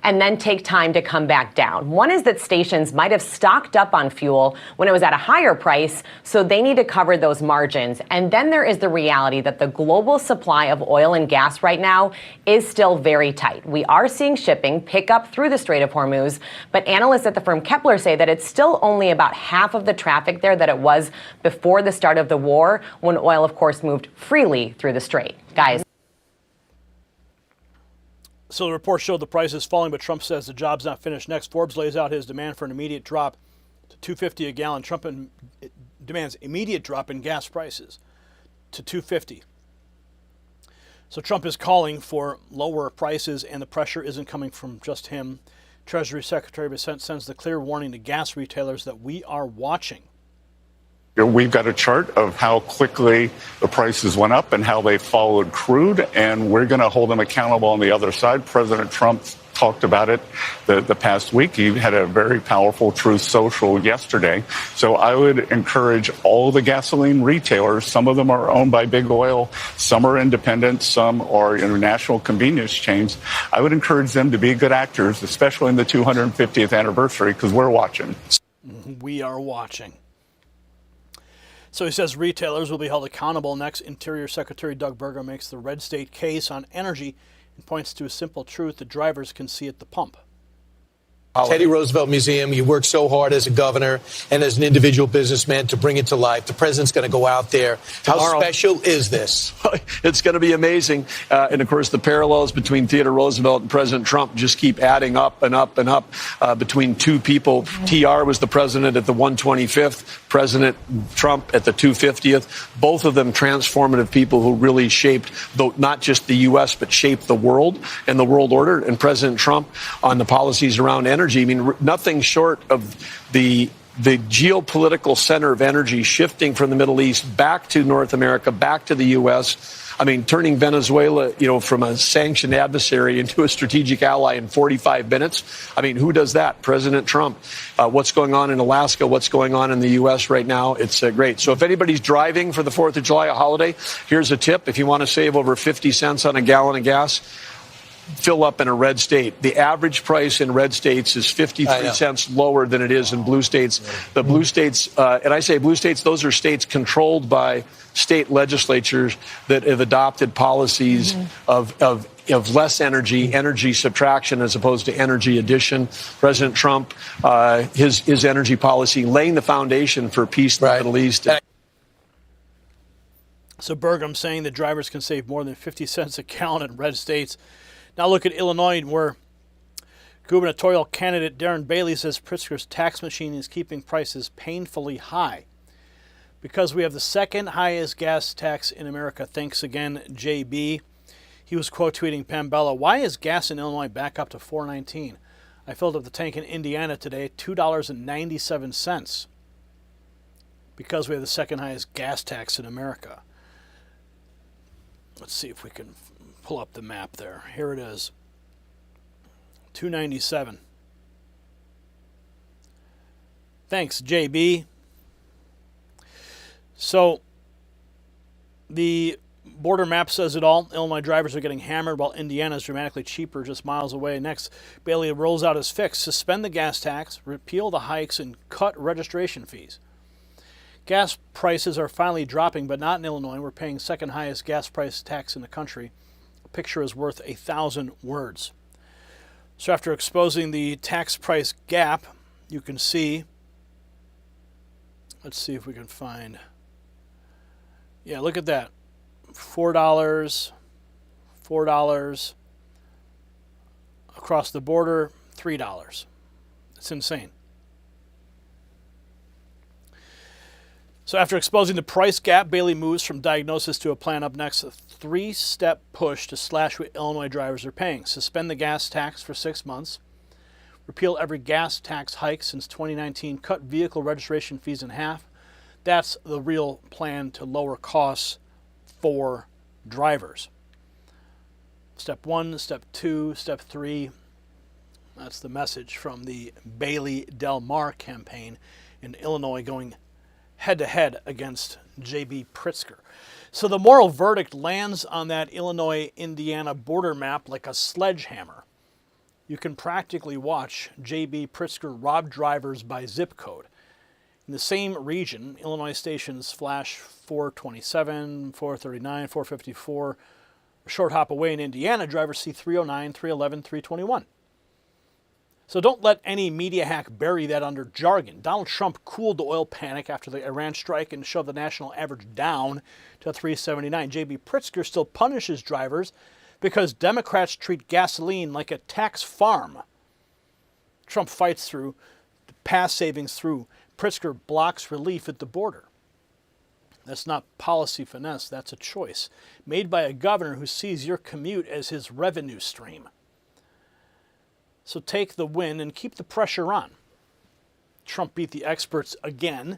Speaker 6: and then take time to come back down. One is that stations might have stocked up on fuel when it was at a higher price, so they need to cover those margins. And then there is the reality that the global supply of oil and gas right now is still very tight. We are seeing shipping pick up through the Strait of Hormuz, but analysts at the firm Kepler say that it's still only about half of the traffic there that it was before the start of the war, when oil, of course, moved freely through the strait. Guys.
Speaker 1: So the report showed the prices falling, but Trump says the job's not finished. Next, Forbes lays out his demand for an immediate drop to $2.50 a gallon. Trump demands immediate drop in gas prices to $2.50. So Trump is calling for lower prices, and the pressure isn't coming from just him. Treasury Secretary Bessent sends the clear warning to gas retailers that we are watching.
Speaker 2: We've got a chart of how quickly the prices went up and how they followed crude, and we're going to hold them accountable on the other side. President Trump talked about it the past week. He had a very powerful Truth Social yesterday. So I would encourage all the gasoline retailers. Some of them are owned by big oil. Some are independent. Some are international convenience chains. I would encourage them to be good actors, especially in the 250th anniversary, because we're watching.
Speaker 1: We are watching. So he says retailers will be held accountable. Next, Interior Secretary Doug Burgum makes the red state case on energy and points to a simple truth that drivers can see at the pump.
Speaker 7: Teddy Roosevelt Museum, you worked so hard as a governor and as an individual businessman to bring it to life. The president's going to go out there. How special is this?
Speaker 25: It's going to be amazing. And, of course, the parallels between Theodore Roosevelt and President Trump just keep adding up and up and up between two people. TR was the president at the 125th, President Trump at the 250th. Both of them transformative people who really shaped not just the U.S., but shaped the world and the world order. And President Trump on the policies around energy. I mean, nothing short of the geopolitical center of energy shifting from the Middle East back to North America, back to the U.S. I mean, turning Venezuela, from a sanctioned adversary into a strategic ally in 45 minutes. I mean, who does that? President Trump. What's going on in Alaska? What's going on in the U.S. right now? It's great. So if anybody's driving for the 4th of July, a holiday, here's a tip. If you want to save over 50 cents on a gallon of gas, fill up in a red state. The average price in red states is 53 cents lower than it is in blue states. The blue states, and I say blue states, those are states controlled by state legislatures that have adopted policies of of less energy subtraction as opposed to energy addition. President Trump, his energy policy, laying the foundation for peace in the Middle East.
Speaker 1: So Burgum saying that drivers can save more than 50 cents a gallon in red states. Now look at Illinois, where gubernatorial candidate Darren Bailey says Pritzker's tax machine is keeping prices painfully high. Because we have the second highest gas tax in America. Thanks again, JB. He was quote tweeting Pambella, "Why is gas in Illinois back up to $4.19? I filled up the tank in Indiana today at $2.97. Because we have the second highest gas tax in America." Let's see if we can pull up the map there. Here it is. $2.97. Thanks, JB. So the border map says it all. Illinois drivers are getting hammered while Indiana is dramatically cheaper just miles away. Next, Bailey rolls out his fix: suspend the gas tax, repeal the hikes, and cut registration fees. Gas prices are finally dropping, but not in Illinois. We're paying second highest gas price tax in the country. A picture is worth 1,000 words. So after exposing the tax price gap, you can see, let's see if we can find, yeah, look at that. $4, $4, across the border, $3. It's insane. So after exposing the price gap, Bailey moves from diagnosis to a plan. Up next, a 3-step push to slash what Illinois drivers are paying. Suspend the gas tax for 6 months. Repeal every gas tax hike since 2019. Cut vehicle registration fees in half. That's the real plan to lower costs for drivers. Step 1, step 2, step 3. That's the message from the Bailey Del Mar campaign in Illinois, going head-to-head against J.B. Pritzker. So the moral verdict lands on that Illinois-Indiana border map like a sledgehammer. You can practically watch J.B. Pritzker rob drivers by zip code. In the same region, Illinois stations flash 427, 439, 454. A short hop away in Indiana, drivers see 309, 311, 321. So don't let any media hack bury that under jargon. Donald Trump cooled the oil panic after the Iran strike and shoved the national average down to 379. J.B. Pritzker still punishes drivers because Democrats treat gasoline like a tax farm. Trump fights through, pass savings through. Pritzker blocks relief at the border. That's not policy finesse, that's a choice made by a governor who sees your commute as his revenue stream. So take the win and keep the pressure on. Trump beat the experts again.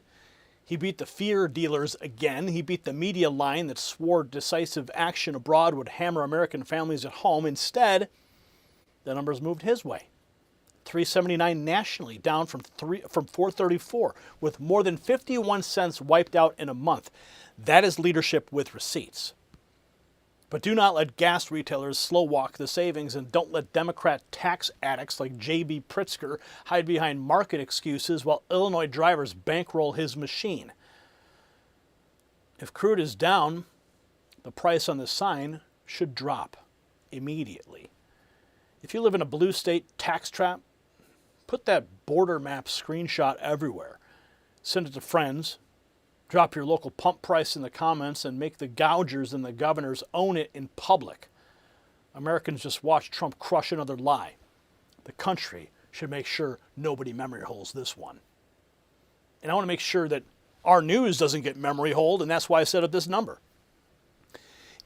Speaker 1: He beat the fear dealers again. He beat the media line that swore decisive action abroad would hammer American families at home. Instead, the numbers moved his way. 379 nationally, down from 434, with more than 51 cents wiped out in a month. That is leadership with receipts. But do not let gas retailers slow walk the savings, and don't let Democrat tax addicts like J.B. Pritzker hide behind market excuses while Illinois drivers bankroll his machine. If crude is down, the price on the sign should drop immediately. If you live in a blue state tax trap, put that border map screenshot everywhere. Send it to friends. Drop your local pump price in the comments and make the gougers and the governors own it in public. Americans just watch Trump crush another lie. The country should make sure nobody memory holes this one. And I want to make sure that our news doesn't get memory holed, and that's why I set up this number.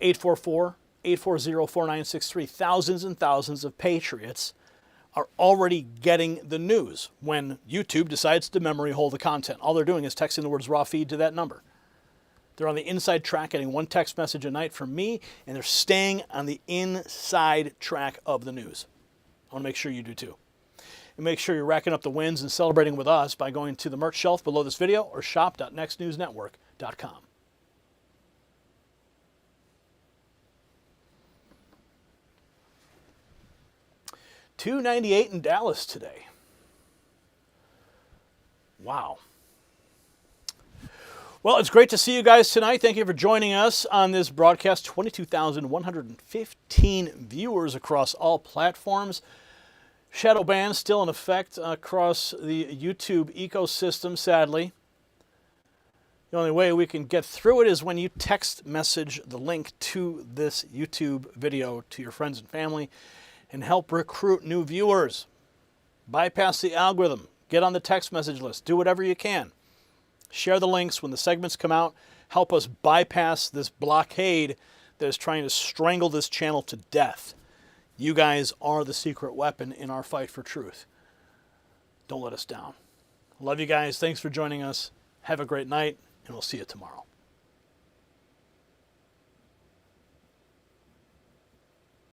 Speaker 1: 844-840-4963. Thousands and thousands of patriots are already getting the news when YouTube decides to memory hole the content. All they're doing is texting the words raw feed to that number. They're on the inside track, getting one text message a night from me, and they're staying on the inside track of the news. I want to make sure you do too. And make sure you're racking up the wins and celebrating with us by going to the merch shelf below this video or shop.nextnewsnetwork.com. $2.98 in Dallas today. Wow. Well, it's great to see you guys tonight. Thank you for joining us on this broadcast. 22,115 viewers across all platforms. Shadow ban still in effect across the YouTube ecosystem, sadly. The only way we can get through it is when you text message the link to this YouTube video to your friends and family and help recruit new viewers. Bypass the algorithm. Get on the text message list. Do whatever you can. Share the links when the segments come out. Help us bypass this blockade that is trying to strangle this channel to death. You guys are the secret weapon in our fight for truth. Don't let us down. Love you guys. Thanks for joining us. Have a great night, and we'll see you tomorrow.